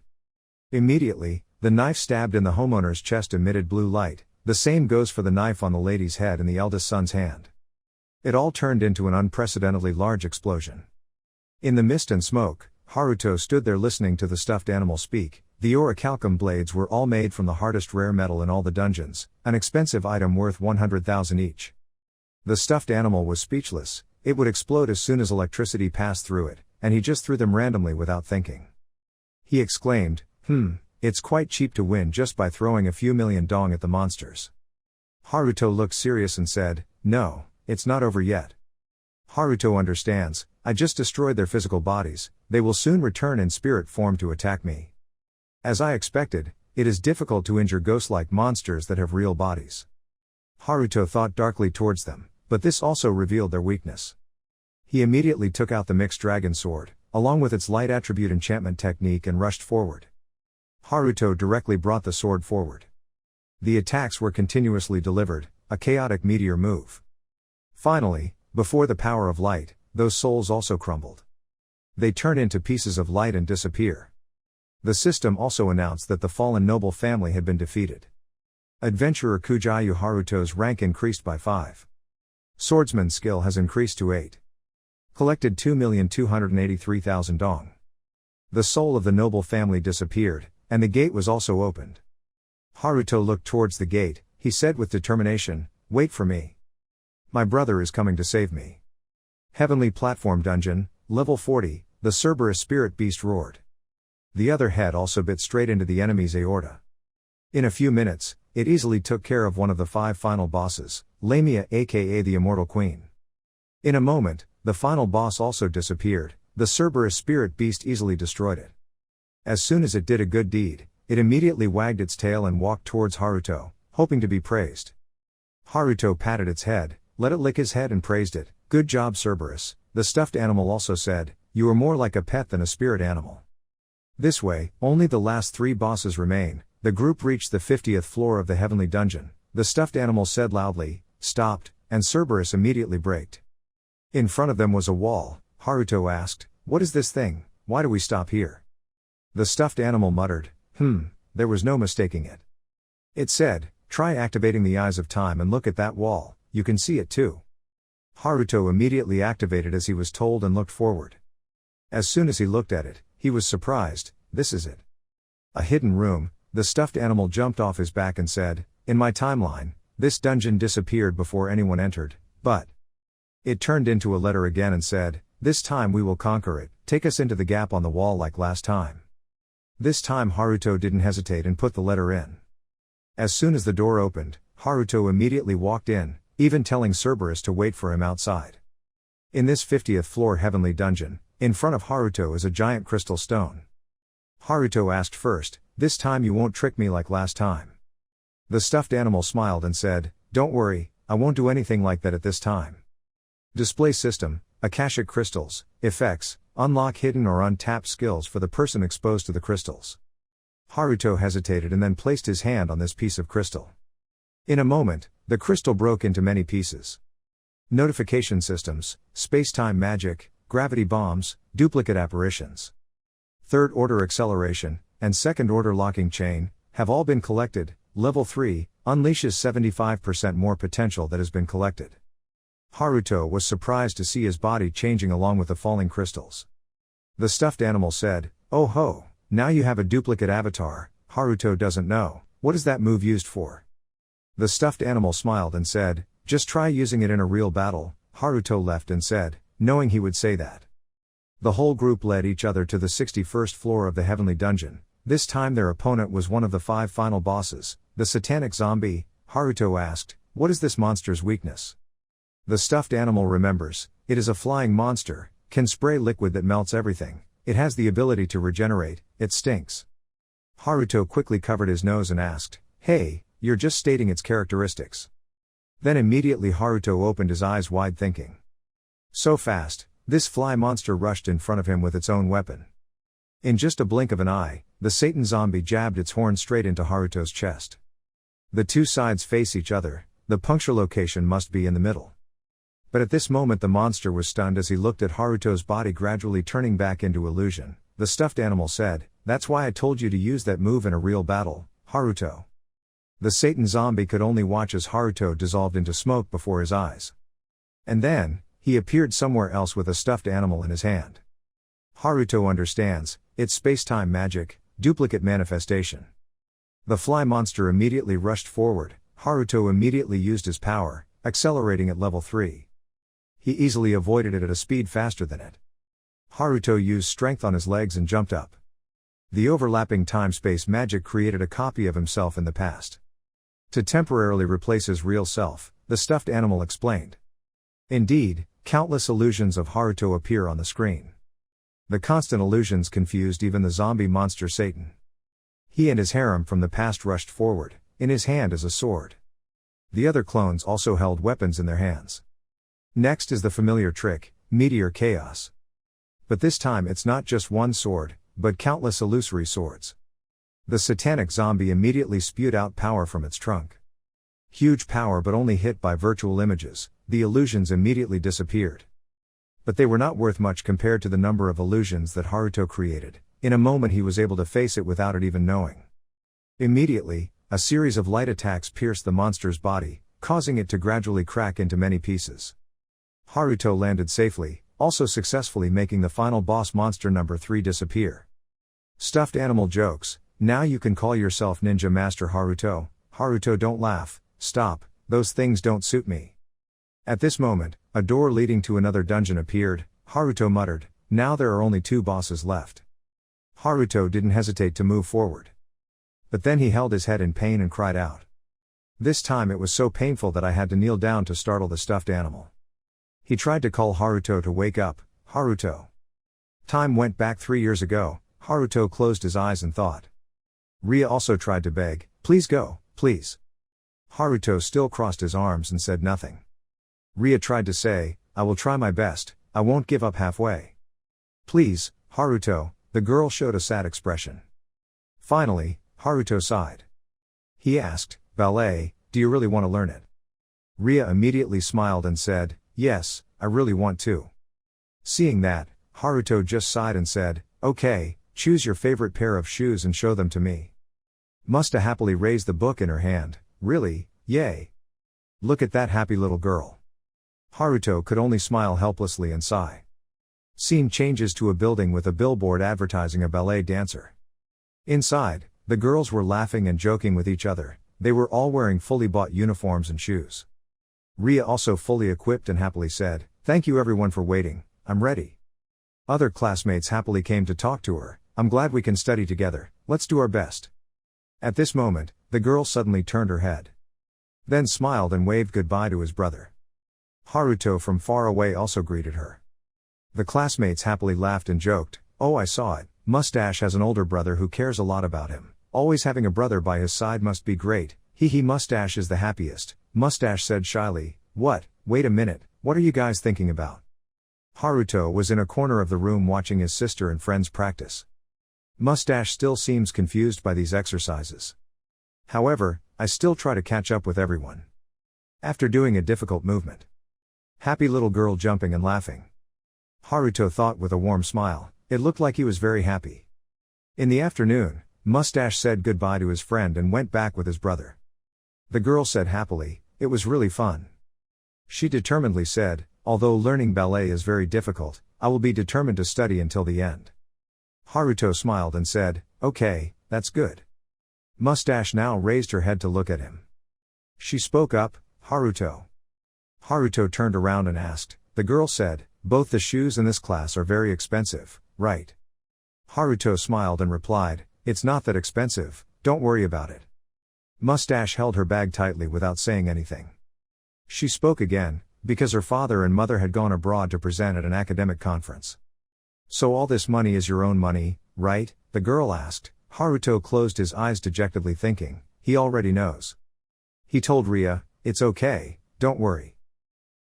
Immediately, the knife stabbed in the homeowner's chest emitted blue light. The same goes for the knife on the lady's head and the eldest son's hand. It all turned into an unprecedentedly large explosion. In the mist and smoke, Haruto stood there listening to the stuffed animal speak. The orichalcum blades were all made from the hardest rare metal in all the dungeons, an expensive item worth 100,000 each. The stuffed animal was speechless, it would explode as soon as electricity passed through it, and he just threw them randomly without thinking. He exclaimed, it's quite cheap to win just by throwing a few million dong at the monsters. Haruto looked serious and said, no, it's not over yet. Haruto understands, I just destroyed their physical bodies, they will soon return in spirit form to attack me. As I expected, it is difficult to injure ghost-like monsters that have real bodies. Haruto thought darkly towards them, but this also revealed their weakness. He immediately took out the mixed dragon sword, along with its light attribute enchantment technique, and rushed forward. Haruto directly brought the sword forward. The attacks were continuously delivered, a chaotic meteor move. Finally, before the power of light, those souls also crumbled. They turn into pieces of light and disappear. The system also announced that the fallen noble family had been defeated. Adventurer Kujayu Haruto's rank increased by 5. Swordsman skill has increased to 8. Collected 2,283,000 dong. The soul of the noble family disappeared, and the gate was also opened. Haruto looked towards the gate, he said with determination, wait for me. My brother is coming to save me. Heavenly Platform Dungeon, Level 40, the Cerberus Spirit Beast roared. The other head also bit straight into the enemy's aorta. In a few minutes, it easily took care of one of the 5 final bosses, Lamia aka the Immortal Queen. In a moment, the final boss also disappeared, the Cerberus Spirit Beast easily destroyed it. As soon as it did a good deed, it immediately wagged its tail and walked towards Haruto, hoping to be praised. Haruto patted its head, let it lick his head and praised it. Good job Cerberus, the stuffed animal also said, you are more like a pet than a spirit animal. This way, only the last 3 bosses remain. The group reached the 50th floor of the heavenly dungeon, the stuffed animal said loudly, stopped, and Cerberus immediately braked. In front of them was a wall. Haruto asked, what is this thing, why do we stop here? The stuffed animal muttered, there was no mistaking it. It said, try activating the eyes of time and look at that wall, you can see it too. Haruto immediately activated as he was told and looked forward. As soon as he looked at it, he was surprised, this is it. A hidden room. The stuffed animal jumped off his back and said, in my timeline, this dungeon disappeared before anyone entered, but it turned into a letter again and said, this time we will conquer it, take us into the gap on the wall like last time. This time Haruto didn't hesitate and put the letter in. As soon as the door opened, Haruto immediately walked in, even telling Cerberus to wait for him outside. In this 50th floor heavenly dungeon, in front of Haruto is a giant crystal stone. Haruto asked first, this time you won't trick me like last time. The stuffed animal smiled and said, don't worry, I won't do anything like that at this time. Display system, Akashic crystals, effects, unlock hidden or untapped skills for the person exposed to the crystals. Haruto hesitated and then placed his hand on this piece of crystal. In a moment, the crystal broke into many pieces. Notification systems, space-time magic, gravity bombs, duplicate apparitions, third-order acceleration, and second-order locking chain, have all been collected. Level 3, unleashes 75% more potential that has been collected. Haruto was surprised to see his body changing along with the falling crystals. The stuffed animal said, oh ho, now you have a duplicate avatar. Haruto doesn't know, what is that move used for? The stuffed animal smiled and said, just try using it in a real battle. Haruto left and said, knowing he would say that. The whole group led each other to the 61st floor of the heavenly dungeon. This time their opponent was one of the 5 final bosses, the satanic zombie. Haruto asked, what is this monster's weakness? The stuffed animal remembers, it is a flying monster, can spray liquid that melts everything, it has the ability to regenerate, it stinks. Haruto quickly covered his nose and asked, hey, you're just stating its characteristics. Then immediately Haruto opened his eyes wide thinking. So fast, this fly monster rushed in front of him with its own weapon. In just a blink of an eye, the Satan zombie jabbed its horn straight into Haruto's chest. The 2 sides face each other, the puncture location must be in the middle. But at this moment the monster was stunned as he looked at Haruto's body gradually turning back into illusion. The stuffed animal said, that's why I told you to use that move in a real battle, Haruto. The Satan zombie could only watch as Haruto dissolved into smoke before his eyes. And then, he appeared somewhere else with a stuffed animal in his hand. Haruto understands, it's space-time magic, duplicate manifestation. The fly monster immediately rushed forward. Haruto immediately used his power, accelerating at level 3. He easily avoided it at a speed faster than it. Haruto used strength on his legs and jumped up. The overlapping time-space magic created a copy of himself in the past. To temporarily replace his real self, the stuffed animal explained. Indeed, countless illusions of Haruto appear on the screen. The constant illusions confused even the zombie monster Satan. He and his harem from the past rushed forward, in his hand is a sword. The other clones also held weapons in their hands. Next is the familiar trick, Meteor Chaos. But this time it's not just one sword, but countless illusory swords. The satanic zombie immediately spewed out power from its trunk. Huge power but only hit by virtual images, the illusions immediately disappeared. But they were not worth much compared to the number of illusions that Haruto created. In a moment he was able to face it without it even knowing. Immediately, a series of light attacks pierced the monster's body, causing it to gradually crack into many pieces. Haruto landed safely, also successfully making the final boss monster number 3 disappear. Stuffed animal jokes. Now you can call yourself Ninja Master Haruto. Haruto, don't laugh, stop, those things don't suit me. At this moment, a door leading to another dungeon appeared. Haruto muttered, now there are only 2 bosses left. Haruto didn't hesitate to move forward. But then he held his head in pain and cried out. This time it was so painful that I had to kneel down to startle the stuffed animal. He tried to call Haruto to wake up. Haruto. Time went back 3 years ago. Haruto closed his eyes and thought. Ria also tried to beg, please go, please. Haruto still crossed his arms and said nothing. Ria tried to say, I will try my best, I won't give up halfway. Please, Haruto, the girl showed a sad expression. Finally, Haruto sighed. He asked, ballet, do you really want to learn it? Ria immediately smiled and said, yes, I really want to. Seeing that, Haruto just sighed and said, okay, choose your favorite pair of shoes and show them to me. Musta happily raised the book in her hand, really, yay. Look at that happy little girl. Haruto could only smile helplessly and sigh. Scene changes to a building with a billboard advertising a ballet dancer. Inside, the girls were laughing and joking with each other, they were all wearing fully bought uniforms and shoes. Ria also fully equipped and happily said, thank you everyone for waiting, I'm ready. Other classmates happily came to talk to her, I'm glad we can study together, let's do our best. At this moment, the girl suddenly turned her head. Then smiled and waved goodbye to his brother. Haruto from far away also greeted her. The classmates happily laughed and joked, oh I saw it, Mustache has an older brother who cares a lot about him, always having a brother by his side must be great, he Mustache is the happiest, Mustache said shyly, what, wait a minute, what are you guys thinking about? Haruto was in a corner of the room watching his sister and friends practice. Mustache still seems confused by these exercises. However, I still try to catch up with everyone. After doing a difficult movement. Happy little girl jumping and laughing. Haruto thought with a warm smile, it looked like he was very happy. In the afternoon, Mustache said goodbye to his friend and went back with his brother. The girl said happily, it was really fun. She determinedly said, although learning ballet is very difficult, I will be determined to study until the end. Haruto smiled and said, okay, that's good. Mustache now raised her head to look at him. She spoke up, Haruto. Haruto turned around and asked, the girl said, both the shoes in this class are very expensive, right? Haruto smiled and replied, it's not that expensive, don't worry about it. Mustache held her bag tightly without saying anything. She spoke again, because her father and mother had gone abroad to present at an academic conference. So all this money is your own money, right? The girl asked. Haruto closed his eyes dejectedly thinking, he already knows. He told Ria, it's okay, don't worry.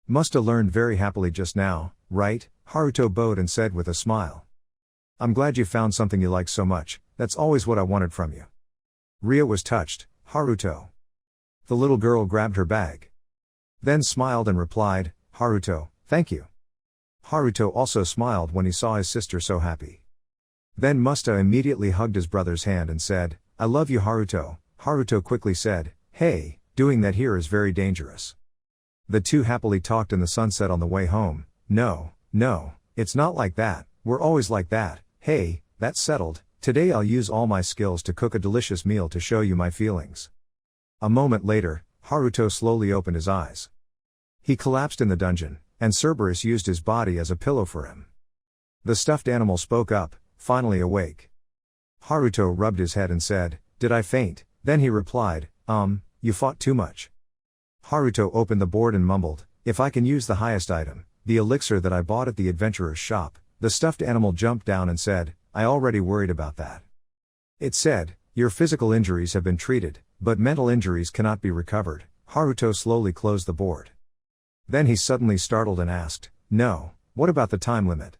Musta learned very happily just now, right? Haruto bowed and said with a smile. I'm glad you found something you like so much, that's always what I wanted from you. Ria was touched, Haruto. The little girl grabbed her bag. Then smiled and replied, Haruto, thank you. Haruto also smiled when he saw his sister so happy. Then Musta immediately hugged his brother's hand and said, I love you Haruto. Haruto quickly said, hey, doing that here is very dangerous. The two happily talked in the sunset on the way home. No, it's not like that, we're always like that, hey, that's settled, today I'll use all my skills to cook a delicious meal to show you my feelings. A moment later, Haruto slowly opened his eyes. He collapsed in the dungeon, and Cerberus used his body as a pillow for him. The stuffed animal spoke up, finally awake. Haruto rubbed his head and said, did I faint? Then he replied, you fought too much. Haruto opened the board and mumbled, if I can use the highest item, the elixir that I bought at the adventurer's shop, the stuffed animal jumped down and said, I already worried about that. It said, your physical injuries have been treated, but mental injuries cannot be recovered. Haruto slowly closed the board. Then he suddenly startled and asked, no, what about the time limit?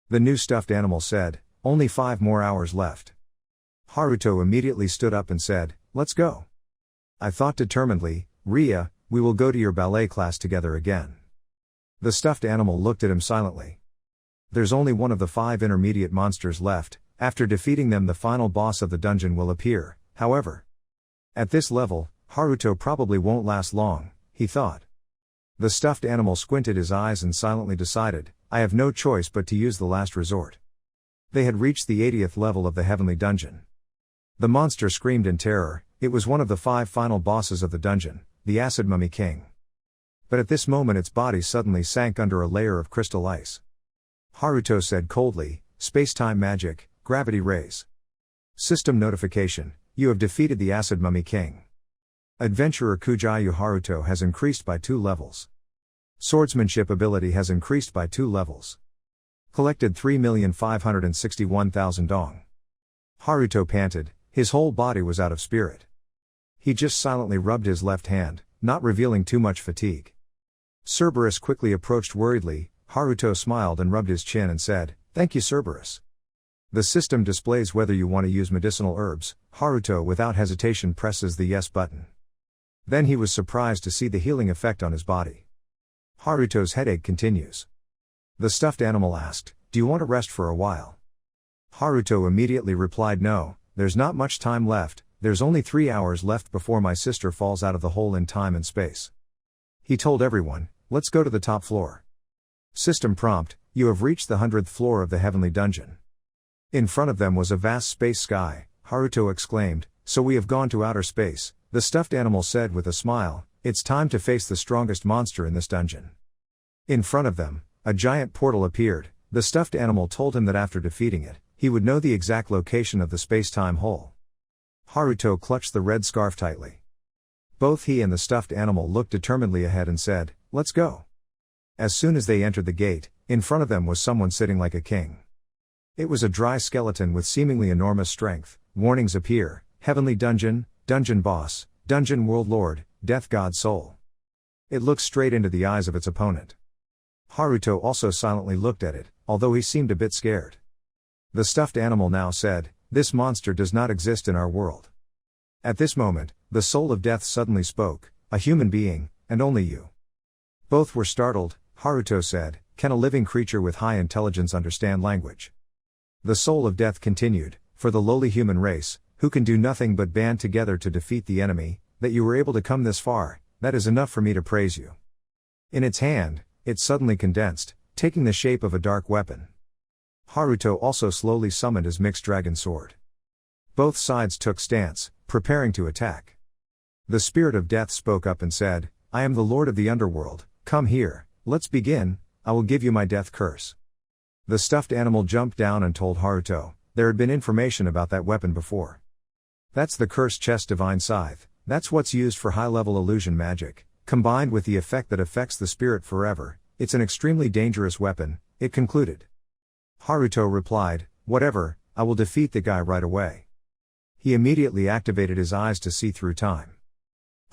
The new stuffed animal said, only 5 more hours left. Haruto immediately stood up and said, let's go. I thought determinedly, Ria, we will go to your ballet class together again. The stuffed animal looked at him silently. There's only one of the 5 intermediate monsters left. After defeating them the final boss of the dungeon will appear, however. At this level, Haruto probably won't last long, he thought. The stuffed animal squinted his eyes and silently decided, I have no choice but to use the last resort. They had reached the 80th level of the heavenly dungeon. The monster screamed in terror. It was one of the 5 final bosses of the dungeon, the Acid Mummy King. But at this moment its body suddenly sank under a layer of crystal ice. Haruto said coldly, space-time magic, gravity rays. System notification, you have defeated the Acid Mummy King. Adventurer Kujayu Haruto has increased by 2 levels. Swordsmanship ability has increased by 2 levels. Collected 3,561,000 dong. Haruto panted, his whole body was out of spirit. He just silently rubbed his left hand, not revealing too much fatigue. Cerberus quickly approached worriedly. Haruto smiled and rubbed his chin and said, thank you Cerberus. The system displays whether you want to use medicinal herbs. Haruto without hesitation presses the yes button. Then he was surprised to see the healing effect on his body. Haruto's headache continues. The stuffed animal asked, do you want to rest for a while? Haruto immediately replied no, there's not much time left, there's only 3 hours left before my sister falls out of the hole in time and space. He told everyone, let's go to the top floor. System prompt, you have reached the 100th floor of the heavenly dungeon. In front of them was a vast space sky. Haruto exclaimed, so we have gone to outer space. The stuffed animal said with a smile, it's time to face the strongest monster in this dungeon. In front of them, a giant portal appeared. The stuffed animal told him that after defeating it, he would know the exact location of the space-time hole. Haruto clutched the red scarf tightly. Both he and the stuffed animal looked determinedly ahead and said, let's go. As soon as they entered the gate, in front of them was someone sitting like a king. It was a dry skeleton with seemingly enormous strength. Warnings appear, heavenly dungeon, dungeon boss, dungeon world lord, death god soul. It looks straight into the eyes of its opponent. Haruto also silently looked at it, although he seemed a bit scared. The stuffed animal now said, this monster does not exist in our world. At this moment, the soul of death suddenly spoke, a human being, and only you. Both were startled. Haruto said, can a living creature with high intelligence understand language? The soul of death continued, for the lowly human race, who can do nothing but band together to defeat the enemy, that you were able to come this far, that is enough for me to praise you. In its hand, it suddenly condensed, taking the shape of a dark weapon. Haruto also slowly summoned his mixed dragon sword. Both sides took stance, preparing to attack. The spirit of death spoke up and said, I am the lord of the underworld, come here, let's begin, I will give you my death curse. The stuffed animal jumped down and told Haruto, there had been information about that weapon before. That's the cursed chest divine scythe, that's what's used for high-level illusion magic, combined with the effect that affects the spirit forever, it's an extremely dangerous weapon, it concluded. Haruto replied, whatever, I will defeat the guy right away. He immediately activated his eyes to see through time.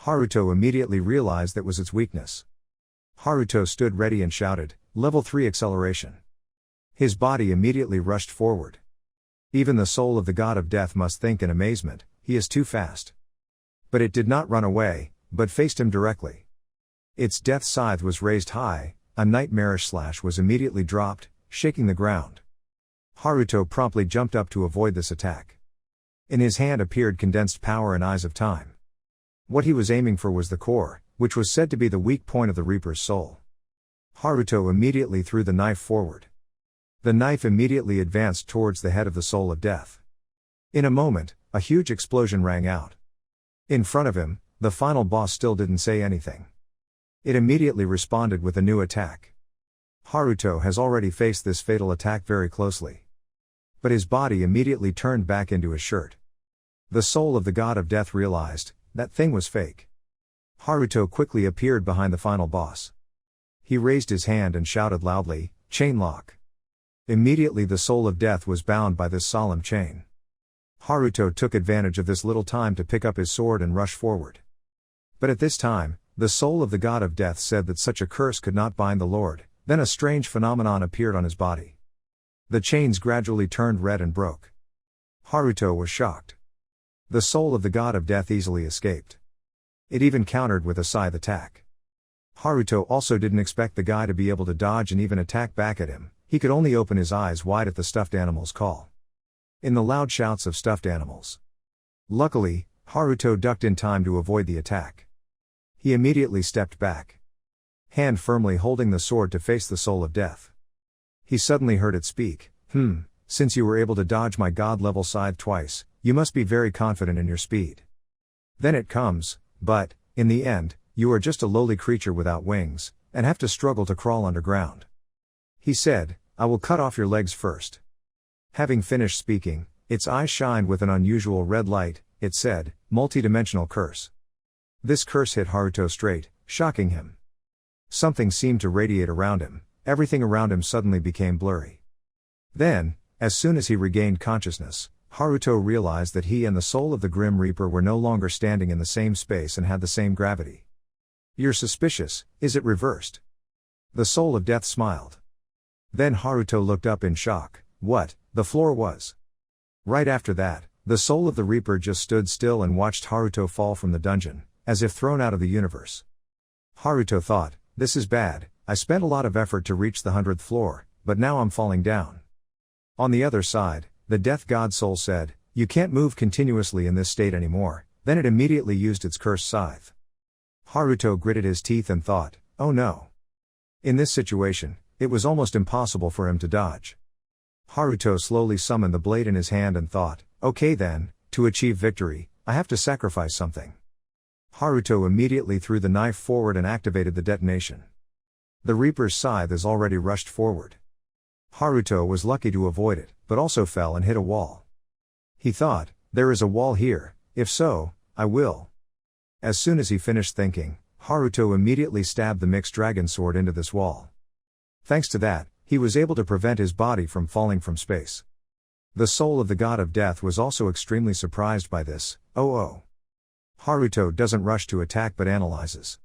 Haruto immediately realized that was its weakness. Haruto stood ready and shouted, level 3 acceleration. His body immediately rushed forward. Even the soul of the god of death must think in amazement, he is too fast. But it did not run away, but faced him directly. Its death scythe was raised high, a nightmarish slash was immediately dropped, shaking the ground. Haruto promptly jumped up to avoid this attack. In his hand appeared condensed power and eyes of time. What he was aiming for was the core, which was said to be the weak point of the Reaper's soul. Haruto immediately threw the knife forward. The knife immediately advanced towards the head of the soul of death. In a moment, a huge explosion rang out. In front of him, the final boss still didn't say anything. It immediately responded with a new attack. Haruto has already faced this fatal attack very closely. But his body immediately turned back into his shirt. The soul of the god of death realized, that thing was fake. Haruto quickly appeared behind the final boss. He raised his hand and shouted loudly, "Chain lock." Immediately the soul of death was bound by this solemn chain. Haruto took advantage of this little time to pick up his sword and rush forward. But at this time, the soul of the god of death said that such a curse could not bind the Lord. Then a strange phenomenon appeared on his body. The chains gradually turned red and broke. Haruto was shocked. The soul of the god of death easily escaped. It even countered with a scythe attack. Haruto also didn't expect the guy to be able to dodge and even attack back at him. He could only open his eyes wide at the stuffed animal's call. In the loud shouts of stuffed animals. Luckily, Haruto ducked in time to avoid the attack. He immediately stepped back, hand firmly holding the sword to face the soul of death. He suddenly heard it speak, "Since you were able to dodge my god-level scythe twice, you must be very confident in your speed. Then it comes, but, in the end, you are just a lowly creature without wings, and have to struggle to crawl underground." He said, "I will cut off your legs first." Having finished speaking, its eyes shined with an unusual red light. It said, "Multidimensional curse." This curse hit Haruto straight, shocking him. Something seemed to radiate around him. Everything around him suddenly became blurry. Then, as soon as he regained consciousness, Haruto realized that he and the soul of the Grim Reaper were no longer standing in the same space and had the same gravity. "You're suspicious, is it reversed?" The soul of death smiled. Then Haruto looked up in shock. What, the floor was? Right after that, the soul of the Reaper just stood still and watched Haruto fall from the dungeon, as if thrown out of the universe. Haruto thought, "This is bad, I spent a lot of effort to reach the 100th floor, but now I'm falling down." On the other side, the death god soul said, "You can't move continuously in this state anymore." Then it immediately used its cursed scythe. Haruto gritted his teeth and thought, "Oh no." In this situation, it was almost impossible for him to dodge. Haruto slowly summoned the blade in his hand and thought, "Okay then, to achieve victory, I have to sacrifice something." Haruto immediately threw the knife forward and activated the detonation. The Reaper's scythe is already rushed forward. Haruto was lucky to avoid it, but also fell and hit a wall. He thought, "There is a wall here, if so, I will." As soon as he finished thinking, Haruto immediately stabbed the mixed dragon sword into this wall. Thanks to that, he was able to prevent his body from falling from space. The soul of the god of death was also extremely surprised by this. Haruto doesn't rush to attack but analyzes.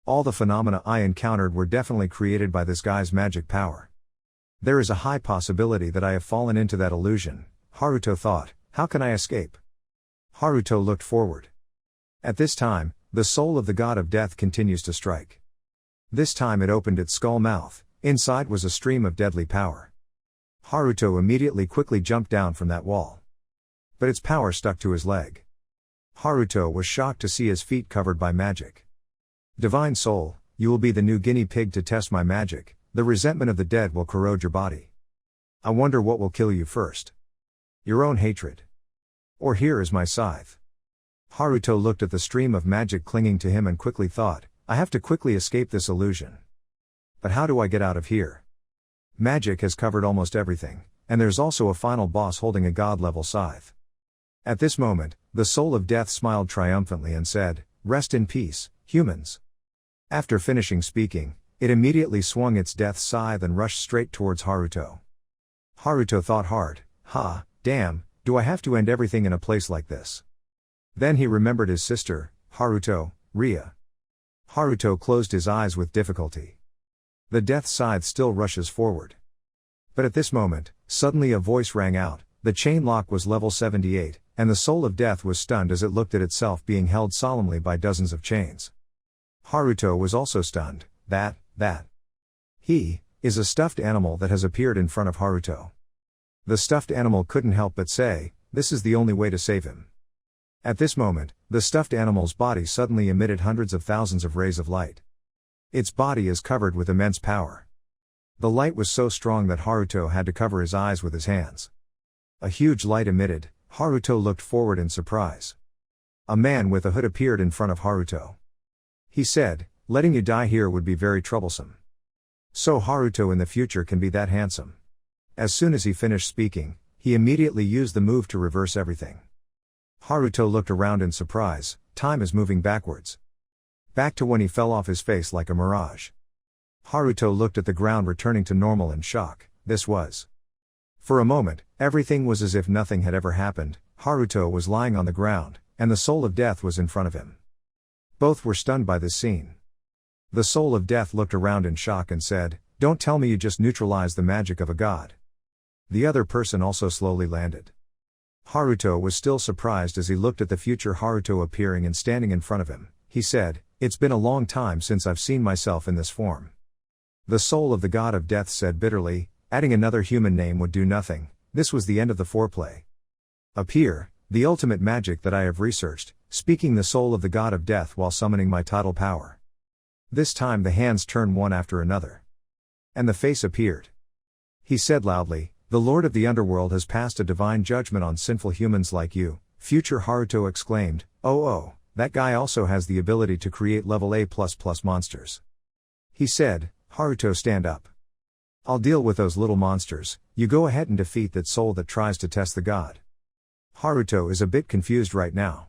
All the phenomena I encountered were definitely created by this guy's magic power. There is a high possibility that I have fallen into that illusion, Haruto thought. How can I escape? Haruto looked forward. At this time, the soul of the god of death continues to strike. This time it opened its skull mouth. Inside was a stream of deadly power. Haruto immediately quickly jumped down from that wall. But its power stuck to his leg. Haruto was shocked to see his feet covered by magic. "Divine soul, you will be the new guinea pig to test my magic. The resentment of the dead will corrode your body. I wonder what will kill you first. Your own hatred. Or here is my scythe." Haruto looked at the stream of magic clinging to him and quickly thought, "I have to quickly escape this illusion. But how do I get out of here? Magic has covered almost everything, and there's also a final boss holding a god-level scythe." At this moment, the soul of death smiled triumphantly and said, "Rest in peace, humans." After finishing speaking, it immediately swung its death scythe and rushed straight towards Haruto. Haruto thought hard, damn, do I have to end everything in a place like this? Then he remembered his sister, Haruto, Ria. Haruto closed his eyes with difficulty. The death scythe still rushes forward. But at this moment, suddenly a voice rang out. The chain lock was level 78, and the soul of death was stunned as it looked at itself being held solemnly by dozens of chains. Haruto was also stunned. That he is a stuffed animal that has appeared in front of Haruto. The stuffed animal couldn't help but say, "This is the only way to save him." At this moment, the stuffed animal's body suddenly emitted hundreds of thousands of rays of light. Its body is covered with immense power. The light was so strong that Haruto had to cover his eyes with his hands. A huge light emitted. Haruto looked forward in surprise. A man with a hood appeared in front of Haruto. He said, "Letting you die here would be very troublesome. So Haruto in the future can be that handsome." As soon as he finished speaking, he immediately used the move to reverse everything. Haruto looked around in surprise. Time is moving backwards. Back to when he fell off his face like a mirage. Haruto looked at the ground, returning to normal in shock. This was. For a moment, everything was as if nothing had ever happened. Haruto was lying on the ground, and the soul of death was in front of him. Both were stunned by this scene. The soul of death looked around in shock and said, "Don't tell me you just neutralized the magic of a god." The other person also slowly landed. Haruto was still surprised as he looked at the future Haruto appearing and standing in front of him. He said, "It's been a long time since I've seen myself in this form." The soul of the god of death said bitterly, "Adding another human name would do nothing. This was the end of the foreplay. Appear, the ultimate magic that I have researched, speaking the soul of the god of death while summoning my tidal power." This time the hands turned one after another. And the face appeared. He said loudly, "The Lord of the Underworld has passed a divine judgment on sinful humans like you." Future Haruto exclaimed, Oh, that guy also has the ability to create level A++ monsters." He said, "Haruto, stand up. I'll deal with those little monsters, you go ahead and defeat that soul that tries to test the god." Haruto is a bit confused right now.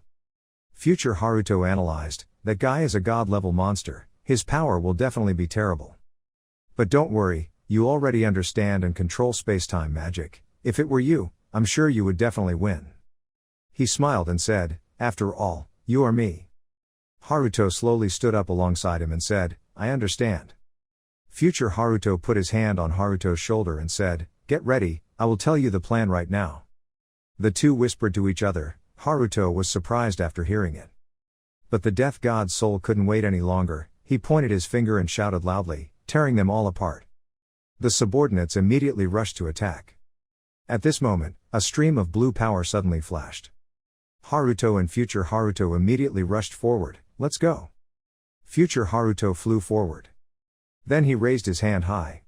Future Haruto analyzed, that guy is a god-level monster, his power will definitely be terrible. But don't worry, you already understand and control space-time magic. If it were you, I'm sure you would definitely win. He smiled and said, "After all, you are me." Haruto slowly stood up alongside him and said, "I understand." Future Haruto put his hand on Haruto's shoulder and said, "Get ready, I will tell you the plan right now." The two whispered to each other. Haruto was surprised after hearing it. But the death god's soul couldn't wait any longer. He pointed his finger and shouted loudly, tearing them all apart. The subordinates immediately rushed to attack. At this moment, a stream of blue power suddenly flashed. Haruto and Future Haruto immediately rushed forward. "Let's go." Future Haruto flew forward. Then he raised his hand high.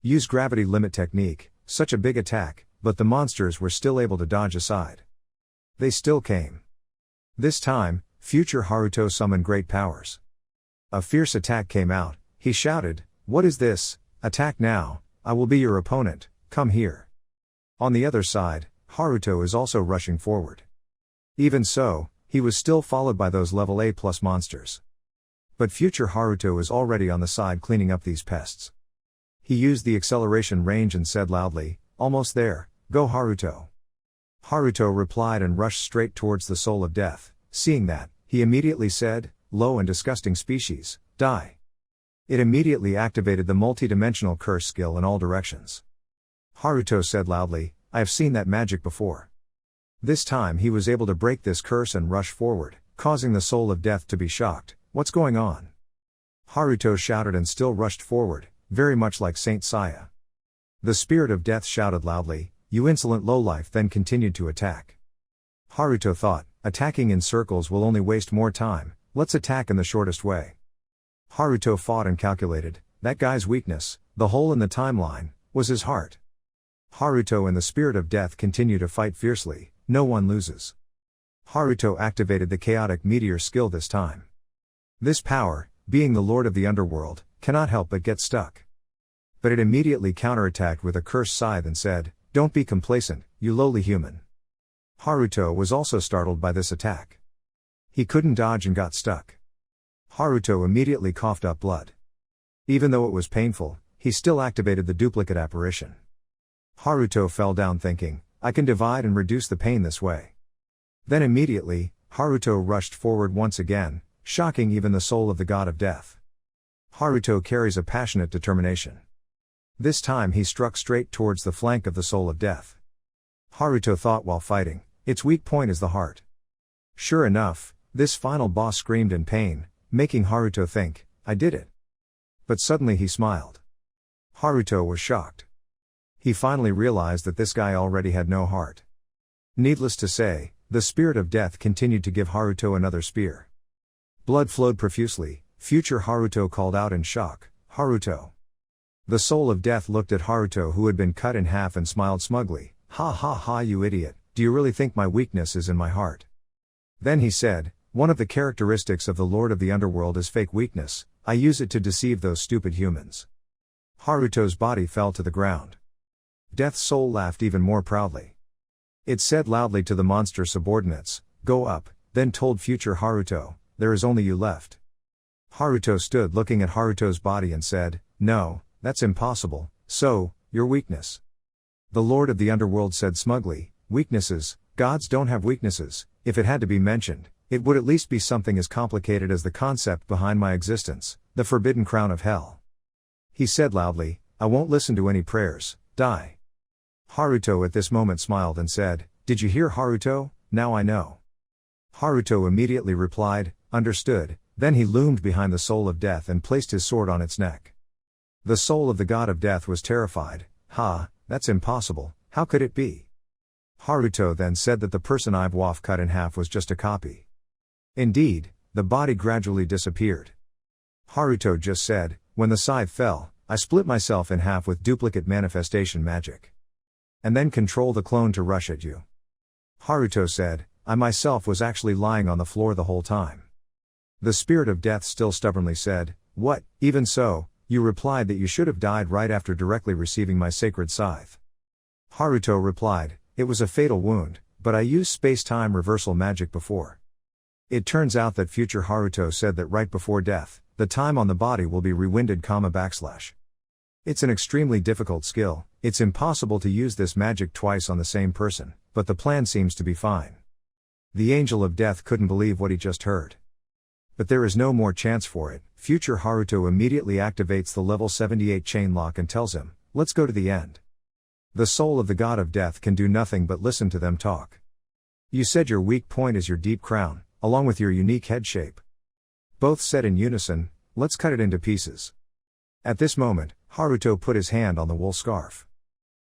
Use gravity limit technique, such a big attack, but the monsters were still able to dodge aside. They still came. This time, Future Haruto summoned great powers. A fierce attack came out. He shouted, "What is this? Attack now, I will be your opponent, come here." On the other side, Haruto is also rushing forward. Even so, he was still followed by those level A+ monsters. But Future Haruto is already on the side cleaning up these pests. He used the acceleration range and said loudly, "Almost there, go Haruto." Haruto replied and rushed straight towards the soul of death. Seeing that, he immediately said, "Low and disgusting species, die." It immediately activated the multi-dimensional curse skill in all directions. Haruto said loudly, "I have seen that magic before." This time he was able to break this curse and rush forward, causing the soul of death to be shocked. "What's going on?" Haruto shouted and still rushed forward, very much like Saint Seiya. The spirit of death shouted loudly, "You insolent lowlife," then continued to attack. Haruto thought, attacking in circles will only waste more time, let's attack in the shortest way. Haruto fought and calculated, that guy's weakness, the hole in the timeline, was his heart. Haruto and the spirit of death continue to fight fiercely, no one loses. Haruto activated the chaotic meteor skill this time. This power, being the lord of the underworld, cannot help but get stuck. But it immediately counterattacked with a cursed scythe and said, "Don't be complacent, you lowly human." Haruto was also startled by this attack. He couldn't dodge and got stuck. Haruto immediately coughed up blood. Even though it was painful, he still activated the duplicate apparition. Haruto fell down thinking, I can divide and reduce the pain this way. Then immediately, Haruto rushed forward once again, shocking even the soul of the god of death. Haruto carries a passionate determination. This time he struck straight towards the flank of the soul of death. Haruto thought while fighting, its weak point is the heart. Sure enough, this final boss screamed in pain, making Haruto think, I did it. But suddenly he smiled. Haruto was shocked. He finally realized that this guy already had no heart. Needless to say, the spirit of death continued to give Haruto another spear. Blood flowed profusely. Future Haruto called out in shock, Haruto. The soul of death looked at Haruto, who had been cut in half, and smiled smugly, Ha ha ha, you idiot, do you really think my weakness is in my heart? Then he said, one of the characteristics of the Lord of the Underworld is fake weakness, I use it to deceive those stupid humans. Haruto's body fell to the ground. Death's soul laughed even more proudly. It said loudly to the monster subordinates, go up, then told future Haruto, there is only you left. Haruto stood looking at Haruto's body and said, no, that's impossible, so, your weakness. The Lord of the Underworld said smugly, weaknesses, gods don't have weaknesses. If it had to be mentioned, it would at least be something as complicated as the concept behind my existence, the forbidden crown of hell. He said loudly, I won't listen to any prayers, die. Haruto at this moment smiled and said, did you hear Haruto? Now I know. Haruto immediately replied, understood, then he loomed behind the soul of death and placed his sword on its neck. The soul of the god of death was terrified, that's impossible, how could it be? Haruto then said that the person I've cut in half was just a copy. Indeed, the body gradually disappeared. Haruto just said, when the scythe fell, I split myself in half with duplicate manifestation magic. And then control the clone to rush at you. Haruto said, I myself was actually lying on the floor the whole time. The spirit of death still stubbornly said, what, even so, you replied that you should have died right after directly receiving my sacred scythe. Haruto replied, it was a fatal wound, but I used space-time reversal magic before. It turns out that future Haruto said that right before death, the time on the body will be rewinded, /. It's an extremely difficult skill, it's impossible to use this magic twice on the same person, but the plan seems to be fine. The angel of death couldn't believe what he just heard. But there is no more chance for it. Future Haruto immediately activates the level 78 chain lock and tells him, let's go to the end. The soul of the god of death can do nothing but listen to them talk. You said your weak point is your deep crown, along with your unique head shape. Both said in unison, let's cut it into pieces. At this moment, Haruto put his hand on the wool scarf.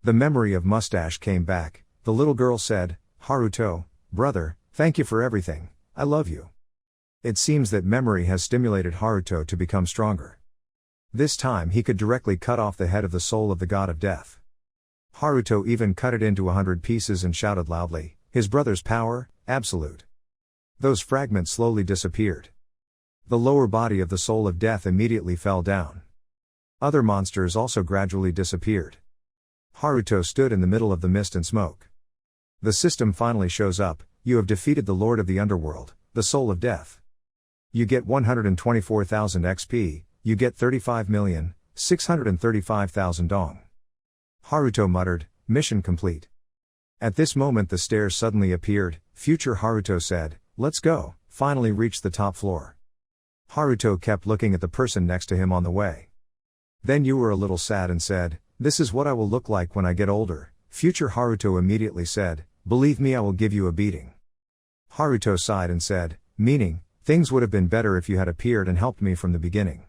The memory of mustache came back. The little girl said, Haruto, brother, thank you for everything, I love you. It seems that memory has stimulated Haruto to become stronger. This time he could directly cut off the head of the soul of the god of death. Haruto even cut it into 100 pieces and shouted loudly, his brother's power, absolute. Those fragments slowly disappeared. The lower body of the soul of death immediately fell down. Other monsters also gradually disappeared. Haruto stood in the middle of the mist and smoke. The system finally shows up, you have defeated the Lord of the Underworld, the soul of death. You get 124,000 XP, you get 35,635,000 dong. Haruto muttered, mission complete. At this moment the stairs suddenly appeared, future Haruto said, let's go, finally reached the top floor. Haruto kept looking at the person next to him on the way. Then you were a little sad and said, this is what I will look like when I get older. Future Haruto immediately said, believe me I will give you a beating. Haruto sighed and said, meaning, things would have been better if you had appeared and helped me from the beginning.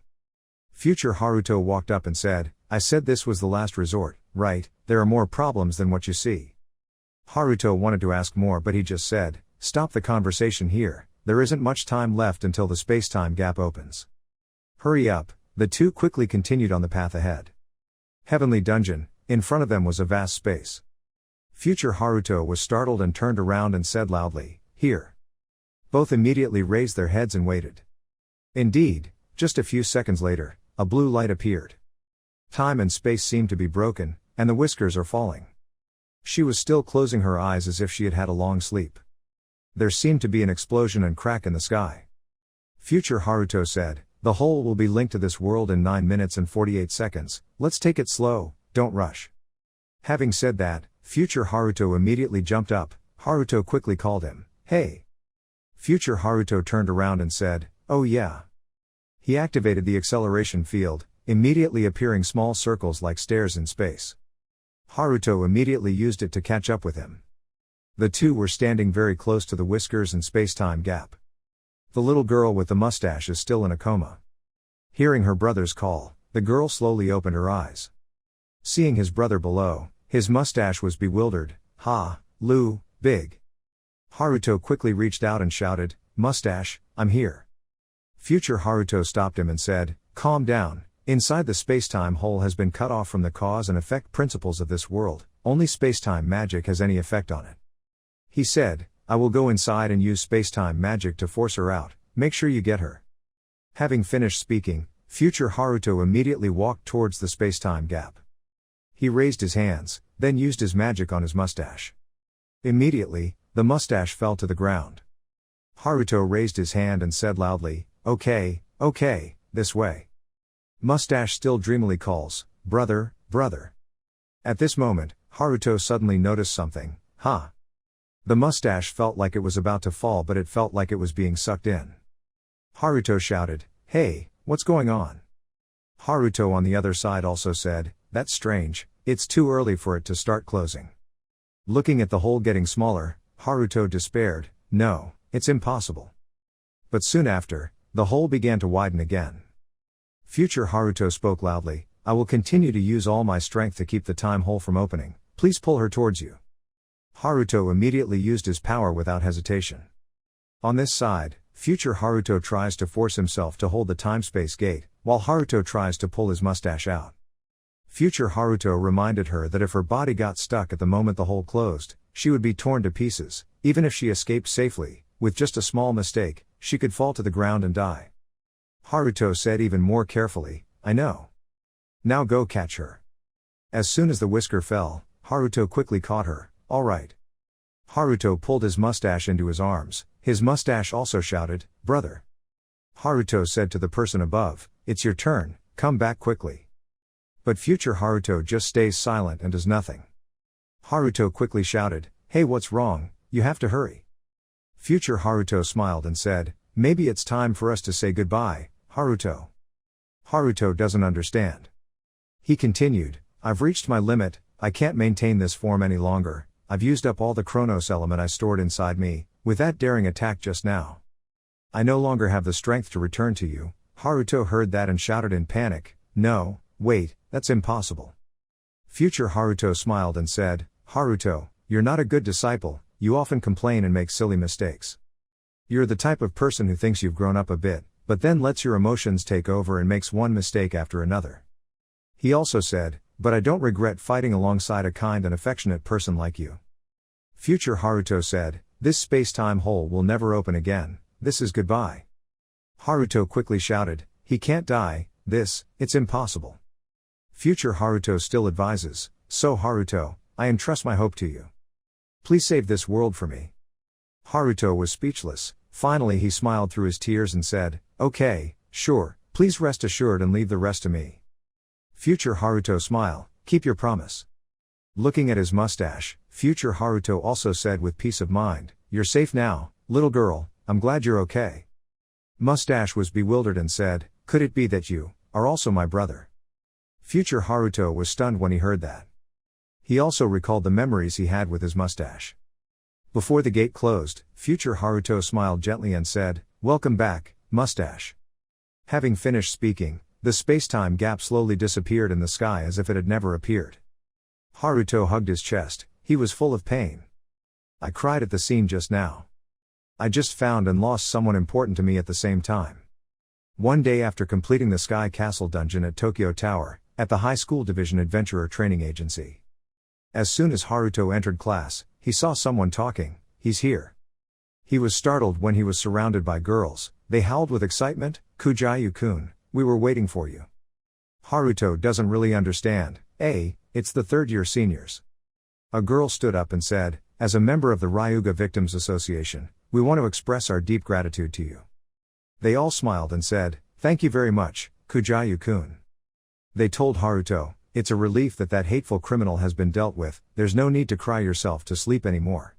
Future Haruto walked up and said, I said this was the last resort, right? There are more problems than what you see. Haruto wanted to ask more but he just said, stop the conversation here, there isn't much time left until the space-time gap opens. Hurry up, the two quickly continued on the path ahead. Heavenly Dungeon, in front of them was a vast space. Future Haruto was startled and turned around and said loudly, here. Both immediately raised their heads and waited. Indeed, just a few seconds later, a blue light appeared. Time and space seemed to be broken, and the whiskers are falling. She was still closing her eyes as if she had had a long sleep. There seemed to be an explosion and crack in the sky. Future Haruto said, the whole will be linked to this world in 9 minutes and 48 seconds, let's take it slow, don't rush. Having said that, future Haruto immediately jumped up. Haruto quickly called him, hey. Future Haruto turned around and said, oh yeah. He activated the acceleration field, immediately appearing small circles like stairs in space. Haruto immediately used it to catch up with him. The two were standing very close to the whiskers and space-time gap. The little girl with the mustache is still in a coma. Hearing her brother's call, the girl slowly opened her eyes. Seeing his brother below, his mustache was bewildered, Lu, big. Haruto quickly reached out and shouted, mustache, I'm here. Future Haruto stopped him and said, calm down, inside the space-time hole has been cut off from the cause and effect principles of this world, only space-time magic has any effect on it. He said, I will go inside and use space-time magic to force her out, make sure you get her. Having finished speaking, future Haruto immediately walked towards the space-time gap. He raised his hands, then used his magic on his mustache. Immediately, the mustache fell to the ground. Haruto raised his hand and said loudly, okay, this way. Mustache still dreamily calls, brother, brother. At this moment, Haruto suddenly noticed something, huh? The mustache felt like it was about to fall, but it felt like it was being sucked in. Haruto shouted, hey, what's going on? Haruto on the other side also said, that's strange, it's too early for it to start closing. Looking at the hole getting smaller, Haruto despaired, no, it's impossible. But soon after, the hole began to widen again. Future Haruto spoke loudly, I will continue to use all my strength to keep the time hole from opening, please pull her towards you. Haruto immediately used his power without hesitation. On this side, future Haruto tries to force himself to hold the time-space gate, while Haruto tries to pull his mustache out. Future Haruto reminded her that if her body got stuck at the moment the hole closed, she would be torn to pieces, even if she escaped safely, with just a small mistake, she could fall to the ground and die. Haruto said even more carefully, I know. Now go catch her. As soon as the whisker fell, Haruto quickly caught her, all right. Haruto pulled his mustache into his arms, his mustache also shouted, brother. Haruto said to the person above, it's your turn, come back quickly. But future Haruto just stays silent and does nothing. Haruto quickly shouted, hey, what's wrong, you have to hurry. Future Haruto smiled and said, maybe it's time for us to say goodbye, Haruto. Haruto doesn't understand. He continued, I've reached my limit, I can't maintain this form any longer, I've used up all the Chronos element I stored inside me, with that daring attack just now. I no longer have the strength to return to you. Haruto heard that and shouted in panic, no, wait, that's impossible. Future Haruto smiled and said, Haruto, you're not a good disciple, you often complain and make silly mistakes. You're the type of person who thinks you've grown up a bit, but then lets your emotions take over and makes one mistake after another. He also said, but I don't regret fighting alongside a kind and affectionate person like you. Future Haruto said, this space-time hole will never open again, this is goodbye. Haruto quickly shouted, he can't die, it's impossible. Future Haruto still advises, so Haruto, I entrust my hope to you. Please save this world for me. Haruto was speechless, finally he smiled through his tears and said, okay, sure, please rest assured and leave the rest to me. Future Haruto smile, keep your promise. Looking at his mustache, future Haruto also said with peace of mind, you're safe now, little girl, I'm glad you're okay. Mustache was bewildered and said, could it be that you are also my brother? Future Haruto was stunned when he heard that. He also recalled the memories he had with his mustache. Before the gate closed, future Haruto smiled gently and said, welcome back, mustache. Having finished speaking, the space-time gap slowly disappeared in the sky as if it had never appeared. Haruto hugged his chest, he was full of pain. I cried at the scene just now. I just found and lost someone important to me at the same time. One day after completing the Sky Castle dungeon at Tokyo Tower, at the High School Division Adventurer Training Agency. As soon as Haruto entered class, he saw someone talking, he's here. He was startled when he was surrounded by girls, they howled with excitement, Kujayu-kun, we were waiting for you. Haruto doesn't really understand, it's the third-year seniors. A girl stood up and said, as a member of the Ryuga Victims Association, we want to express our deep gratitude to you. They all smiled and said, thank you very much, Kujayu-kun. They told Haruto, it's a relief that hateful criminal has been dealt with, there's no need to cry yourself to sleep anymore.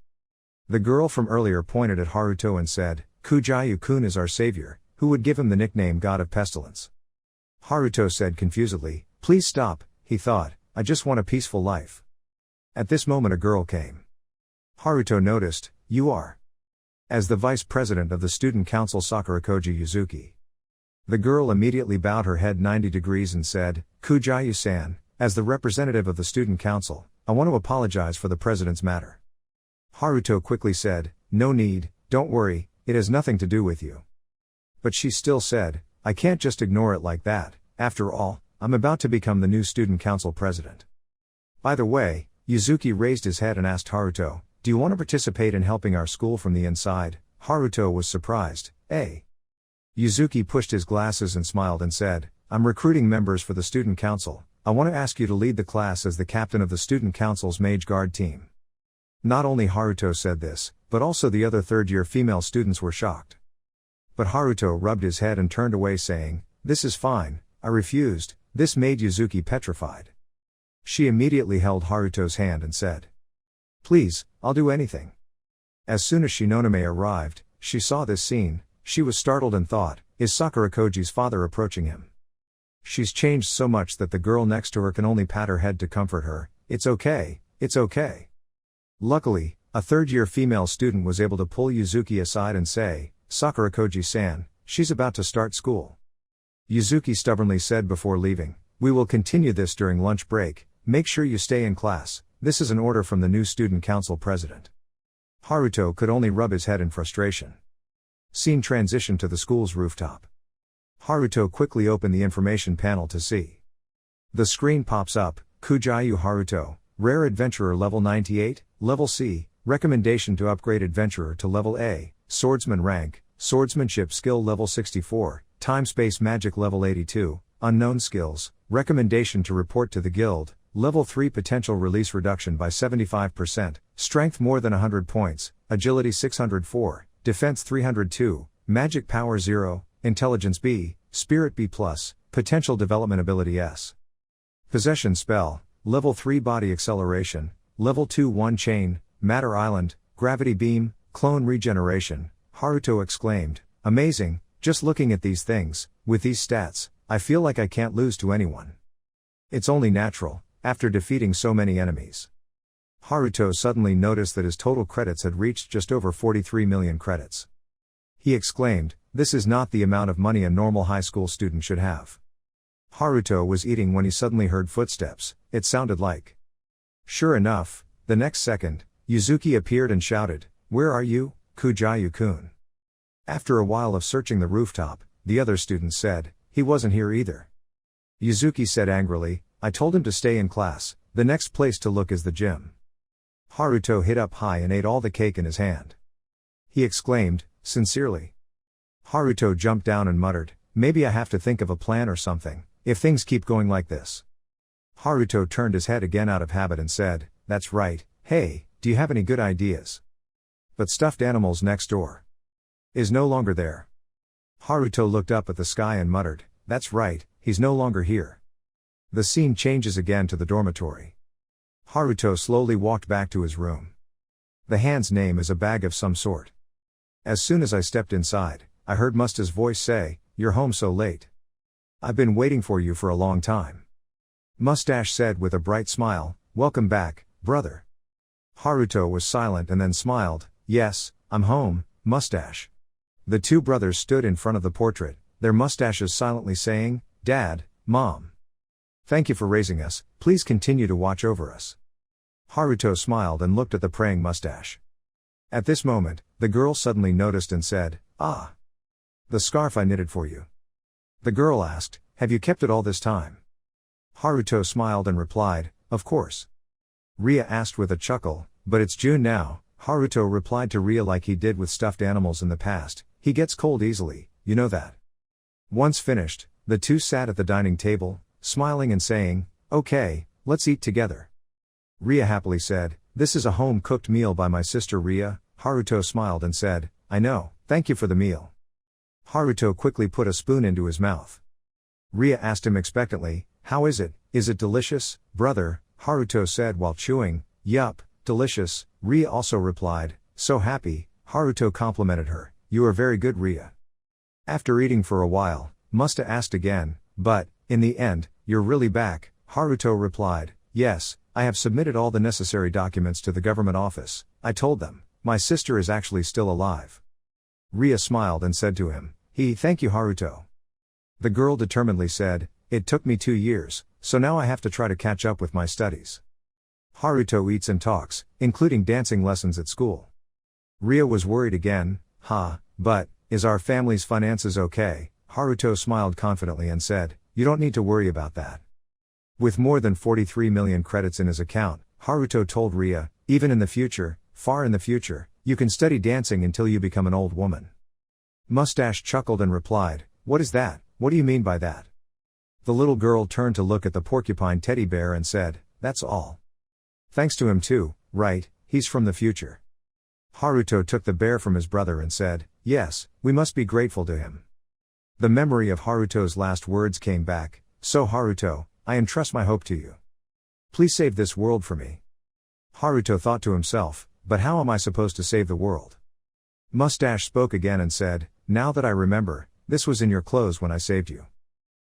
The girl from earlier pointed at Haruto and said, Kujayu-kun is our savior, who would give him the nickname God of Pestilence. Haruto said confusedly, please stop, he thought, I just want a peaceful life. At this moment a girl came. Haruto noticed, you are. As the vice president of the student council Sakurakoji Yuzuki. The girl immediately bowed her head 90 degrees and said, Kujayu-san, as the representative of the student council, I want to apologize for the president's matter. Haruto quickly said, no need, don't worry, it has nothing to do with you. But she still said, I can't just ignore it like that, after all, I'm about to become the new student council president. By the way, Yuzuki raised his head and asked Haruto, do you want to participate in helping our school from the inside? Haruto was surprised, Yuzuki pushed his glasses and smiled and said, I'm recruiting members for the student council, I want to ask you to lead the class as the captain of the student council's mage guard team. Not only Haruto said this, but also the other third-year female students were shocked. But Haruto rubbed his head and turned away saying, this is fine, I refused. This made Yuzuki petrified. She immediately held Haruto's hand and said, "Please, I'll do anything." As soon as Shinonome arrived, she saw this scene. She was startled and thought, is Sakura Koji's father approaching him? She's changed so much that the girl next to her can only pat her head to comfort her. It's okay, it's okay. Luckily, a third-year female student was able to pull Yuzuki aside and say, "Sakura Koji-san, she's about to start school." Yuzuki stubbornly said before leaving, "We will continue this during lunch break, make sure you stay in class, this is an order from the new student council president." Haruto could only rub his head in frustration. Scene transition to the school's rooftop. Haruto quickly opened the information panel to see. The screen pops up, Kujayu Haruto, Rare Adventurer level 98, level C, recommendation to upgrade Adventurer to level A, Swordsman rank, Swordsmanship skill level 64, Time-Space Magic level 82, Unknown skills, recommendation to report to the guild, level 3 potential release reduction by 75%, Strength more than 100 points, Agility 604, Defense 302, Magic Power 0, Intelligence B, Spirit B+, Potential Development Ability S. Possession Spell, Level 3 Body Acceleration, Level 2 One Chain, Matter Island, Gravity Beam, Clone Regeneration. Haruto exclaimed, "Amazing, just looking at these things, with these stats, I feel like I can't lose to anyone. It's only natural, after defeating so many enemies." Haruto suddenly noticed that his total credits had reached just over 43 million credits. He exclaimed, "This is not the amount of money a normal high school student should have." Haruto was eating when he suddenly heard footsteps. It sounded like. Sure enough, the next second, Yuzuki appeared and shouted, "Where are you, Kujayu-kun?" After a while of searching the rooftop, the other students said, "He wasn't here either." Yuzuki said angrily, "I told him to stay in class, the next place to look is the gym." Haruto hit up high and ate all the cake in his hand. He exclaimed, sincerely. Haruto jumped down and muttered, "Maybe I have to think of a plan or something, if things keep going like this." Haruto turned his head again out of habit and said, "That's right, hey, do you have any good ideas?" But stuffed animals next door is no longer there. Haruto looked up at the sky and muttered, "That's right, he's no longer here." The scene changes again to the dormitory. Haruto slowly walked back to his room. The hand's name is a bag of some sort. As soon as I stepped inside, I heard Musta's voice say, "You're home so late. I've been waiting for you for a long time." Mustache said with a bright smile, "Welcome back, brother." Haruto was silent and then smiled, "Yes, I'm home, Mustache." The two brothers stood in front of the portrait, their mustaches silently saying, "Dad, Mom. Thank you for raising us, please continue to watch over us." Haruto smiled and looked at the praying mustache. At this moment, the girl suddenly noticed and said, "Ah. The scarf I knitted for you." The girl asked, "Have you kept it all this time?" Haruto smiled and replied, "Of course." Ria asked with a chuckle, "But it's June now." Haruto replied to Ria like he did with stuffed animals in the past, "He gets cold easily, you know that." Once finished, the two sat at the dining table, smiling and saying, "Okay, let's eat together." Ria happily said, "This is a home-cooked meal by my sister Ria." Haruto smiled and said, "I know, thank you for the meal." Haruto quickly put a spoon into his mouth. Ria asked him expectantly, "How is it? Is it delicious, brother?" Haruto said while chewing, "Yup, delicious." Ria also replied, "So happy." Haruto complimented her, "You are very good, Ria." After eating for a while, Musta asked again, "But, in the end, you're really back?" Haruto replied, "Yes, I have submitted all the necessary documents to the government office. I told them, my sister is actually still alive." Ria smiled and said to him, Thank you, Haruto." The girl determinedly said, "It took me 2 years, so now I have to try to catch up with my studies." Haruto eats and talks, including dancing lessons at school. Ria was worried again, but, is our family's finances okay?" Haruto smiled confidently and said, "You don't need to worry about that." With more than 43 million credits in his account, Haruto told Ria, "Even in the future, far in the future, you can study dancing until you become an old woman." Mustache chuckled and replied, "What is that? What do you mean by that?" The little girl turned to look at the porcupine teddy bear and said, "That's all. Thanks to him too, right? He's from the future." Haruto took the bear from his brother and said, "Yes, we must be grateful to him." The memory of Haruto's last words came back. So Haruto, I entrust my hope to you. Please save this world for me. Haruto thought to himself, but how am I supposed to save the world? Mustache spoke again and said, now that I remember, this was in your clothes when I saved you.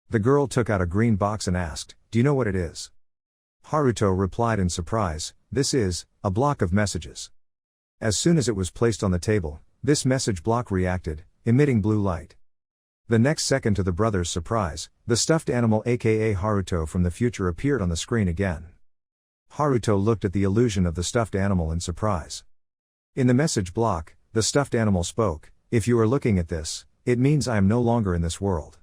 The girl took out a green box and asked, do you know what it is? Haruto replied in surprise, this is a block of messages. As soon as it was placed on the table, this message block reacted, emitting blue light. The next second, to the brothers' surprise, the stuffed animal aka Haruto from the future appeared on the screen again. Haruto looked at the illusion of the stuffed animal in surprise. In the message block, the stuffed animal spoke, if you are looking at this, it means I am no longer in this world.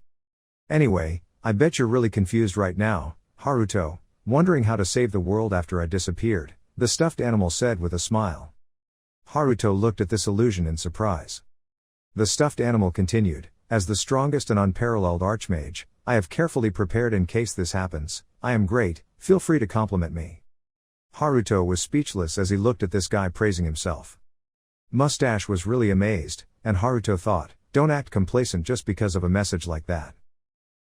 Anyway, I bet you're really confused right now, Haruto, wondering how to save the world after I disappeared, the stuffed animal said with a smile. Haruto looked at this illusion in surprise. The stuffed animal continued, as the strongest and unparalleled archmage, I have carefully prepared in case this happens. I am great, feel free to compliment me. Haruto was speechless as he looked at this guy praising himself. Mustache was really amazed, and Haruto thought, don't act complacent just because of a message like that.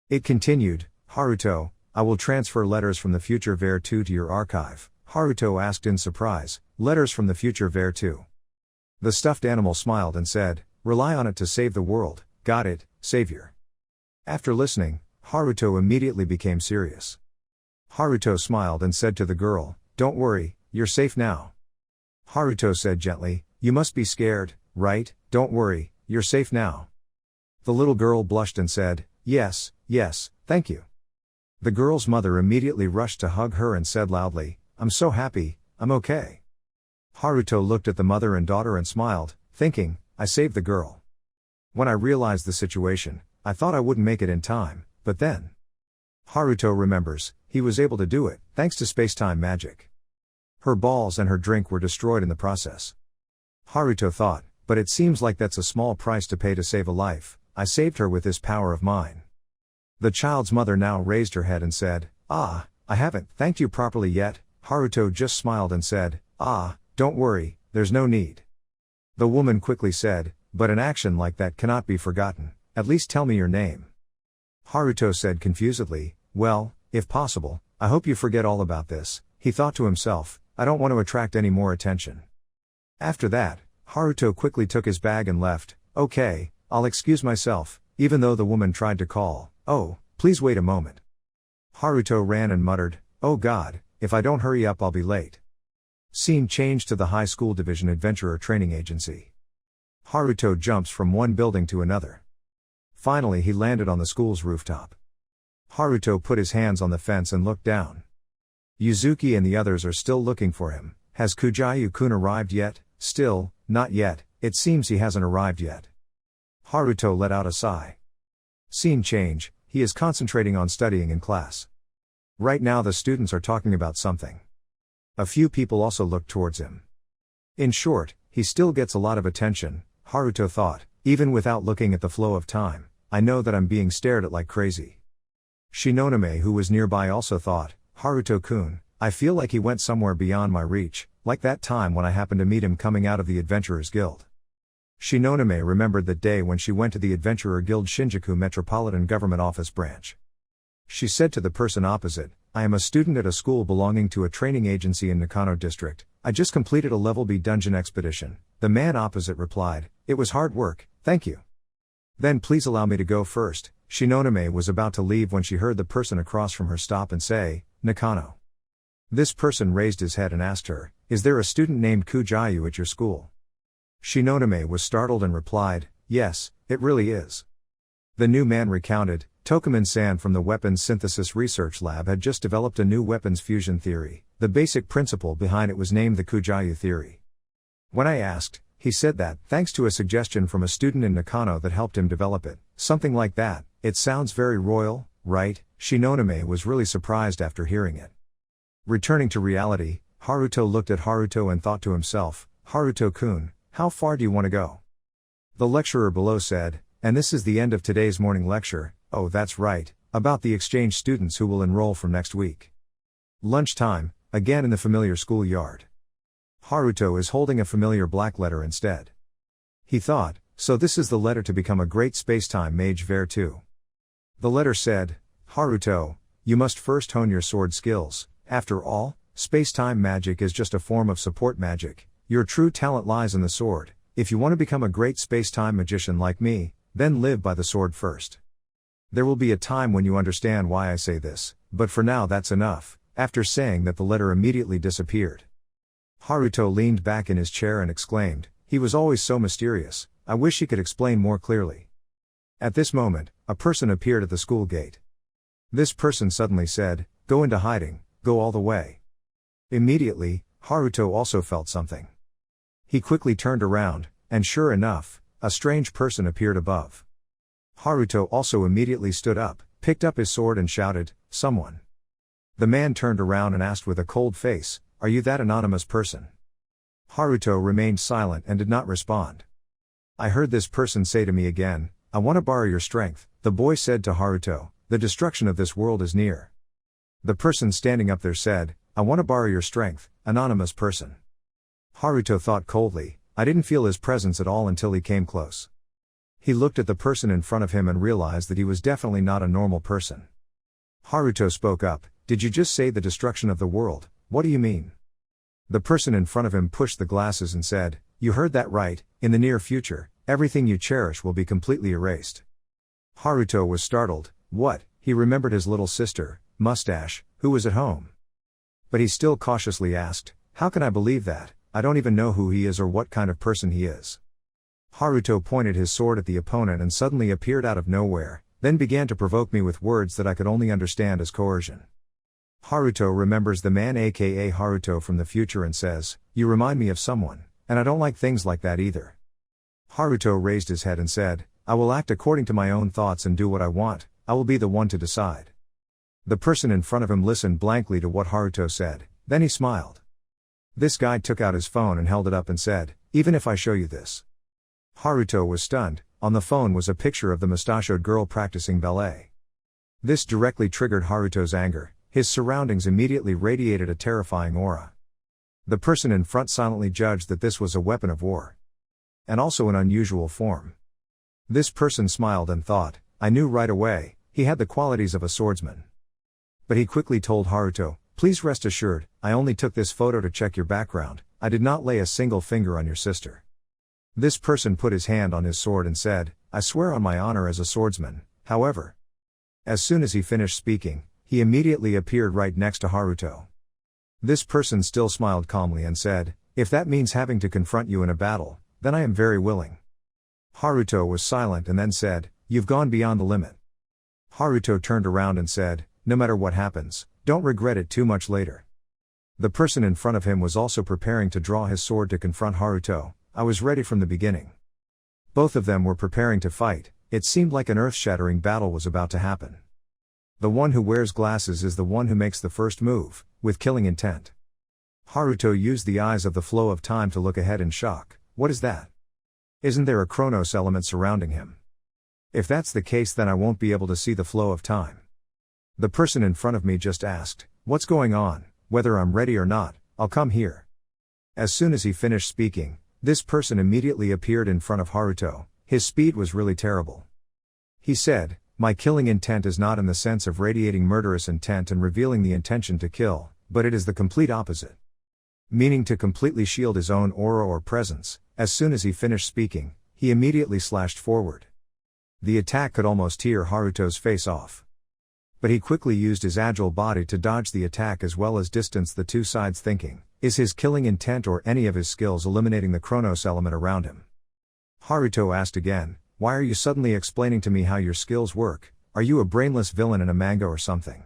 It continued, Haruto, I will transfer letters from the future Ver 2 to your archive. Haruto asked in surprise, letters from the future Ver 2. The stuffed animal smiled and said, rely on it to save the world, got it, savior. After listening, Haruto immediately became serious. Haruto smiled and said to the girl, don't worry, you're safe now. Haruto said gently, you must be scared, right? Don't worry, you're safe now. The little girl blushed and said, yes, thank you. The girl's mother immediately rushed to hug her and said loudly, I'm so happy, I'm okay. Haruto looked at the mother and daughter and smiled, thinking, I saved the girl. When I realized the situation, I thought I wouldn't make it in time, but then. Haruto remembers, he was able to do it, thanks to space-time magic. Her balls and her drink were destroyed in the process. Haruto thought, but it seems like that's a small price to pay to save a life. I saved her with this power of mine. The child's mother now raised her head and said, I haven't thanked you properly yet. Haruto just smiled and said, don't worry, there's no need. The woman quickly said, but an action like that cannot be forgotten, at least tell me your name. Haruto said confusedly, well, if possible, I hope you forget all about this. He thought to himself, I don't want to attract any more attention. After that, Haruto quickly took his bag and left. Okay, I'll excuse myself, even though the woman tried to call, oh, please wait a moment. Haruto ran and muttered, oh God, if I don't hurry up I'll be late. Scene changed to the High School Division Adventurer Training Agency. Haruto jumps from one building to another. Finally he landed on the school's rooftop. Haruto put his hands on the fence and looked down. Yuzuki and the others are still looking for him. Has Kujayu-kun arrived yet? Still, not yet, it seems he hasn't arrived yet. Haruto let out a sigh. Scene change, he is concentrating on studying in class. Right now the students are talking about something. A few people also look towards him. In short, he still gets a lot of attention, Haruto thought, even without looking at the flow of time, I know that I'm being stared at like crazy. Shinonome, who was nearby, also thought, Haruto-kun, I feel like he went somewhere beyond my reach, like that time when I happened to meet him coming out of the Adventurers Guild. Shinonome remembered that day when she went to the Adventurer Guild Shinjuku Metropolitan Government Office branch. She said to the person opposite, I am a student at a school belonging to a training agency in Nakano District. I just completed a level B dungeon expedition. The man opposite replied, it was hard work, thank you. Then please allow me to go first. Shinonome was about to leave when she heard the person across from her stop and say, Nakano. This person raised his head and asked her, is there a student named Kujayu at your school? Shinonome was startled and replied, yes, it really is. The new man recounted, Tokumin-san from the Weapons Synthesis Research Lab had just developed a new weapons fusion theory. The basic principle behind it was named the Kujayu theory. When I asked, he said that, thanks to a suggestion from a student in Nakano that helped him develop it, something like that. It sounds very royal, right? Shinonome was really surprised after hearing it. Returning to reality, Haruto looked at Haruto and thought to himself, Haruto-kun, how far do you want to go? The lecturer below said, and this is the end of today's morning lecture. Oh, that's right, about the exchange students who will enroll from next week. Lunchtime, again in the familiar schoolyard. Haruto is holding a familiar black letter instead. He thought, so this is the letter to become a great spacetime mage ver 2. The letter said, Haruto, you must first hone your sword skills. After all, spacetime magic is just a form of support magic. Your true talent lies in the sword. If you want to become a great spacetime magician like me, then live by the sword first. There will be a time when you understand why I say this, but for now that's enough. After saying that, the letter immediately disappeared. Haruto leaned back in his chair and exclaimed, he was always so mysterious, I wish he could explain more clearly. At this moment, a person appeared at the school gate. This person suddenly said, go into hiding, go all the way. Immediately, Haruto also felt something. He quickly turned around, and sure enough, a strange person appeared above. Haruto also immediately stood up, picked up his sword and shouted, someone. The man turned around and asked with a cold face, are you that anonymous person? Haruto remained silent and did not respond. I heard this person say to me again, I want to borrow your strength. The boy said to Haruto, the destruction of this world is near. The person standing up there said, I want to borrow your strength, anonymous person. Haruto thought coldly, I didn't feel his presence at all until he came close. He looked at the person in front of him and realized that he was definitely not a normal person. Haruto spoke up, did you just say the destruction of the world? What do you mean? The person in front of him pushed the glasses and said, you heard that right, in the near future, everything you cherish will be completely erased. Haruto was startled, what? He remembered his little sister, Mustache, who was at home. But he still cautiously asked, how can I believe that? I don't even know who he is or what kind of person he is. Haruto pointed his sword at the opponent and suddenly appeared out of nowhere, then began to provoke me with words that I could only understand as coercion. Haruto remembers the man aka Haruto from the future and says, you remind me of someone, and I don't like things like that either. Haruto raised his head and said, I will act according to my own thoughts and do what I want, I will be the one to decide. The person in front of him listened blankly to what Haruto said, then he smiled. This guy took out his phone and held it up and said, even if I show you this. Haruto was stunned. On the phone was a picture of the mustachioed girl practicing ballet. This directly triggered Haruto's anger. His surroundings immediately radiated a terrifying aura. The person in front silently judged that this was a weapon of war. And also an unusual form. This person smiled and thought, I knew right away, he had the qualities of a swordsman. But he quickly told Haruto, please rest assured, I only took this photo to check your background, I did not lay a single finger on your sister. This person put his hand on his sword and said, I swear on my honor as a swordsman, however. As soon as he finished speaking, he immediately appeared right next to Haruto. This person still smiled calmly and said, if that means having to confront you in a battle, then I am very willing. Haruto was silent and then said, you've gone beyond the limit. Haruto turned around and said, no matter what happens, don't regret it too much later. The person in front of him was also preparing to draw his sword to confront Haruto. I was ready from the beginning. Both of them were preparing to fight. It seemed like an earth-shattering battle was about to happen. The one who wears glasses is the one who makes the first move, with killing intent. Haruto used the eyes of the flow of time to look ahead in shock. What is that? Isn't there a Chronos element surrounding him? If that's the case, then I won't be able to see the flow of time. The person in front of me just asked, what's going on? Whether I'm ready or not, I'll come here. As soon as he finished speaking, this person immediately appeared in front of Haruto. His speed was really terrible. He said, my killing intent is not in the sense of radiating murderous intent and revealing the intention to kill, but it is the complete opposite. Meaning to completely shield his own aura or presence. As soon as he finished speaking, he immediately slashed forward. The attack could almost tear Haruto's face off. But he quickly used his agile body to dodge the attack as well as distance the two sides, thinking, is his killing intent or any of his skills eliminating the Chronos element around him? Haruto asked again, why are you suddenly explaining to me how your skills work? Are you a brainless villain in a manga or something?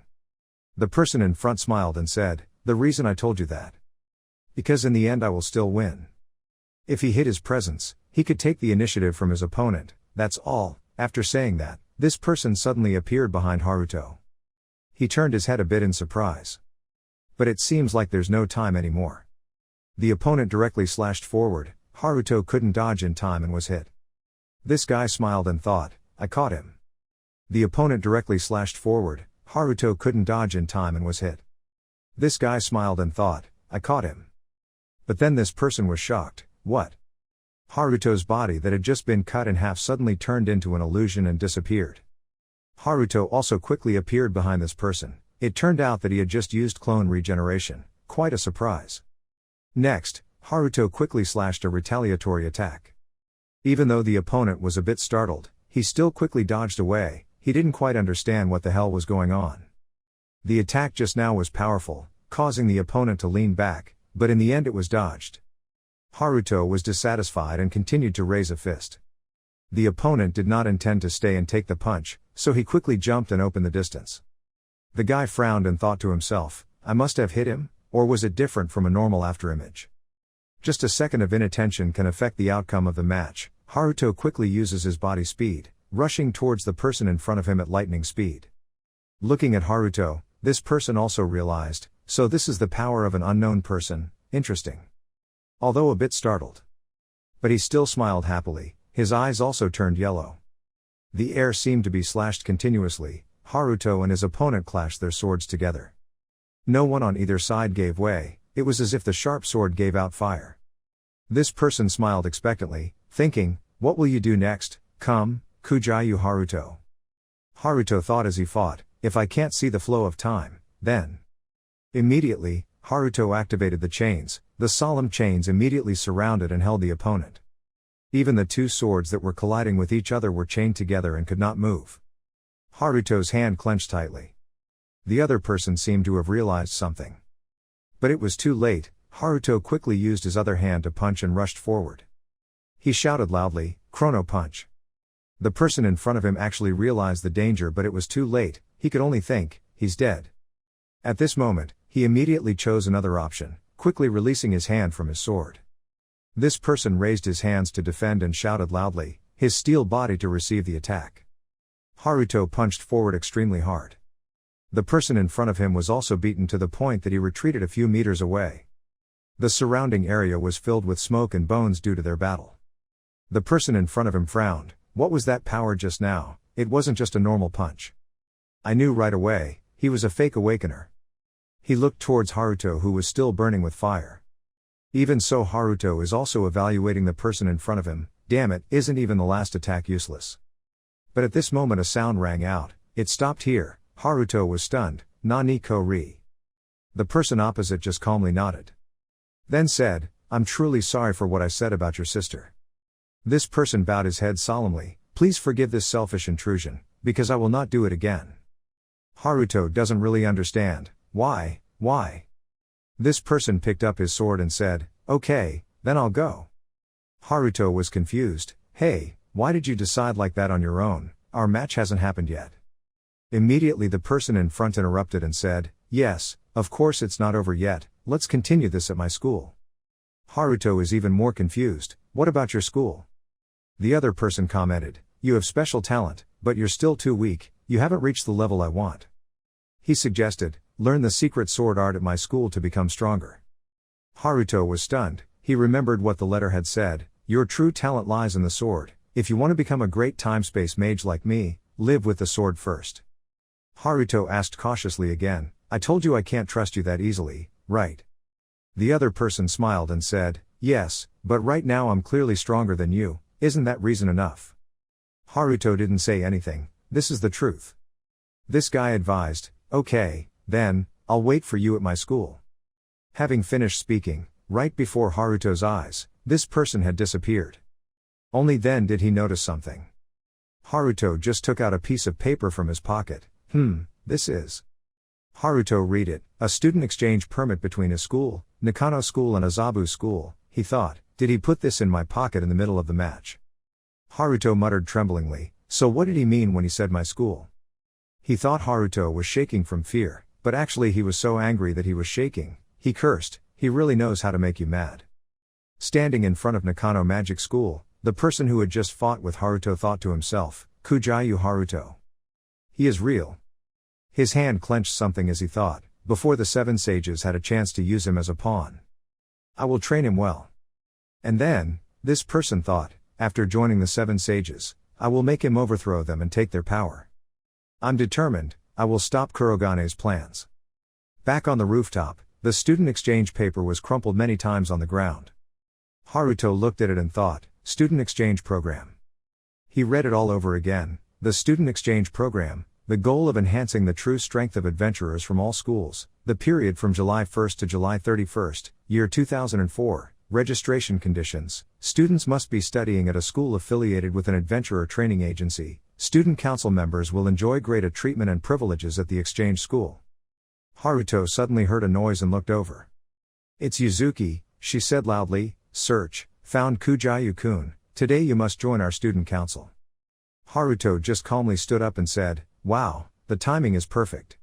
The person in front smiled and said, the reason I told you that. Because in the end I will still win. If he hid his presence, he could take the initiative from his opponent, that's all. After saying that, this person suddenly appeared behind Haruto. He turned his head a bit in surprise. But it seems like there's no time anymore. The opponent directly slashed forward. Haruto couldn't dodge in time and was hit. This guy smiled and thought, I caught him. The opponent directly slashed forward. Haruto couldn't dodge in time and was hit. This guy smiled and thought, I caught him. But then this person was shocked, what? Haruto's body that had just been cut in half suddenly turned into an illusion and disappeared. Haruto also quickly appeared behind this person. It turned out that he had just used clone regeneration. Quite a surprise. Next, Haruto quickly slashed a retaliatory attack. Even though the opponent was a bit startled, he still quickly dodged away. He didn't quite understand what the hell was going on. The attack just now was powerful, causing the opponent to lean back, but in the end it was dodged. Haruto was dissatisfied and continued to raise a fist. The opponent did not intend to stay and take the punch, so he quickly jumped and opened the distance. The guy frowned and thought to himself, I must have hit him, or was it different from a normal afterimage? Just a second of inattention can affect the outcome of the match. Haruto quickly uses his body speed, rushing towards the person in front of him at lightning speed. Looking at Haruto, this person also realized, so this is the power of an unknown person, interesting. Although a bit startled. But he still smiled happily, his eyes also turned yellow. The air seemed to be slashed continuously. Haruto and his opponent clashed their swords together. No one on either side gave way, it was as if the sharp sword gave out fire. This person smiled expectantly, thinking, what will you do next, come, Kujayu Haruto? Haruto thought as he fought, if I can't see the flow of time, then. Immediately, Haruto activated the chains. The solemn chains immediately surrounded and held the opponent. Even the two swords that were colliding with each other were chained together and could not move. Haruto's hand clenched tightly. The other person seemed to have realized something. But it was too late. Haruto quickly used his other hand to punch and rushed forward. He shouted loudly, Chrono Punch. The person in front of him actually realized the danger, but it was too late. He could only think, he's dead. At this moment, he immediately chose another option, quickly releasing his hand from his sword. This person raised his hands to defend and shouted loudly, his steel body to receive the attack. Haruto punched forward extremely hard. The person in front of him was also beaten to the point that he retreated a few meters away. The surrounding area was filled with smoke and bones due to their battle. The person in front of him frowned. What was that power just now? It wasn't just a normal punch. I knew right away, he was a fake awakener. He looked towards Haruto, who was still burning with fire. Even so, Haruto is also evaluating the person in front of him. Damn it, isn't even the last attack useless? But at this moment a sound rang out. It stopped here. Haruto was stunned. Nani ko ri? The person opposite just calmly nodded. Then said, I'm truly sorry for what I said about your sister. This person bowed his head solemnly. Please forgive this selfish intrusion, because I will not do it again. Haruto doesn't really understand. Why? This person picked up his sword and said, okay, then I'll go. Haruto was confused. Hey, why did you decide like that on your own? Our match hasn't happened yet. Immediately the person in front interrupted and said, yes, of course it's not over yet, let's continue this at my school. Haruto is even more confused. What about your school? The other person commented, you have special talent, but you're still too weak, you haven't reached the level I want. He suggested, learn the secret sword art at my school to become stronger. Haruto was stunned. He remembered what the letter had said, your true talent lies in the sword. If you want to become a great time-space mage like me, live with the sword first. Haruto asked cautiously again, I told you I can't trust you that easily, right? The other person smiled and said, yes, but right now I'm clearly stronger than you, isn't that reason enough? Haruto didn't say anything, this is the truth. This guy advised, okay, then, I'll wait for you at my school. Having finished speaking, right before Haruto's eyes, this person had disappeared. Only then did he notice something. Haruto just took out a piece of paper from his pocket. This is. Haruto read it, a student exchange permit between his school, Nakano School and Azabu School. He thought, did he put this in my pocket in the middle of the match? Haruto muttered tremblingly, so what did he mean when he said my school? He thought Haruto was shaking from fear, but actually he was so angry that he was shaking. He cursed, he really knows how to make you mad. Standing in front of Nakano Magic School, the person who had just fought with Haruto thought to himself, Kujayu Haruto. He is real. His hand clenched something as he thought, before the 7 sages had a chance to use him as a pawn. I will train him well. And then, this person thought, after joining the 7 sages, I will make him overthrow them and take their power. I'm determined, I will stop Kurogane's plans. Back on the rooftop, the student exchange paper was crumpled many times on the ground. Haruto looked at it and thought, Student Exchange Program. He read it all over again. The Student Exchange Program, the goal of enhancing the true strength of adventurers from all schools, the period from July 1st to July 31st, year 2004, registration conditions, students must be studying at a school affiliated with an adventurer training agency, student council members will enjoy greater treatment and privileges at the exchange school. Haruto suddenly heard a noise and looked over. It's Yuzuki, she said loudly. Search, found Kujayu-kun, today you must join our student council. Haruto just calmly stood up and said, wow, the timing is perfect.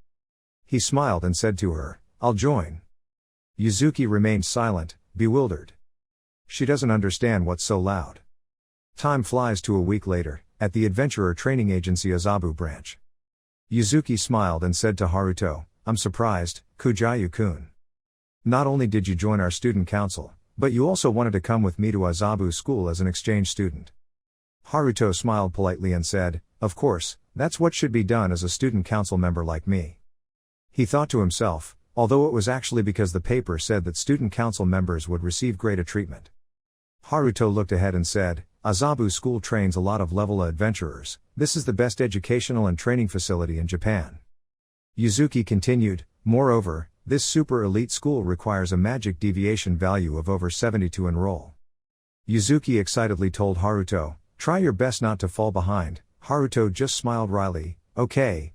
He smiled and said to her, I'll join. Yuzuki remained silent, bewildered. She doesn't understand what's so loud. Time flies to a week later, at the adventurer training agency Azabu branch. Yuzuki smiled and said to Haruto, I'm surprised, Kujayu-kun. Not only did you join our student council, but you also wanted to come with me to Azabu school as an exchange student. Haruto smiled politely and said, of course, that's what should be done as a student council member like me. He thought to himself, although it was actually because the paper said that student council members would receive greater treatment. Haruto looked ahead and said, Azabu school trains a lot of level A adventurers, this is the best educational and training facility in Japan. Yuzuki continued, moreover, this super elite school requires a magic deviation value of over 70 to enroll. Yuzuki excitedly told Haruto, try your best not to fall behind. Haruto just smiled wryly, okay.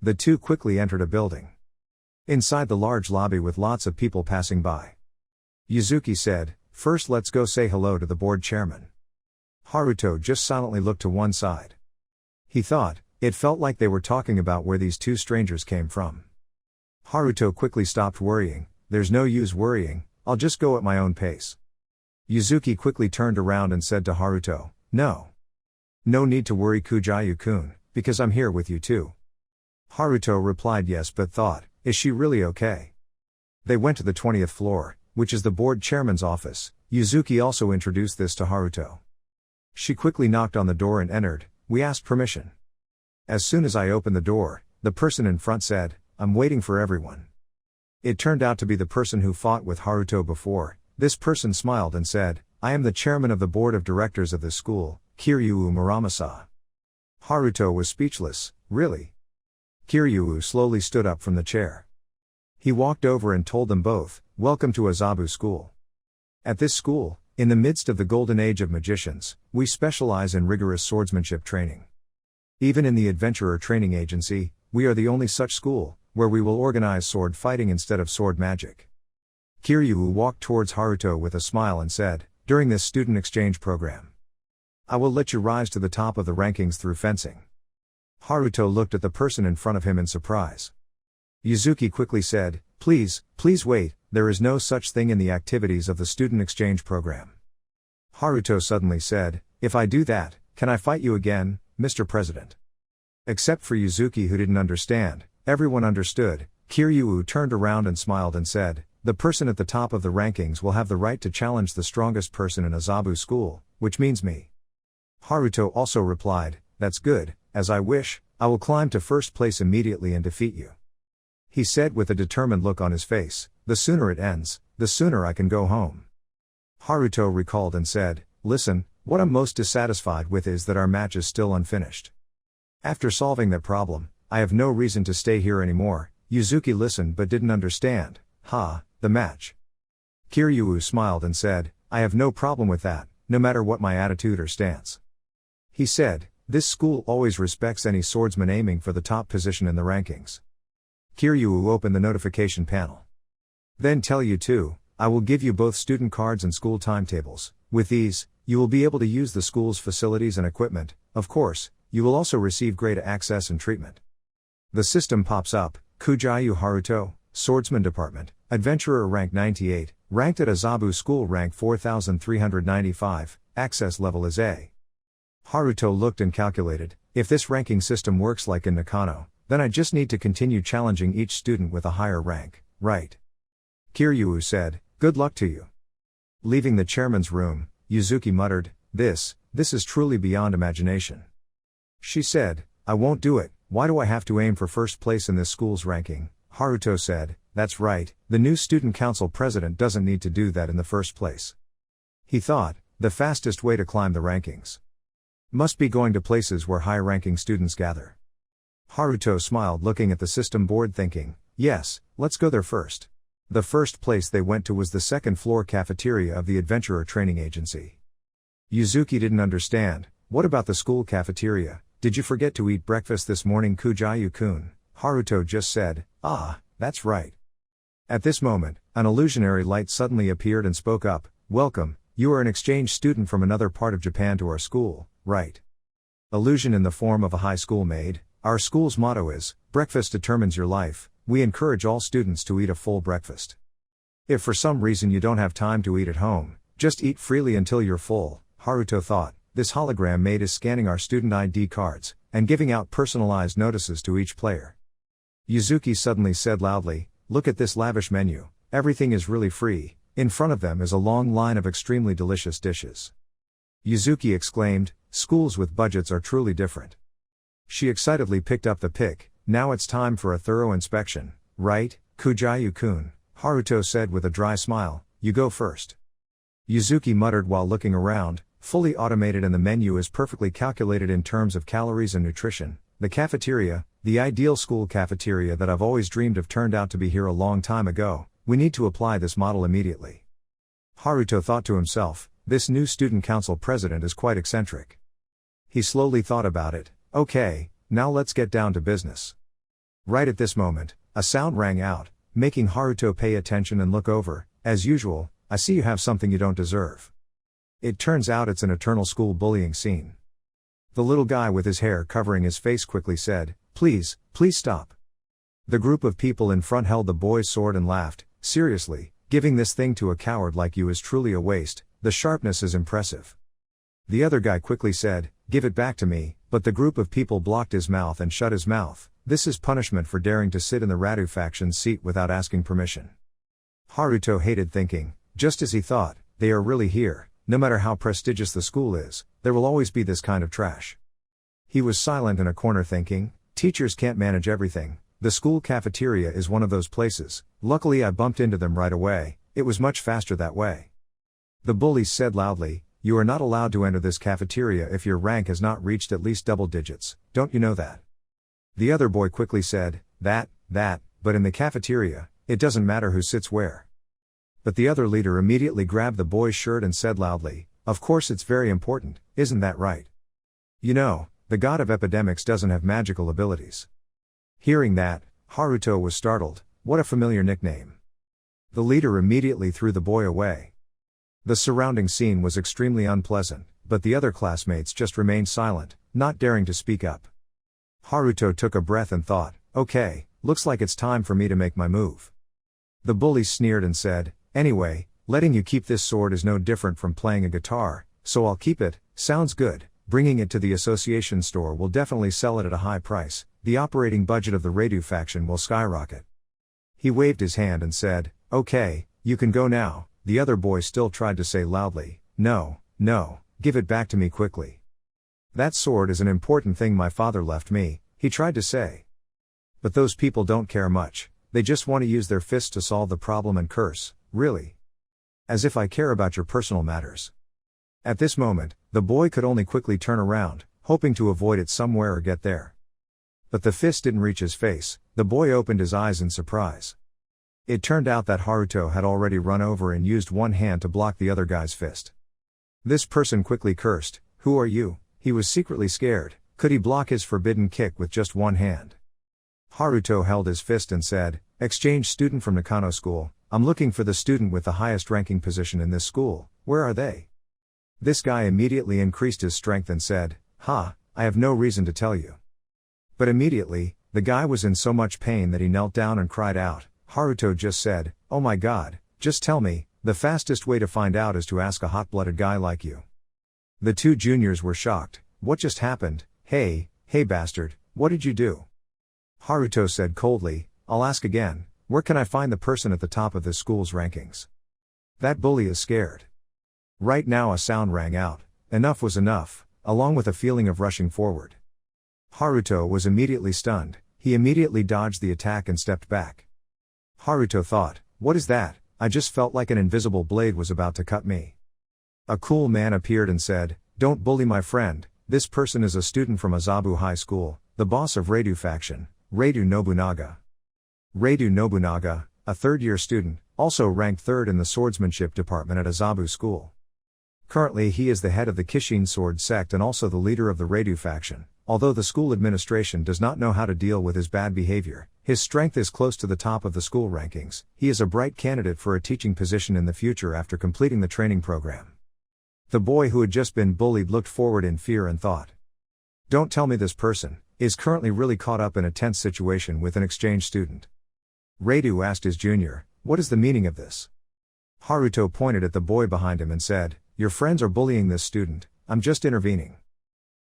The two quickly entered a building. Inside the large lobby with lots of people passing by. Yuzuki said, first let's go say hello to the board chairman. Haruto just silently looked to one side. He thought, it felt like they were talking about where these two strangers came from. Haruto quickly stopped worrying, there's no use worrying, I'll just go at my own pace. Yuzuki quickly turned around and said to Haruto, no need to worry Kujayu-kun, because I'm here with you too. Haruto replied yes but thought, is she really okay? They went to the 20th floor, which is the board chairman's office. Yuzuki also introduced this to Haruto. She quickly knocked on the door and entered, we asked permission. As soon as I opened the door, the person in front said, I'm waiting for everyone. It turned out to be the person who fought with Haruto before. This person smiled and said, I am the chairman of the board of directors of this school, Kiryu Muramasa. Haruto was speechless, really? Kiryu slowly stood up from the chair. He walked over and told them both, welcome to Azabu school. At this school, in the midst of the golden age of magicians, we specialize in rigorous swordsmanship training. Even in the adventurer training agency, we are the only such school, where we will organize sword fighting instead of sword magic. Kiryu walked towards Haruto with a smile and said, during this student exchange program, I will let you rise to the top of the rankings through fencing. Haruto looked at the person in front of him in surprise. Yuzuki quickly said, please wait, there is no such thing in the activities of the student exchange program. Haruto suddenly said, if I do that, can I fight you again, Mr. President? Except for Yuzuki who didn't understand, everyone understood. Kiryu turned around and smiled and said, the person at the top of the rankings will have the right to challenge the strongest person in Azabu school, which means me. Haruto also replied, that's good, as I wish, I will climb to first place immediately and defeat you. He said with a determined look on his face, the sooner it ends, the sooner I can go home. Haruto recalled and said, listen, what I'm most dissatisfied with is that our match is still unfinished. After solving that problem, I have no reason to stay here anymore. Yuzuki listened but didn't understand. The match. Kiryu smiled and said, I have no problem with that, no matter what my attitude or stance. He said, this school always respects any swordsman aiming for the top position in the rankings. Kiryu opened the notification panel. Then tell you too, I will give you both student cards and school timetables. With these, you will be able to use the school's facilities and equipment. Of course, you will also receive great access and treatment. The system pops up, Kujayu Haruto, Swordsman Department, Adventurer rank 98, ranked at Azabu School rank 4395, access level is A. Haruto looked and calculated, if this ranking system works like in Nakano, then I just need to continue challenging each student with a higher rank, right? Kiryu said, good luck to you. Leaving the chairman's room, Yuzuki muttered, this is truly beyond imagination. She said, I won't do it, why do I have to aim for first place in this school's ranking? Haruto said, that's right, the new student council president doesn't need to do that in the first place. He thought, the fastest way to climb the rankings. Must be going to places where high-ranking students gather. Haruto smiled looking at the system board thinking, yes, let's go there first. The first place they went to was the second-floor cafeteria of the Adventurer Training Agency. Yuzuki didn't understand. What about the school cafeteria? Did you forget to eat breakfast this morning, Kujayu-kun? Haruto just said, ah, that's right. At this moment, an illusionary light suddenly appeared and spoke up, welcome, you are an exchange student from another part of Japan to our school, right? Illusion in the form of a high school maid. Our school's motto is, breakfast determines your life. We encourage all students to eat a full breakfast. If for some reason you don't have time to eat at home, just eat freely until you're full, Haruto thought. This hologram maid is scanning our student ID cards, and giving out personalized notices to each player. Yuzuki suddenly said loudly, look at this lavish menu, everything is really free. In front of them is a long line of extremely delicious dishes. Yuzuki exclaimed, schools with budgets are truly different. She excitedly picked up the pick, now it's time for a thorough inspection, right, Kujayu-kun? Haruto said with a dry smile, you go first. Yuzuki muttered while looking around, fully automated and the menu is perfectly calculated in terms of calories and nutrition. The cafeteria, the ideal school cafeteria that I've always dreamed of turned out to be here a long time ago. We need to apply this model immediately. Haruto thought to himself, this new student council president is quite eccentric. He slowly thought about it, okay, now let's get down to business. Right at this moment, a sound rang out, making Haruto pay attention and look over. As usual, I see you have something you don't deserve. It turns out it's an eternal school bullying scene. The little guy with his hair covering his face quickly said, please stop. The group of people in front held the boy's sword and laughed, seriously, giving this thing to a coward like you is truly a waste, the sharpness is impressive. The other guy quickly said, give it back to me, but the group of people blocked his mouth and shut his mouth. This is punishment for daring to sit in the Radu faction's seat without asking permission. Haruto hated thinking, just as he thought, they are really here, no matter how prestigious the school is, there will always be this kind of trash. He was silent in a corner thinking, teachers can't manage everything, the school cafeteria is one of those places, luckily I bumped into them right away, it was much faster that way. The bullies said loudly, you are not allowed to enter this cafeteria if your rank has not reached at least double digits, don't you know that? The other boy quickly said, that, but in the cafeteria, it doesn't matter who sits where. But the other leader immediately grabbed the boy's shirt and said loudly, of course it's very important, isn't that right? You know, the god of epidemics doesn't have magical abilities. Hearing that, Haruto was startled, what a familiar nickname. The leader immediately threw the boy away. The surrounding scene was extremely unpleasant, but the other classmates just remained silent, not daring to speak up. Haruto took a breath and thought, okay, looks like it's time for me to make my move. The bully sneered and said, anyway, letting you keep this sword is no different from playing a guitar, so I'll keep it, sounds good, bringing it to the association store will definitely sell it at a high price, the operating budget of the Radu faction will skyrocket. He waved his hand and said, okay, you can go now. The other boy still tried to say loudly, no, give it back to me quickly. That sword is an important thing my father left me, he tried to say. But those people don't care much, they just want to use their fists to solve the problem and curse, really. As if I care about your personal matters. At this moment, the boy could only quickly turn around, hoping to avoid it somewhere or get there. But the fist didn't reach his face, the boy opened his eyes in surprise. It turned out that Haruto had already run over and used one hand to block the other guy's fist. This person quickly cursed, who are you? He was secretly scared, could he block his forbidden kick with just one hand? Haruto held his fist and said, exchange student from Nakano School, I'm looking for the student with the highest ranking position in this school, where are they? This guy immediately increased his strength and said, I have no reason to tell you. But immediately, the guy was in so much pain that he knelt down and cried out. Haruto just said, oh my god, just tell me, the fastest way to find out is to ask a hot-blooded guy like you. The two juniors were shocked, what just happened? Hey bastard, what did you do? Haruto said coldly, I'll ask again, where can I find the person at the top of this school's rankings? That bully is scared. Right now a sound rang out, enough was enough, along with a feeling of rushing forward. Haruto was immediately stunned, he immediately dodged the attack and stepped back. Haruto thought, what is that? I just felt like an invisible blade was about to cut me. A cool man appeared and said, "Don't bully my friend, this person is a student from Azabu High School, the boss of Reidu faction, Reidu Nobunaga." Reidu Nobunaga, a third-year student, also ranked third in the swordsmanship department at Azabu School. Currently he is the head of the Kishin sword sect and also the leader of the Reidu faction. Although the school administration does not know how to deal with his bad behavior, his strength is close to the top of the school rankings. He is a bright candidate for a teaching position in the future after completing the training program. The boy who had just been bullied looked forward in fear and thought, "Don't tell me this person is currently really caught up in a tense situation with an exchange student." Reidu asked his junior, "What is the meaning of this?" Haruto pointed at the boy behind him and said, "Your friends are bullying this student, I'm just intervening."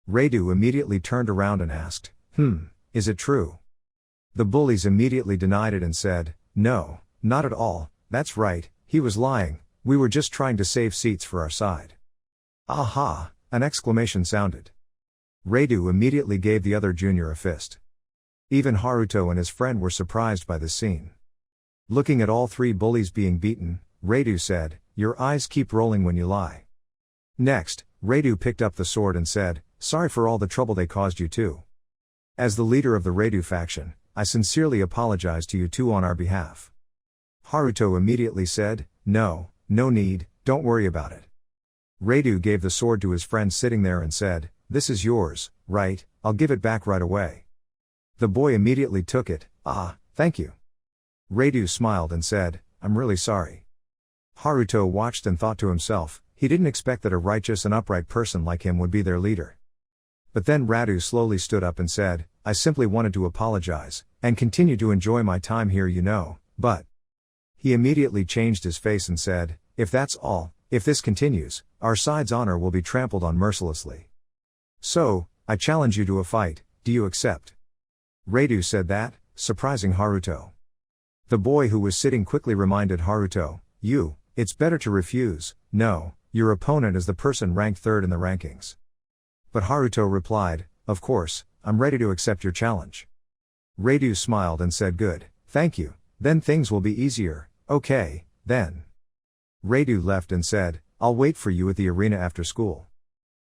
Reidu immediately turned around and asked, Is it true?" The bullies immediately denied it and said, "No, not at all, that's right, he was lying, we were just trying to save seats for our side." "Aha!" an exclamation sounded. Reidu immediately gave the other junior a fist. Even Haruto and his friend were surprised by this scene. Looking at all three bullies being beaten, Reidu said, "Your eyes keep rolling when you lie." Next, Reidu picked up the sword and said, "Sorry for all the trouble they caused you too. As the leader of the Reidu faction, I sincerely apologize to you two on our behalf." Haruto immediately said, No need, don't worry about it." Reidu gave the sword to his friend sitting there and said, "This is yours, right? I'll give it back right away." The boy immediately took it. "Ah, thank you." Reidu smiled and said, "I'm really sorry." Haruto watched and thought to himself, he didn't expect that a righteous and upright person like him would be their leader. But then Radu slowly stood up and said, "I simply wanted to apologize, and continue to enjoy my time here, but..." He immediately changed his face and said, "If that's all, if this continues, our side's honor will be trampled on mercilessly. So, I challenge you to a fight, do you accept?" Reidu said that, surprising Haruto. The boy who was sitting quickly reminded Haruto, It's better to refuse, no, your opponent is the person ranked third in the rankings." But Haruto replied, "Of course, I'm ready to accept your challenge." Reidu smiled and said, "Good, thank you, then things will be easier, okay, then." Reidu left and said, "I'll wait for you at the arena after school."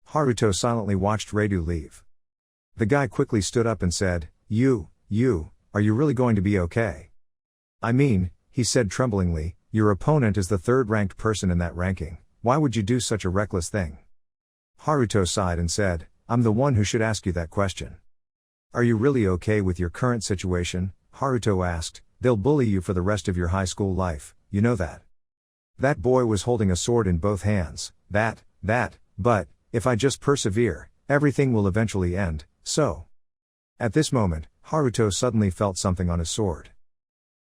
Haruto silently watched Reidu leave. The guy quickly stood up and said, Are you really going to be okay?" "I mean," he said tremblingly, "your opponent is the third-ranked person in that ranking, why would you do such a reckless thing?" Haruto sighed and said, "I'm the one who should ask you that question." "Are you really okay with your current situation?" Haruto asked. "They'll bully you for the rest of your high school life, you know that." That boy was holding a sword in both hands. But, if I just persevere, everything will eventually end, so. At this moment, Haruto suddenly felt something on his sword.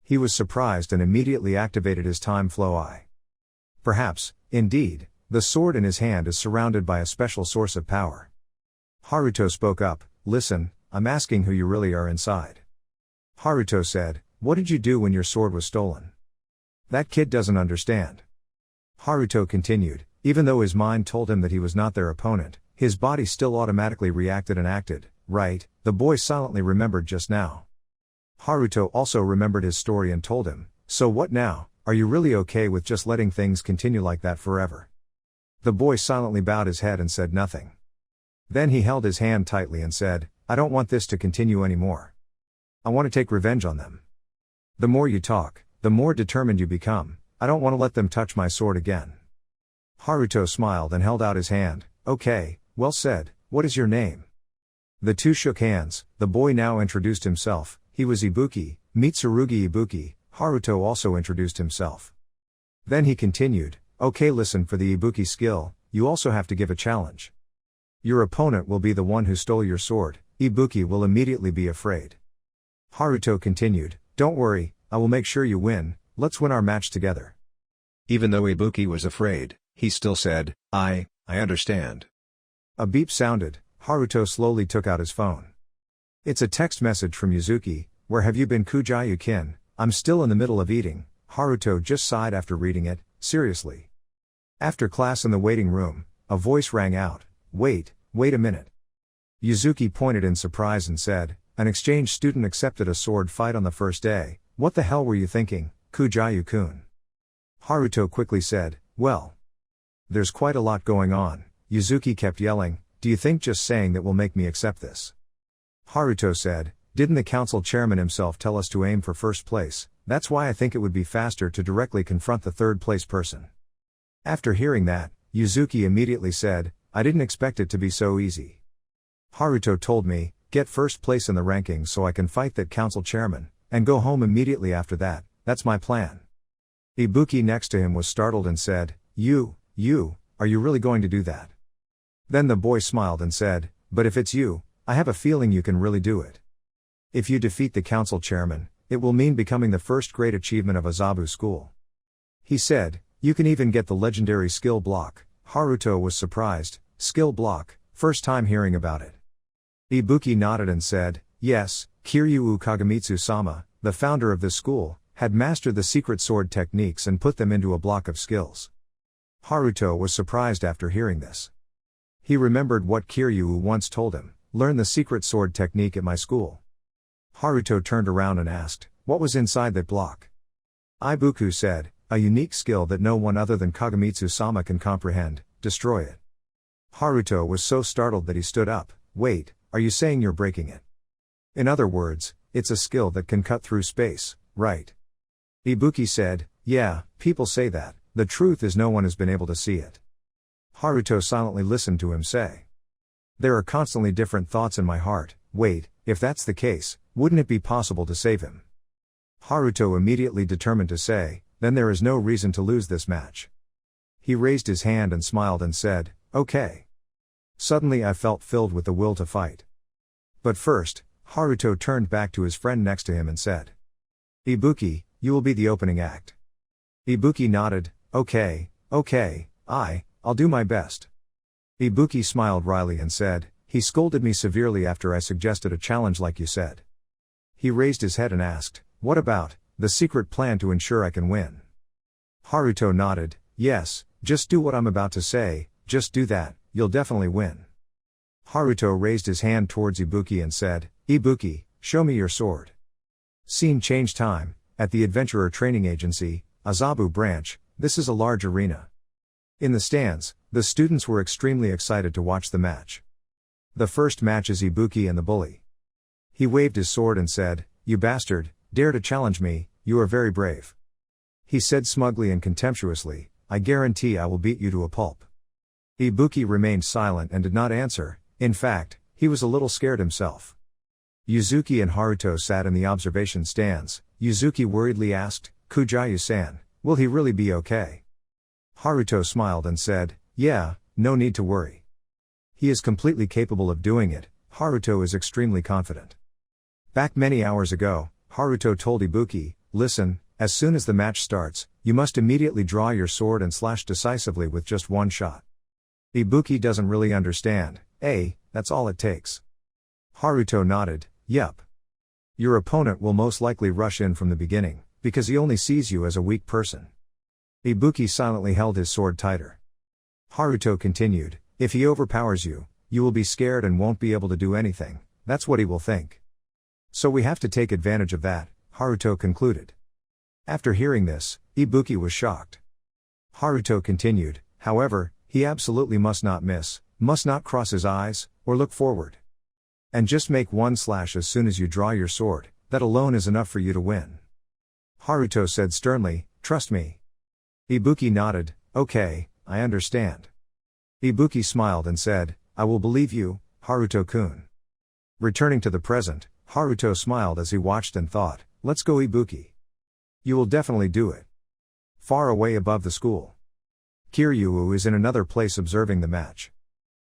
He was surprised and immediately activated his time flow eye. Perhaps, indeed, the sword in his hand is surrounded by a special source of power. Haruto spoke up, "Listen, I'm asking who you really are inside." Haruto said, "What did you do when your sword was stolen?" "That kid doesn't understand." Haruto continued, even though his mind told him that he was not their opponent, his body still automatically reacted and acted, right, the boy silently remembered just now. Haruto also remembered his story and told him, "So what now, are you really okay with just letting things continue like that forever?" The boy silently bowed his head and said nothing. Then he held his hand tightly and said, "I don't want this to continue anymore. I want to take revenge on them. The more you talk, the more determined you become, I don't want to let them touch my sword again." Haruto smiled and held out his hand. "Okay, well said, what is your name?" The two shook hands. The boy now introduced himself. He was Ibuki, Mitsurugi Ibuki. Haruto also introduced himself. Then he continued, "Okay, listen, for the Ibuki skill, you also have to give a challenge. Your opponent will be the one who stole your sword. Ibuki will immediately be afraid." Haruto continued, "Don't worry, I will make sure you win, let's win our match together." Even though Ibuki was afraid, he still said, I understand." A beep sounded. Haruto slowly took out his phone. It's a text message from Yuzuki. "Where have you been, Kujayu-kin? I'm still in the middle of eating." Haruto just sighed after reading it. Seriously. After class in the waiting room, a voice rang out. Wait a minute." Yuzuki pointed in surprise and said, "An exchange student accepted a sword fight on the first day. What the hell were you thinking, Kujayu-kun?" Haruto quickly said, "Well, there's quite a lot going on. Yuzuki kept yelling, do you think just saying that will make me accept this? Haruto said, didn't the council chairman himself tell us to aim for first place? That's why I think it would be faster to directly confront the third place person. After hearing that, Yuzuki immediately said, I didn't expect it to be so easy. Haruto told me, get first place in the rankings so I can fight that council chairman, and go home immediately after that, that's my plan. Ibuki next to him was startled and said, you, are you really going to do that? Then the boy smiled and said, but if it's you, I have a feeling you can really do it. If you defeat the council chairman, it will mean becoming the first great achievement of Azabu school. He said, you can even get the legendary skill block. Haruto was surprised, skill block, first time hearing about it. Ibuki nodded and said, yes, Kiryu Kagamitsu-sama, the founder of this school, had mastered the secret sword techniques and put them into a block of skills. Haruto was surprised after hearing this. He remembered what Kiryu once told him, learn the secret sword technique at my school. Haruto turned around and asked, what was inside that block? Ibuku said, a unique skill that no one other than Kagamitsu-sama can comprehend, destroy it. Haruto was so startled that he stood up, wait, are you saying you're breaking it? In other words, it's a skill that can cut through space, right? Ibuki said, yeah, people say that, the truth is no one has been able to see it. Haruto silently listened to him say. There are constantly different thoughts in my heart, wait, if that's the case, wouldn't it be possible to save him? Haruto immediately determined to say, then there is no reason to lose this match. He raised his hand and smiled and said, okay. Suddenly I felt filled with the will to fight. But first, Haruto turned back to his friend next to him and said, Ibuki, you will be the opening act. Ibuki nodded, okay, I'll do my best. Ibuki smiled wryly and said, he scolded me severely after I suggested a challenge like you said. He raised his head and asked, what about the secret plan to ensure I can win? Haruto nodded, yes, just do what I'm about to say, just do that, you'll definitely win. Haruto raised his hand towards Ibuki and said, Ibuki, show me your sword. Scene change time, at the Adventurer Training Agency, Azabu branch, this is a large arena. In the stands, the students were extremely excited to watch the match. The first match is Ibuki and the bully. He waved his sword and said, you bastard, dare to challenge me, you are very brave. He said smugly and contemptuously, I guarantee I will beat you to a pulp. Ibuki remained silent and did not answer, in fact, he was a little scared himself. Yuzuki and Haruto sat in the observation stands. Yuzuki worriedly asked, Kujayu-san, will he really be okay? Haruto smiled and said, yeah, no need to worry. He is completely capable of doing it, Haruto is extremely confident. Back many hours ago, Haruto told Ibuki, listen, as soon as the match starts, you must immediately draw your sword and slash decisively with just one shot. Ibuki doesn't really understand, that's all it takes. Haruto nodded, yup. Your opponent will most likely rush in from the beginning, because he only sees you as a weak person. Ibuki silently held his sword tighter. Haruto continued, if he overpowers you, you will be scared and won't be able to do anything, that's what he will think. So we have to take advantage of that, Haruto concluded. After hearing this, Ibuki was shocked. Haruto continued, however, he absolutely must not miss, must not cross his eyes, or look forward. And just make one slash as soon as you draw your sword, that alone is enough for you to win. Haruto said sternly, trust me. Ibuki nodded, okay, I understand. Ibuki smiled and said, I will believe you, Haruto-kun. Returning to the present, Haruto smiled as he watched and thought, let's go Ibuki. You will definitely do it. Far away above the school. Kiryu is in another place observing the match.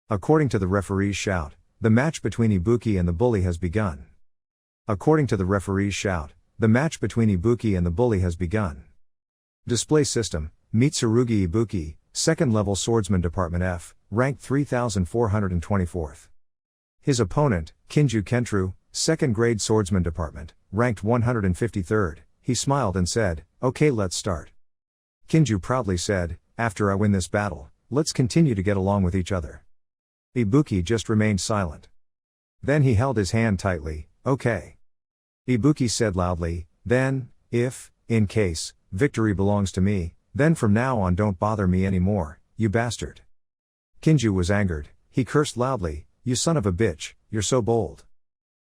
According to the referee's shout, the match between Ibuki and the bully has begun. According to the referee's shout, the match between Ibuki and the bully has begun. Display system, Mitsurugi Ibuki, 2nd level swordsman department F, rank 3424th. His opponent, Kinju Kentru, 2nd grade swordsman department, ranked 153rd, he smiled and said, okay, let's start. Kinju proudly said, after I win this battle, let's continue to get along with each other. Ibuki just remained silent. Then he held his hand tightly, okay. Ibuki said loudly, then, if, in case, victory belongs to me, then from now on don't bother me anymore, you bastard. Kinju was angered, he cursed loudly, you son of a bitch, you're so bold.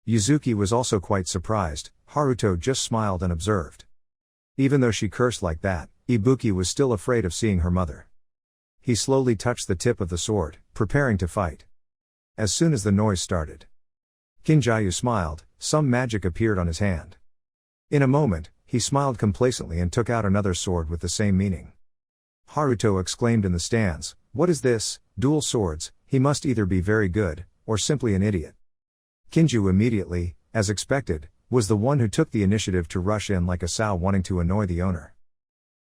Yuzuki was also quite surprised, Haruto just smiled and observed. Even though she cursed like that, Ibuki was still afraid of seeing her mother. He slowly touched the tip of the sword, preparing to fight. As soon as the noise started, Kinjayu smiled, some magic appeared on his hand. In a moment, he smiled complacently and took out another sword with the same meaning. Haruto exclaimed in the stands, what is this, dual swords, he must either be very good, or simply an idiot. Kinju immediately, as expected, was the one who took the initiative to rush in like a sow wanting to annoy the owner.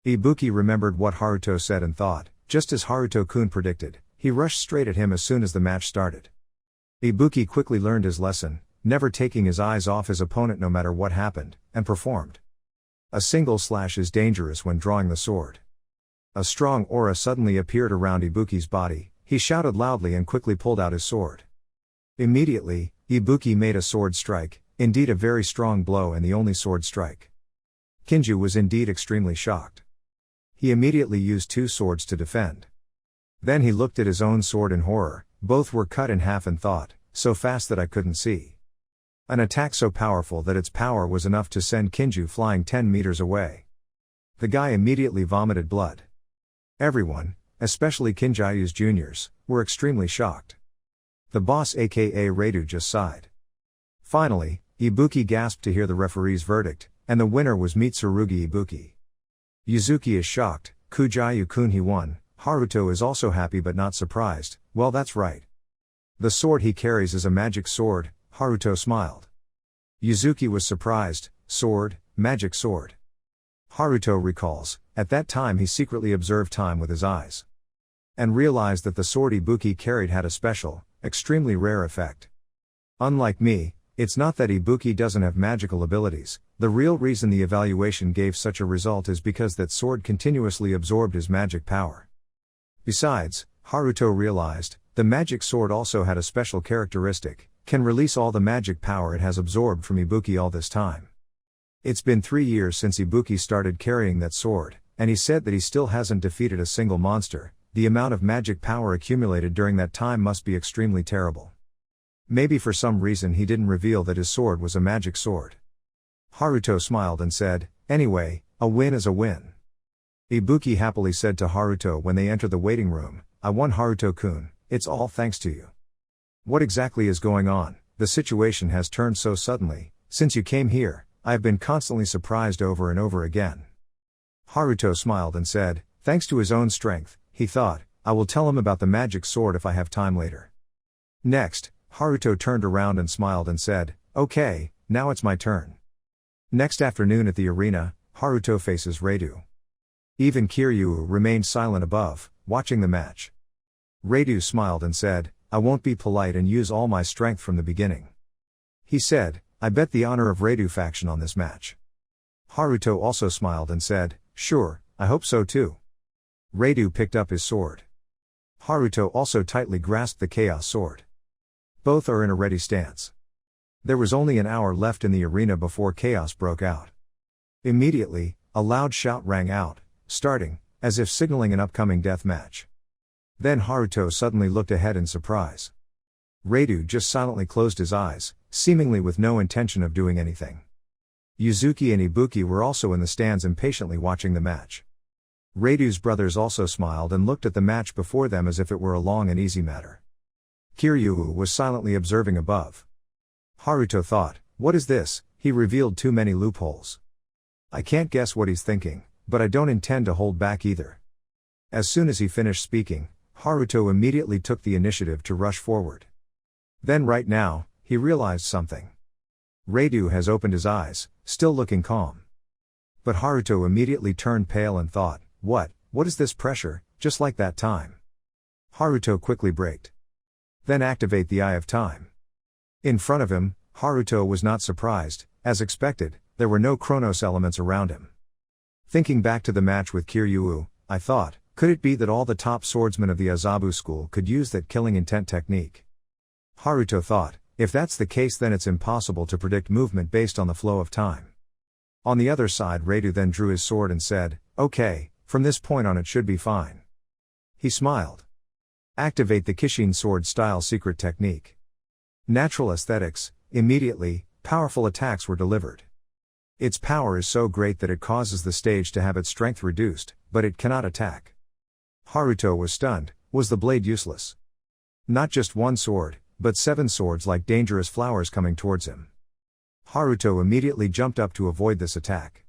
Ibuki remembered what Haruto said and thought, just as Haruto-kun predicted, he rushed straight at him as soon as the match started. Ibuki quickly learned his lesson, never taking his eyes off his opponent no matter what happened, and performed. A single slash is dangerous when drawing the sword. A strong aura suddenly appeared around Ibuki's body, he shouted loudly and quickly pulled out his sword. Immediately, Ibuki made a sword strike, indeed a very strong blow and the only sword strike. Kinju was indeed extremely shocked. He immediately used two swords to defend. Then he looked at his own sword in horror, both were cut in half and thought, so fast that I couldn't see. An attack so powerful that its power was enough to send Kinju flying 10 meters away. The guy immediately vomited blood. Everyone, especially Kinjayu's juniors, were extremely shocked. The boss aka Reidu just sighed. Finally, Ibuki gasped to hear the referee's verdict, and the winner was Mitsurugi Ibuki. Yuzuki is shocked, Kujayu-kun he won, Haruto is also happy but not surprised, well that's right. The sword he carries is a magic sword, Haruto smiled. Yuzuki was surprised, sword, magic sword. Haruto recalls, at that time he secretly observed time with his eyes. And realized that the sword Ibuki carried had a special, extremely rare effect. Unlike me, it's not that Ibuki doesn't have magical abilities, the real reason the evaluation gave such a result is because that sword continuously absorbed his magic power. Besides, Haruto realized, the magic sword also had a special characteristic, can release all the magic power it has absorbed from Ibuki all this time. It's been 3 years since Ibuki started carrying that sword, and he said that he still hasn't defeated a single monster, the amount of magic power accumulated during that time must be extremely terrible. Maybe for some reason he didn't reveal that his sword was a magic sword. Haruto smiled and said, anyway, a win is a win. Ibuki happily said to Haruto when they entered the waiting room, I won Haruto-kun, it's all thanks to you. What exactly is going on? The situation has turned so suddenly, since you came here, I have been constantly surprised over and over again. Haruto smiled and said, thanks to his own strength, he thought, I will tell him about the magic sword if I have time later. Next, Haruto turned around and smiled and said, okay, now it's my turn. Next afternoon at the arena, Haruto faces Reidu. Even Kiryu remained silent above, watching the match. Reidu smiled and said, I won't be polite and use all my strength from the beginning. He said, I bet the honor of Reidu faction on this match. Haruto also smiled and said, sure, I hope so too. Reidu picked up his sword. Haruto also tightly grasped the chaos sword. Both are in a ready stance. There was only an hour left in the arena before chaos broke out. Immediately, a loud shout rang out, starting, as if signaling an upcoming death match. Then Haruto suddenly looked ahead in surprise. Reidu just silently closed his eyes, seemingly with no intention of doing anything. Yuzuki and Ibuki were also in the stands impatiently watching the match. Reidu's brothers also smiled and looked at the match before them as if it were a long and easy matter. Kiryu was silently observing above. Haruto thought, what is this? He revealed too many loopholes. I can't guess what he's thinking, but I don't intend to hold back either. As soon as he finished speaking, Haruto immediately took the initiative to rush forward. Then right now, he realized something. Reidu has opened his eyes, still looking calm. But Haruto immediately turned pale and thought, what is this pressure, just like that time? Haruto quickly braked. Then activate the Eye of Time. In front of him, Haruto was not surprised, as expected, there were no Chronos elements around him. Thinking back to the match with Kiryu, I thought, could it be that all the top swordsmen of the Azabu school could use that killing intent technique? Haruto thought, if that's the case then it's impossible to predict movement based on the flow of time. On the other side Reidu then drew his sword and said, okay, from this point on it should be fine. He smiled. Activate the Kishin sword style secret technique. Natural aesthetics, immediately, powerful attacks were delivered. Its power is so great that it causes the stage to have its strength reduced, but it cannot attack. Haruto was stunned. Was the blade useless? Not just one sword, but 7 swords like dangerous flowers coming towards him. Haruto immediately jumped up to avoid this attack.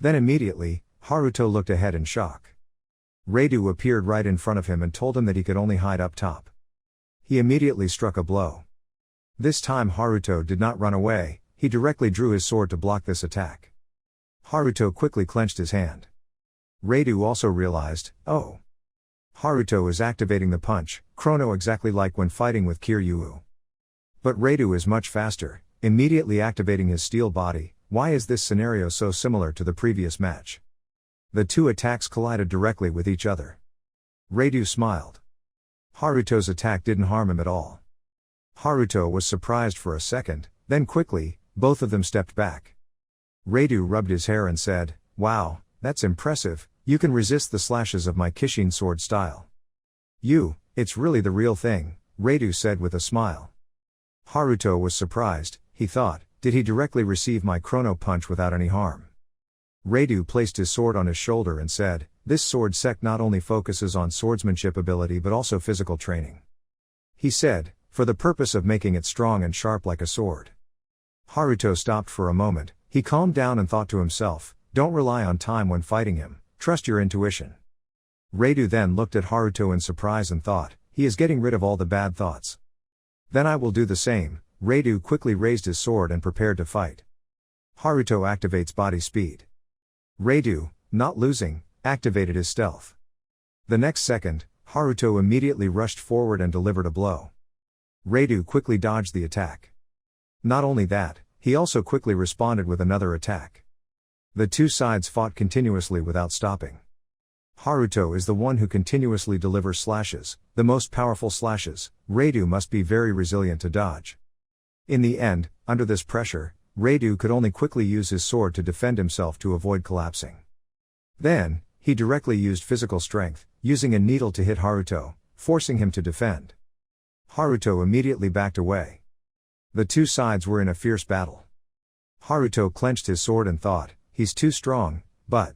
Then immediately, Haruto looked ahead in shock. Reidu appeared right in front of him and told him that he could only hide up top. He immediately struck a blow. This time Haruto did not run away, he directly drew his sword to block this attack. Haruto quickly clenched his hand. Reidu also realized, oh. Haruto is activating the punch, chrono exactly like when fighting with Kiryu. But Reidu is much faster, immediately activating his steel body. Why is this scenario so similar to the previous match? The two attacks collided directly with each other. Reidu smiled. Haruto's attack didn't harm him at all. Haruto was surprised for a second, then quickly, both of them stepped back. Reidu rubbed his hair and said, "Wow, that's impressive, you can resist the slashes of my Kishin sword style." It's really the real thing," Reidu said with a smile. Haruto was surprised, he thought, did he directly receive my chrono punch without any harm? Reidu placed his sword on his shoulder and said, "This sword sect not only focuses on swordsmanship ability but also physical training." He said, "For the purpose of making it strong and sharp like a sword." Haruto stopped for a moment, he calmed down and thought to himself, "Don't rely on time when fighting him, trust your intuition." Reidu then looked at Haruto in surprise and thought, he is getting rid of all the bad thoughts. "Then I will do the same." Reidu quickly raised his sword and prepared to fight. Haruto activates body speed. Reidu, not losing, activated his stealth. The next second, Haruto immediately rushed forward and delivered a blow. Reidu quickly dodged the attack. Not only that, he also quickly responded with another attack. The two sides fought continuously without stopping. Haruto is the one who continuously delivers slashes, the most powerful slashes. Reidu must be very resilient to dodge. In the end, under this pressure, Reidu could only quickly use his sword to defend himself to avoid collapsing. Then, he directly used physical strength, using a needle to hit Haruto, forcing him to defend. Haruto immediately backed away. The two sides were in a fierce battle. Haruto clenched his sword and thought, he's too strong, but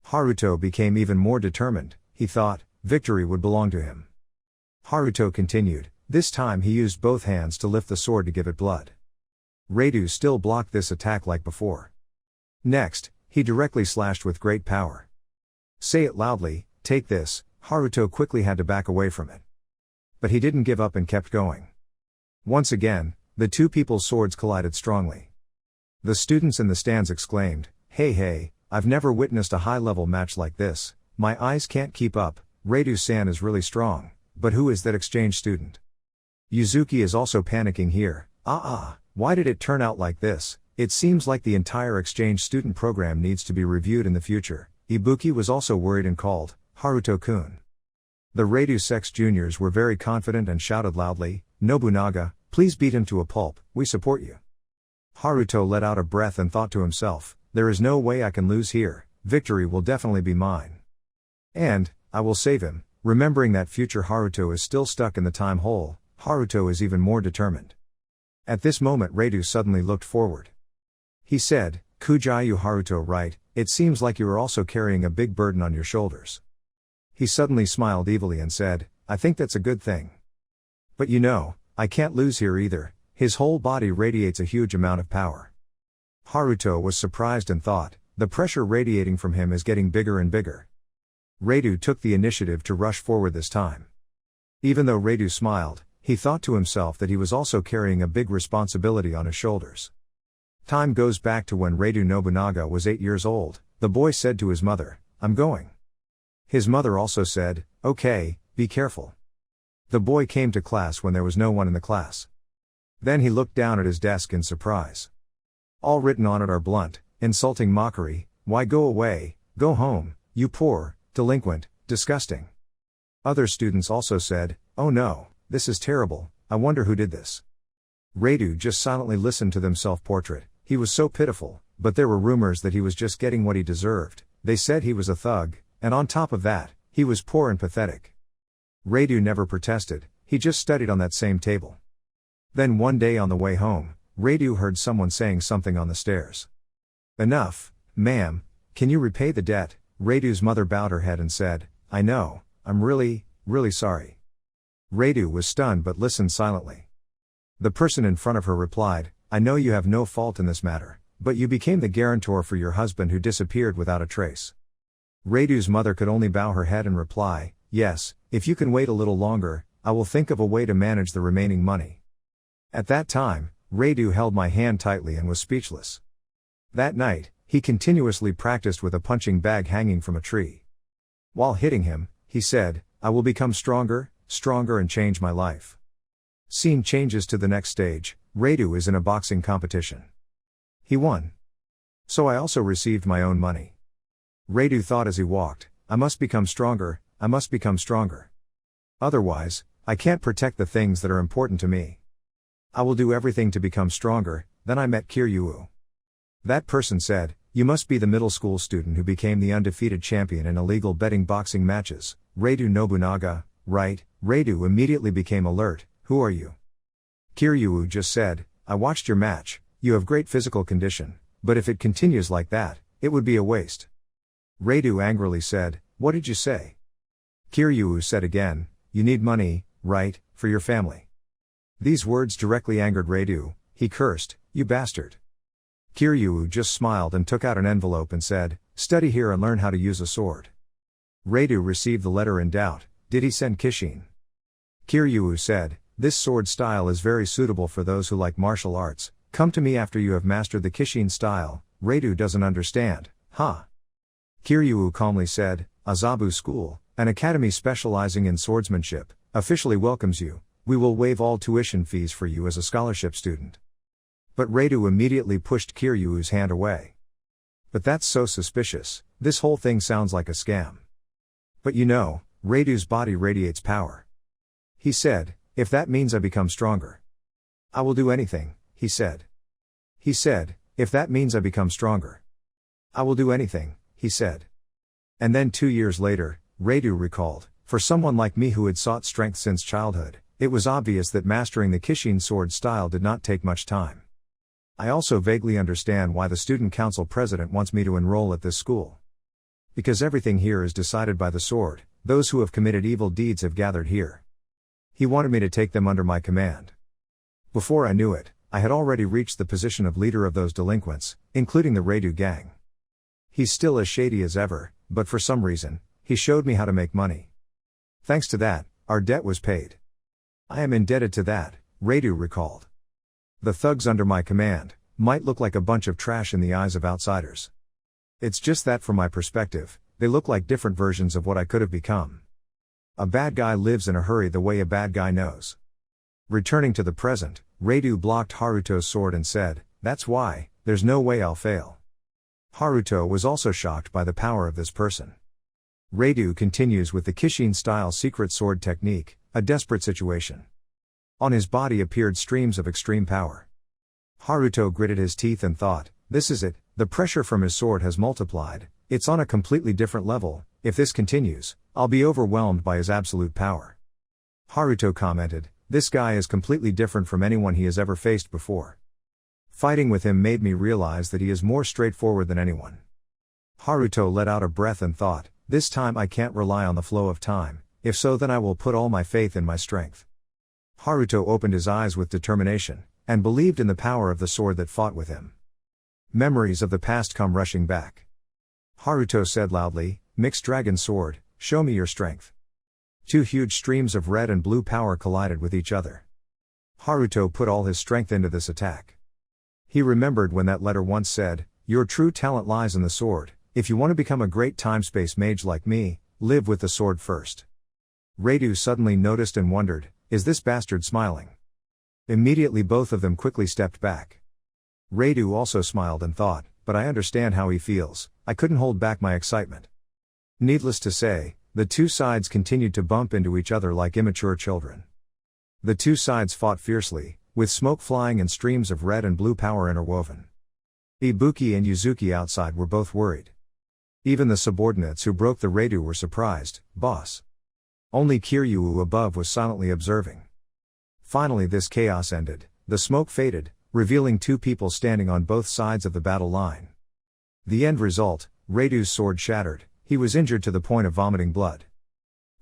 Haruto became even more determined, he thought, victory would belong to him. Haruto continued, this time he used both hands to lift the sword to give it blood. Reidu still blocked this attack like before. Next, he directly slashed with great power. "Say it loudly, take this." Haruto quickly had to back away from it. But he didn't give up and kept going. Once again, the two people's swords collided strongly. The students in the stands exclaimed, Hey, I've never witnessed a high-level match like this, my eyes can't keep up, Reidu-san is really strong, but who is that exchange student? Yuzuki is also panicking here, why did it turn out like this? It seems like the entire exchange student program needs to be reviewed in the future. Ibuki was also worried and called, Haruto-kun. The Reidu Sex juniors were very confident and shouted loudly, Nobunaga, please beat him to a pulp, we support you. Haruto let out a breath and thought to himself, there is no way I can lose here, victory will definitely be mine. And, I will save him. Remembering that future Haruto is still stuck in the time hole, Haruto is even more determined. At this moment Reidu suddenly looked forward. He said, Kujayu Haruto, right, it seems like you are also carrying a big burden on your shoulders. He suddenly smiled evilly and said, I think that's a good thing. But I can't lose here either, his whole body radiates a huge amount of power. Haruto was surprised and thought, the pressure radiating from him is getting bigger and bigger. Reidu took the initiative to rush forward this time. Even though Reidu smiled, he thought to himself that he was also carrying a big responsibility on his shoulders. Time goes back to when Reidu Nobunaga was 8 years old, the boy said to his mother, I'm going. His mother also said, okay, be careful. The boy came to class when there was no one in the class. Then he looked down at his desk in surprise. All written on it are blunt, insulting mockery, why go away, go home, you poor, delinquent, disgusting. Other students also said, oh no, this is terrible, I wonder who did this. Reidu just silently listened to them self-portrait, he was so pitiful, but there were rumors that he was just getting what he deserved, they said he was a thug, and on top of that, He was poor and pathetic. Radu never protested, he just studied on that same table. Then one day on the way home, Radu heard someone saying something on the stairs. "Enough, ma'am, can you repay the debt?" Radu's mother bowed her head and said, "I know, I'm really sorry." Radu was stunned but listened silently. The person in front of her replied, "I know you have no fault in this matter, but you became the guarantor for your husband who disappeared without a trace." Radu's mother could only bow her head and reply, "Yes, if you can wait a little longer, I will think of a way to manage the remaining money." At that time, Radu held my hand tightly and was speechless. That night, he continuously practiced with a punching bag hanging from a tree. While hitting him, he said, "I will become stronger and change my life." Scene changes to the next stage. Radu is in a boxing competition. He won. So I also received my own money. Radu thought as he walked, "I must become stronger, I must become stronger. Otherwise, I can't protect the things that are important to me. I will do everything to become stronger." Then I met Kiryu. That person said, "You must be the middle school student who became the undefeated champion in illegal betting boxing matches." Radu Nobunaga, right? Radu immediately became alert. "Who are you?" Kiryu just said, "I watched your match, you have great physical condition, but if it continues like that, it would be a waste." Radu angrily said, "What did you say?" Kiryu said again, "You need money, right, for your family." These words directly angered Radu. He cursed, "You bastard." Kiryu just smiled and took out an envelope and said, "Study here and learn how to use a sword." Radu received the letter in doubt. Did he send Kishin? Kiryu said, "This sword style is very suitable for those who like martial arts. Come to me after you have mastered the Kishin style." Radu doesn't understand. Huh? Kiryu calmly said, "Azabu School, an academy specializing in swordsmanship, officially welcomes you. We will waive all tuition fees for you as a scholarship student." But Radu immediately pushed Kiryu's hand away. "But that's so suspicious, this whole thing sounds like a scam." "But you know, Radu's body radiates power." He said, "If that means I become stronger, I will do anything," he said. He said, "If that means I become stronger, I will do anything," he said. And then 2 years later, Radu recalled, "For someone like me who had sought strength since childhood, it was obvious that mastering the Kishin sword style did not take much time. I also vaguely understand why the student council president wants me to enroll at this school. Because everything here is decided by the sword, those who have committed evil deeds have gathered here. He wanted me to take them under my command." Before I knew it, I had already reached the position of leader of those delinquents, including the Radu gang. He's still as shady as ever, but for some reason, he showed me how to make money. Thanks to that, our debt was paid. I am indebted to that, Radu recalled. The thugs under my command might look like a bunch of trash in the eyes of outsiders. It's just that from my perspective, they look like different versions of what I could have become. A bad guy lives in a hurry the way a bad guy knows. Returning to the present, Radu blocked Haruto's sword and said, "That's why, there's no way I'll fail." Haruto was also shocked by the power of this person. Radu continues with the Kishin-style secret sword technique, a desperate situation. On his body appeared streams of extreme power. Haruto gritted his teeth and thought, "This is it, the pressure from his sword has multiplied, it's on a completely different level, if this continues, I'll be overwhelmed by his absolute power." Haruto commented, "This guy is completely different from anyone he has ever faced before. Fighting with him made me realize that he is more straightforward than anyone." Haruto let out a breath and thought, "This time I can't rely on the flow of time, if so then I will put all my faith in my strength." Haruto opened his eyes with determination, and believed in the power of the sword that fought with him. Memories of the past come rushing back. Haruto said loudly, "Mixed dragon sword, show me your strength." 2 huge streams of red and blue power collided with each other. Haruto put all his strength into this attack. He remembered when that letter once said, "Your true talent lies in the sword, if you want to become a great time-space mage like me, live with the sword first." Radu suddenly noticed and wondered, is this bastard smiling? Immediately both of them quickly stepped back. Radu also smiled and thought, but I understand how he feels, I couldn't hold back my excitement. Needless to say, the 2 sides continued to bump into each other like immature children. The 2 sides fought fiercely, with smoke flying and streams of red and blue power interwoven. Ibuki and Yuzuki outside were both worried. Even the subordinates who broke the redu were surprised. Boss. Only Kiryu above was silently observing. Finally this chaos ended, the smoke faded, revealing two people standing on both sides of the battle line. The end result, Redu's sword shattered, he was injured to the point of vomiting blood.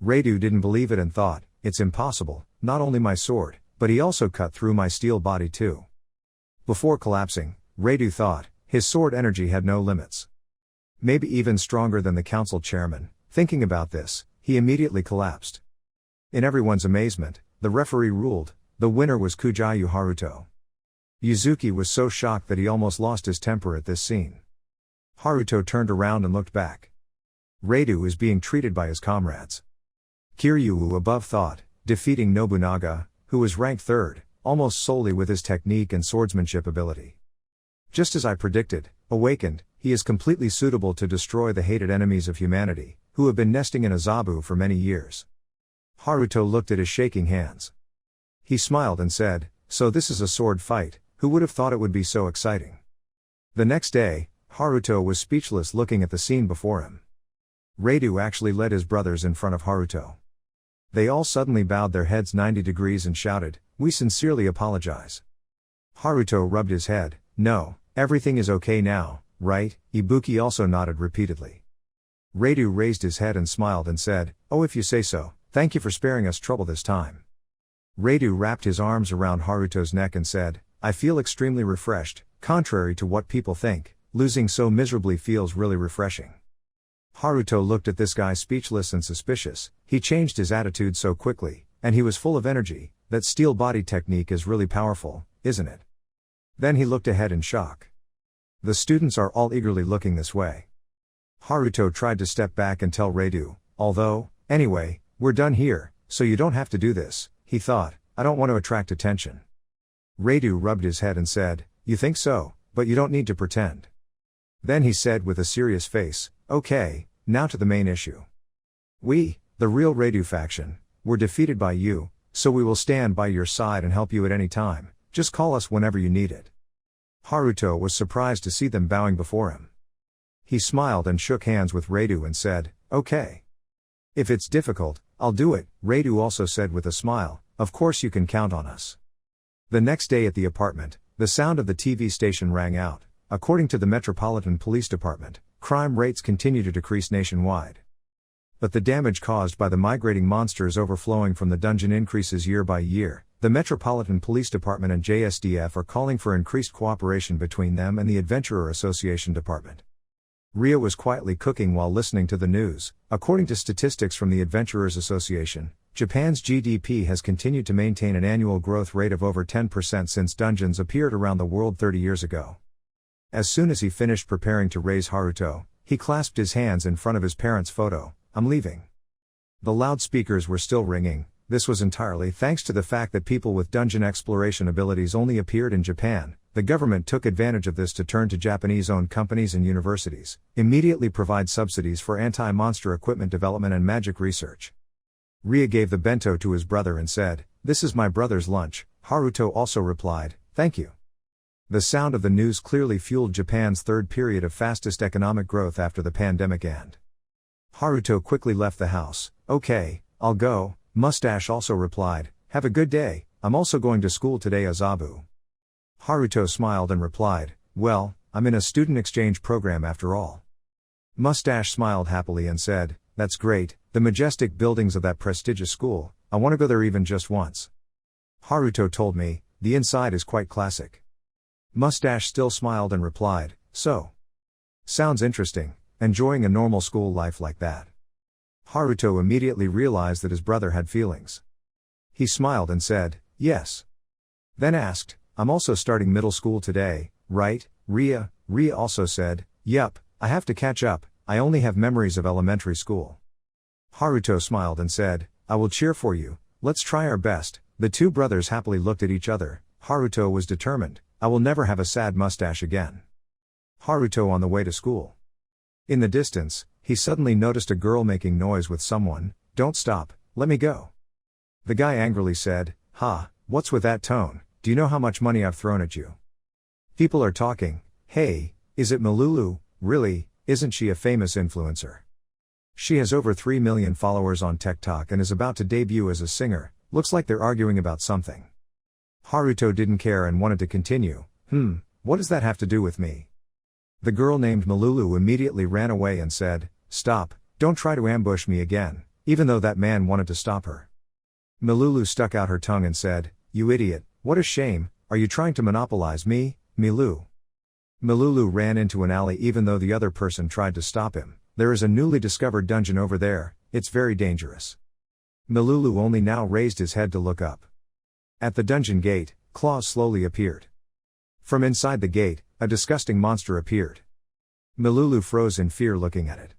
Redu didn't believe it and thought, it's impossible, not only my sword, but he also cut through my steel body too. Before collapsing, Redu thought, his sword energy had no limits. Maybe even stronger than the council chairman. Thinking about this, he immediately collapsed. In everyone's amazement, the referee ruled, the winner was Kujayu Haruto. Yuzuki was so shocked that he almost lost his temper at this scene. Haruto turned around and looked back. Redu is being treated by his comrades. Kiryu above thought, defeating Nobunaga, who was ranked third, almost solely with his technique and swordsmanship ability. Just as I predicted, awakened, he is completely suitable to destroy the hated enemies of humanity, who have been nesting in Azabu for many years. Haruto looked at his shaking hands. He smiled and said, so this is a sword fight, who would have thought it would be so exciting? The next day, Haruto was speechless looking at the scene before him. Redu actually led his brothers in front of Haruto. They all suddenly bowed their heads 90 degrees and shouted, we sincerely apologize. Haruto rubbed his head, no, everything is okay now, right? Ibuki also nodded repeatedly. Redu raised his head and smiled and said, oh if you say so, thank you for sparing us trouble this time. Redu wrapped his arms around Haruto's neck and said, I feel extremely refreshed, contrary to what people think, losing so miserably feels really refreshing. Haruto looked at this guy speechless and suspicious, he changed his attitude so quickly, and he was full of energy, that steel body technique is really powerful, isn't it? Then he looked ahead in shock. The students are all eagerly looking this way. Haruto tried to step back and tell Redu, although, anyway, we're done here, so you don't have to do this, he thought, I don't want to attract attention. Redu rubbed his head and said, you think so, but you don't need to pretend. Then he said with a serious face, okay, now to the main issue. We, the real Redu faction, were defeated by you, so we will stand by your side and help you at any time, just call us whenever you need it. Haruto was surprised to see them bowing before him. He smiled and shook hands with Redu and said, okay. If it's difficult, I'll do it, Redu also said with a smile, of course you can count on us. The next day at the apartment, the sound of the TV station rang out. According to the Metropolitan Police Department, crime rates continue to decrease nationwide. But the damage caused by the migrating monsters overflowing from the dungeon increases year by year. The Metropolitan Police Department and JSDF are calling for increased cooperation between them and the Adventurer Association Department. Ria was quietly cooking while listening to the news. According to statistics from the Adventurers Association, Japan's GDP has continued to maintain an annual growth rate of over 10% since dungeons appeared around the world 30 years ago. As soon as he finished preparing to raise Haruto, he clasped his hands in front of his parents' photo, I'm leaving. The loudspeakers were still ringing. This was entirely thanks to the fact that people with dungeon exploration abilities only appeared in Japan. The government took advantage of this to turn to Japanese-owned companies and universities, immediately provide subsidies for anti-monster equipment development and magic research. Ria gave the bento to his brother and said, this is my brother's lunch. Haruto also replied, thank you. The sound of the news clearly fueled Japan's third period of fastest economic growth after the pandemic and Haruto quickly left the house. Okay, I'll go, Mustache also replied, have a good day, I'm also going to school today Azabu. Haruto smiled and replied, well, I'm in a student exchange program after all. Mustache smiled happily and said, that's great, the majestic buildings of that prestigious school, I want to go there even just once. Haruto told me, the inside is quite classic. Mustache still smiled and replied, so. Sounds interesting, enjoying a normal school life like that. Haruto immediately realized that his brother had feelings. He smiled and said, yes. Then asked, I'm also starting middle school today, right, Ria? Ria also said, yup, I have to catch up, I only have memories of elementary school. Haruto smiled and said, I will cheer for you, let's try our best. The two brothers happily looked at each other. Haruto was determined, I will never have a sad mustache again. Haruto on the way to school. In the distance, he suddenly noticed a girl making noise with someone. Don't stop, let me go. The guy angrily said, ha, what's with that tone, do you know how much money I've thrown at you? People are talking, hey, is it Malulu, really? isn't she a famous influencer? She has over 3 million followers on TikTok and is about to debut as a singer. Looks like they're arguing about something. Haruto didn't care and wanted to continue. What does that have to do with me? The girl named Malulu immediately ran away and said, "Stop, don't try to ambush me again," even though that man wanted to stop her. Malulu stuck out her tongue and said, "You idiot, what a shame, are you trying to monopolize me, Milu?" Malulu ran into an alley even though the other person tried to stop him. "There is a newly discovered dungeon over there, it's very dangerous." Malulu only now raised his head to look up. At the dungeon gate, claws slowly appeared. From inside the gate, a disgusting monster appeared. Malulu froze in fear looking at it.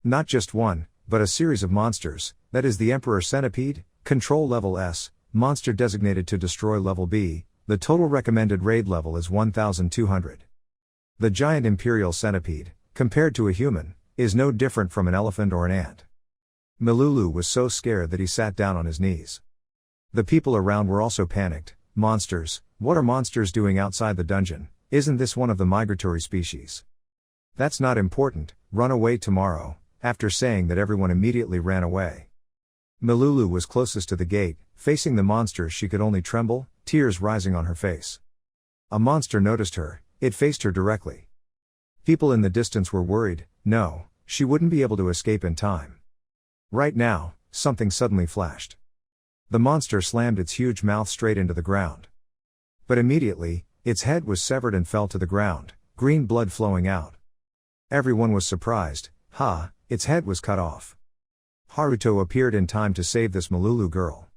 Not just one, but a series of monsters, that is the Emperor Centipede, control level S, monster designated to destroy level B, the total recommended raid level is 1200. The giant Imperial Centipede, compared to a human, is no different from an elephant or an ant. Malulu was so scared that he sat down on his knees. The people around were also panicked. Monsters, what are monsters doing outside the dungeon? Isn't this one of the migratory species? That's not important, run away tomorrow. After saying that, everyone immediately ran away. Malulu was closest to the gate, facing the monsters. She could only tremble, tears rising on her face. A monster noticed her, it faced her directly. People in the distance were worried. No, she wouldn't be able to escape in time. Right now, something suddenly flashed. The monster slammed its huge mouth straight into the ground. But immediately, its head was severed and fell to the ground, green blood flowing out. Everyone was surprised. Its head was cut off. Haruto appeared in time to save this Malulu girl.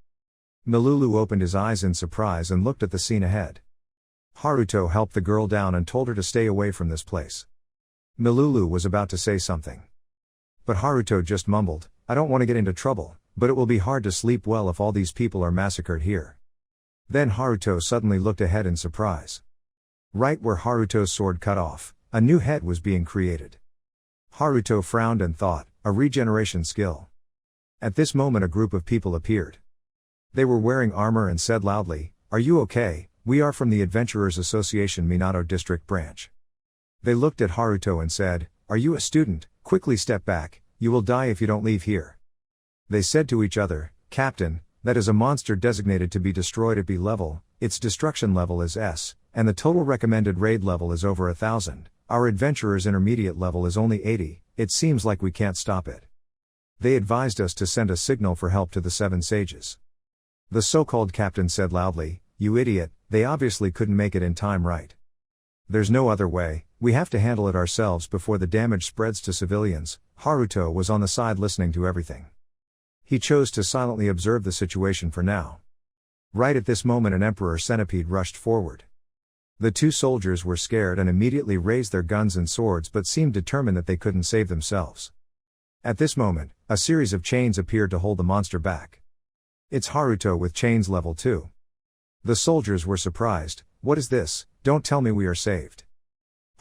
Malulu opened his eyes in surprise and looked at the scene ahead. Haruto helped the girl down and told her to stay away from this place. Malulu was about to say something. But Haruto just mumbled, "I don't want to get into trouble, but it will be hard to sleep well if all these people are massacred here." Then Haruto suddenly looked ahead in surprise. Right where Haruto's sword cut off, a new head was being created. Haruto frowned and thought, a regeneration skill. At this moment a group of people appeared. They were wearing armor and said loudly, "Are you okay? We are from the Adventurers Association Minato District Branch." They looked at Haruto and said, "Are you a student? Quickly step back, you will die if you don't leave here." They said to each other, "Captain, that is a monster designated to be destroyed at B level, its destruction level is S, and the total recommended raid level is over 1000. Our adventurer's intermediate level is only 80, it seems like we can't stop it." They advised us to send a signal for help to the 7 sages. The so-called captain said loudly, "You idiot, they obviously couldn't make it in time, right? There's no other way, we have to handle it ourselves before the damage spreads to civilians." Haruto was on the side listening to everything. He chose to silently observe the situation for now. Right at this moment an Emperor Centipede rushed forward. The 2 soldiers were scared and immediately raised their guns and swords but seemed determined that they couldn't save themselves. At this moment, a series of chains appeared to hold the monster back. It's Haruto with chains level 2. The soldiers were surprised. "What is this? Don't tell me we are saved."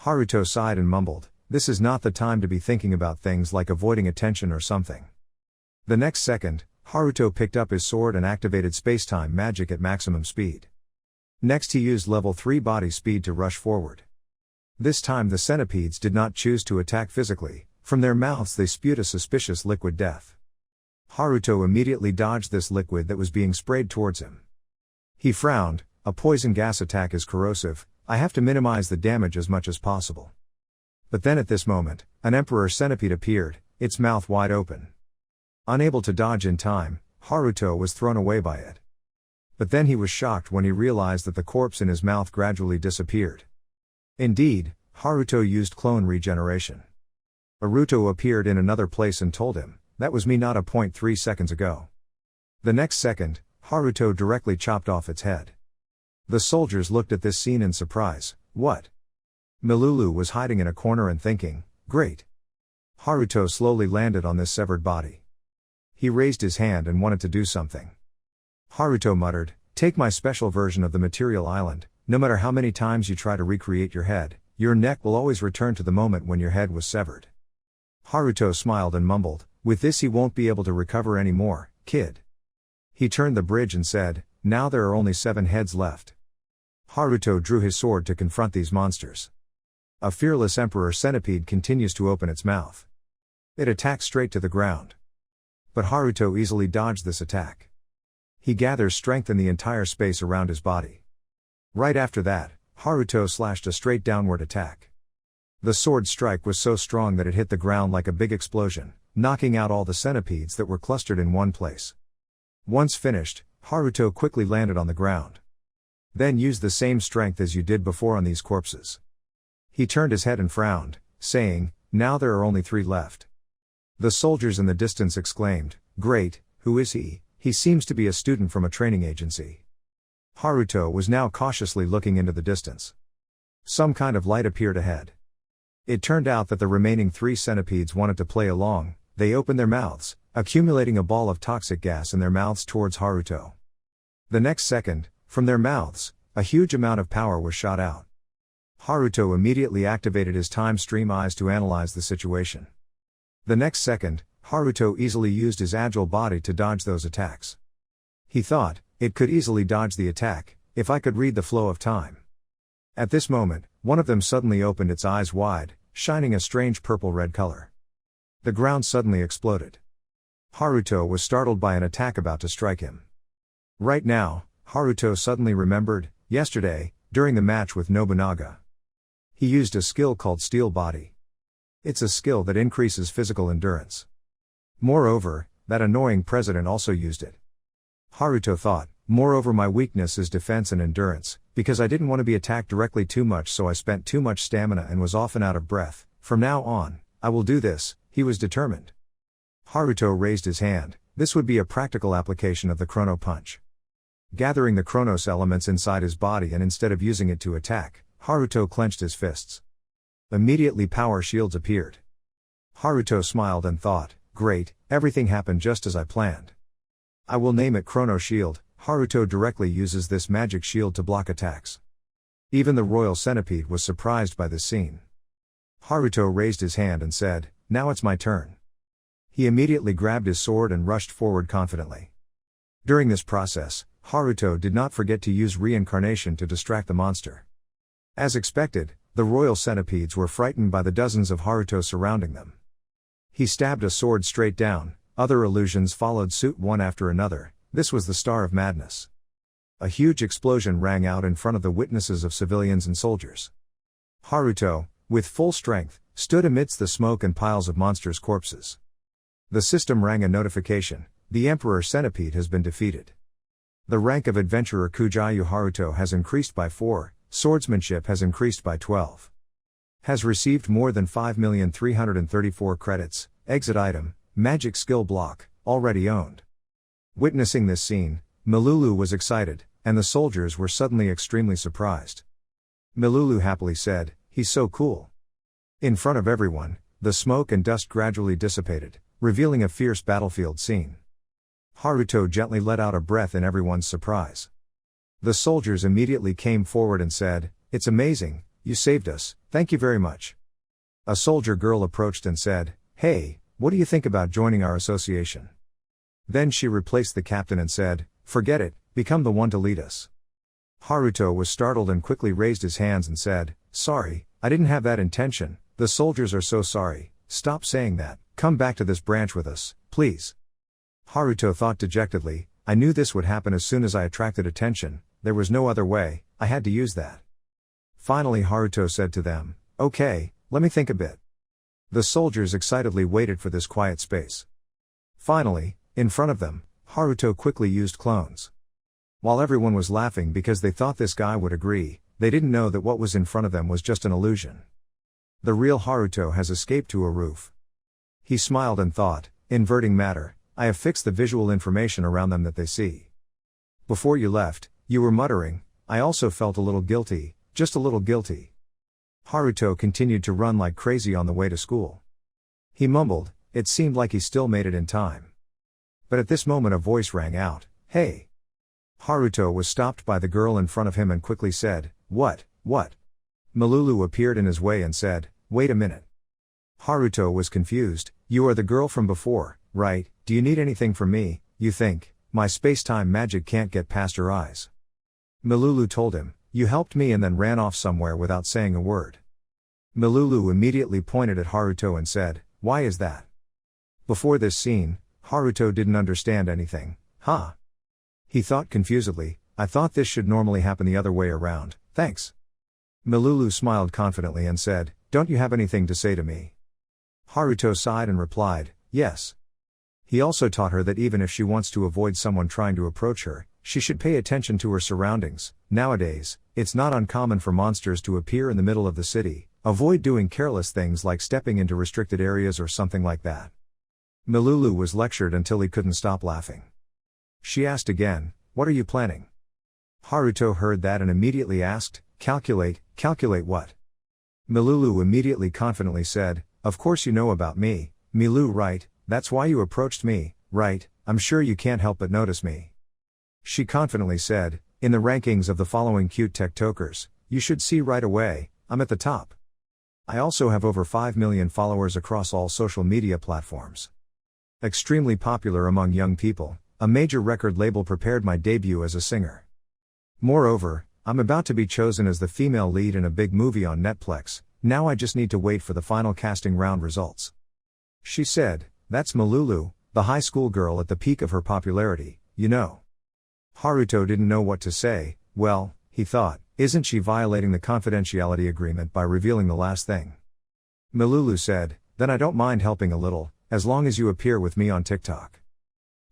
Haruto sighed and mumbled, "This is not the time to be thinking about things like avoiding attention or something." The next second, Haruto picked up his sword and activated spacetime magic at maximum speed. Next he used level 3 body speed to rush forward. This time the centipedes did not choose to attack physically, from their mouths they spewed a suspicious liquid death. Haruto immediately dodged this liquid that was being sprayed towards him. He frowned, "A poison gas attack is corrosive, I have to minimize the damage as much as possible." But then at this moment, an Emperor Centipede appeared, its mouth wide open. Unable to dodge in time, Haruto was thrown away by it. But then he was shocked when he realized that the corpse in his mouth gradually disappeared. Indeed, Haruto used clone regeneration. Naruto appeared in another place and told him, "That was me not a 0.3 seconds ago." The next second, Haruto directly chopped off its head. The soldiers looked at this scene in surprise. What? Malulu was hiding in a corner and thinking, "Great." Haruto slowly landed on this severed body. He raised his hand and wanted to do something. Haruto muttered, "Take my special version of the material island, no matter how many times you try to recreate your head, your neck will always return to the moment when your head was severed." Haruto smiled and mumbled, "With this he won't be able to recover any more, kid." He turned the bridge and said, "Now there are only 7 heads left." Haruto drew his sword to confront these monsters. A fearless emperor centipede continues to open its mouth. It attacks straight to the ground. But Haruto easily dodged this attack. He gathers strength in the entire space around his body. Right after that, Haruto slashed a straight downward attack. The sword strike was so strong that it hit the ground like a big explosion, knocking out all the centipedes that were clustered in one place. Once finished, Haruto quickly landed on the ground. Then used the same strength as you did before on these corpses. He turned his head and frowned, saying, "Now there are only 3 left." The soldiers in the distance exclaimed, "Great, who is he? He seems to be a student from a training agency." Haruto was now cautiously looking into the distance. Some kind of light appeared ahead. It turned out that the remaining 3 centipedes wanted to play along. They opened their mouths, accumulating a ball of toxic gas in their mouths towards Haruto. The next second, from their mouths, a huge amount of power was shot out. Haruto immediately activated his time stream eyes to analyze the situation. The next second, Haruto easily used his agile body to dodge those attacks. He thought, it could easily dodge the attack, if I could read the flow of time. At this moment, one of them suddenly opened its eyes wide, shining a strange purple-red color. The ground suddenly exploded. Haruto was startled by an attack about to strike him. Right now, Haruto suddenly remembered, yesterday, during the match with Nobunaga. He used a skill called Steel Body. It's a skill that increases physical endurance. Moreover, that annoying president also used it. Haruto thought, moreover my weakness is defense and endurance, because I didn't want to be attacked directly too much so I spent too much stamina and was often out of breath. From now on, I will do this, he was determined. Haruto raised his hand. This would be a practical application of the Chrono Punch. Gathering the Chronos elements inside his body and instead of using it to attack, Haruto clenched his fists. Immediately power shields appeared. Haruto smiled and thought, great, everything happened just as I planned. I will name it Chrono Shield. Haruto directly uses this magic shield to block attacks. Even the royal centipede was surprised by this scene. Haruto raised his hand and said, now it's my turn. He immediately grabbed his sword and rushed forward confidently. During this process, Haruto did not forget to use reincarnation to distract the monster. As expected, the royal centipedes were frightened by the dozens of Haruto surrounding them. He stabbed a sword straight down, other illusions followed suit one after another. This was the Star of Madness. A huge explosion rang out in front of the witnesses of civilians and soldiers. Haruto, with full strength, stood amidst the smoke and piles of monsters' corpses. The system rang a notification: the Emperor Centipede has been defeated. The rank of Adventurer Kujayu Haruto has increased by 4, Swordsmanship has increased by 12. Has received more than 5,334 credits, exit item, magic skill block, already owned. Witnessing this scene, Milulu was excited, and the soldiers were suddenly extremely surprised. Milulu happily said, he's so cool. In front of everyone, the smoke and dust gradually dissipated, revealing a fierce battlefield scene. Haruto gently let out a breath in everyone's surprise. The soldiers immediately came forward and said, it's amazing, you saved us, thank you very much. A soldier girl approached and said, hey, what do you think about joining our association? Then she replaced the captain and said, forget it, become the one to lead us. Haruto was startled and quickly raised his hands and said, sorry, I didn't have that intention, the soldiers are so sorry, stop saying that, come back to this branch with us, please. Haruto thought dejectedly, I knew this would happen as soon as I attracted attention, there was no other way, I had to use that. Finally Haruto said to them, okay, let me think a bit. The soldiers excitedly waited for this quiet space. Finally, in front of them, Haruto quickly used clones. While everyone was laughing because they thought this guy would agree, they didn't know that what was in front of them was just an illusion. The real Haruto has escaped to a roof. He smiled and thought, inverting matter, I have fixed the visual information around them that they see. Before you left, you were muttering, I also felt a little guilty, just a little guilty. Haruto continued to run like crazy on the way to school. He mumbled, it seemed like he still made it in time. But at this moment a voice rang out, hey! Haruto was stopped by the girl in front of him and quickly said, what? Milulu appeared in his way and said, wait a minute. Haruto was confused, you are the girl from before, right? Do you need anything from me, you think? My space-time magic can't get past her eyes. Milulu told him, you helped me and then ran off somewhere without saying a word. Milulu immediately pointed at Haruto and said, "Why is that?" Before this scene, Haruto didn't understand anything. Huh? He thought confusedly, I thought this should normally happen the other way around, thanks. Milulu smiled confidently and said, "Don't you have anything to say to me?" Haruto sighed and replied, "Yes." He also taught her that even if she wants to avoid someone trying to approach her, she should pay attention to her surroundings. Nowadays, it's not uncommon for monsters to appear in the middle of the city. Avoid doing careless things like stepping into restricted areas or something like that. Milulu was lectured until he couldn't stop laughing. She asked again, "What are you planning?" Haruto heard that and immediately asked, Calculate what?" Milulu immediately confidently said, "Of course you know about me, Milu, right? That's why you approached me, right? I'm sure you can't help but notice me." She confidently said, "In the rankings of the following cute TikTokers, you should see right away, I'm at the top. I also have over 5 million followers across all social media platforms. Extremely popular among young people, a major record label prepared my debut as a singer. Moreover, I'm about to be chosen as the female lead in a big movie on Netflix, now I just need to wait for the final casting round results." She said, "That's Milulu, the high school girl at the peak of her popularity, you know." Haruto didn't know what to say. Well, he thought, isn't she violating the confidentiality agreement by revealing the last thing? Milulu said, "Then I don't mind helping a little, as long as you appear with me on TikTok.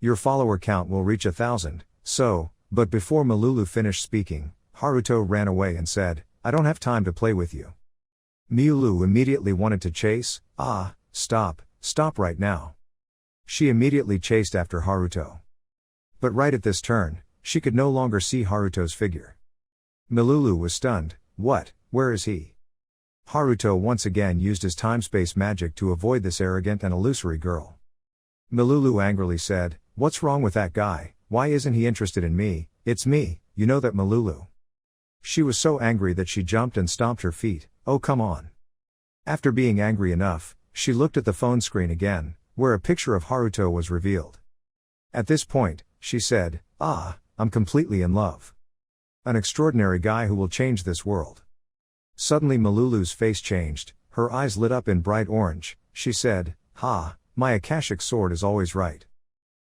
Your follower count will reach 1,000, so," but before Milulu finished speaking, Haruto ran away and said, "I don't have time to play with you." Milulu immediately wanted to chase. Stop right now. She immediately chased after Haruto. But right at this turn, she could no longer see Haruto's figure. Milulu was stunned. What? Where is he? Haruto once again used his time-space magic to avoid this arrogant and illusory girl. Milulu angrily said, "What's wrong with that guy? Why isn't he interested in me? It's me, you know that, Milulu." She was so angry that she jumped and stomped her feet. "Oh, come on." After being angry enough, she looked at the phone screen again, where a picture of Haruto was revealed. At this point, she said, I'm completely in love. An extraordinary guy who will change this world." Suddenly Milulu's face changed, her eyes lit up in bright orange. She said, "My Akashic sword is always right."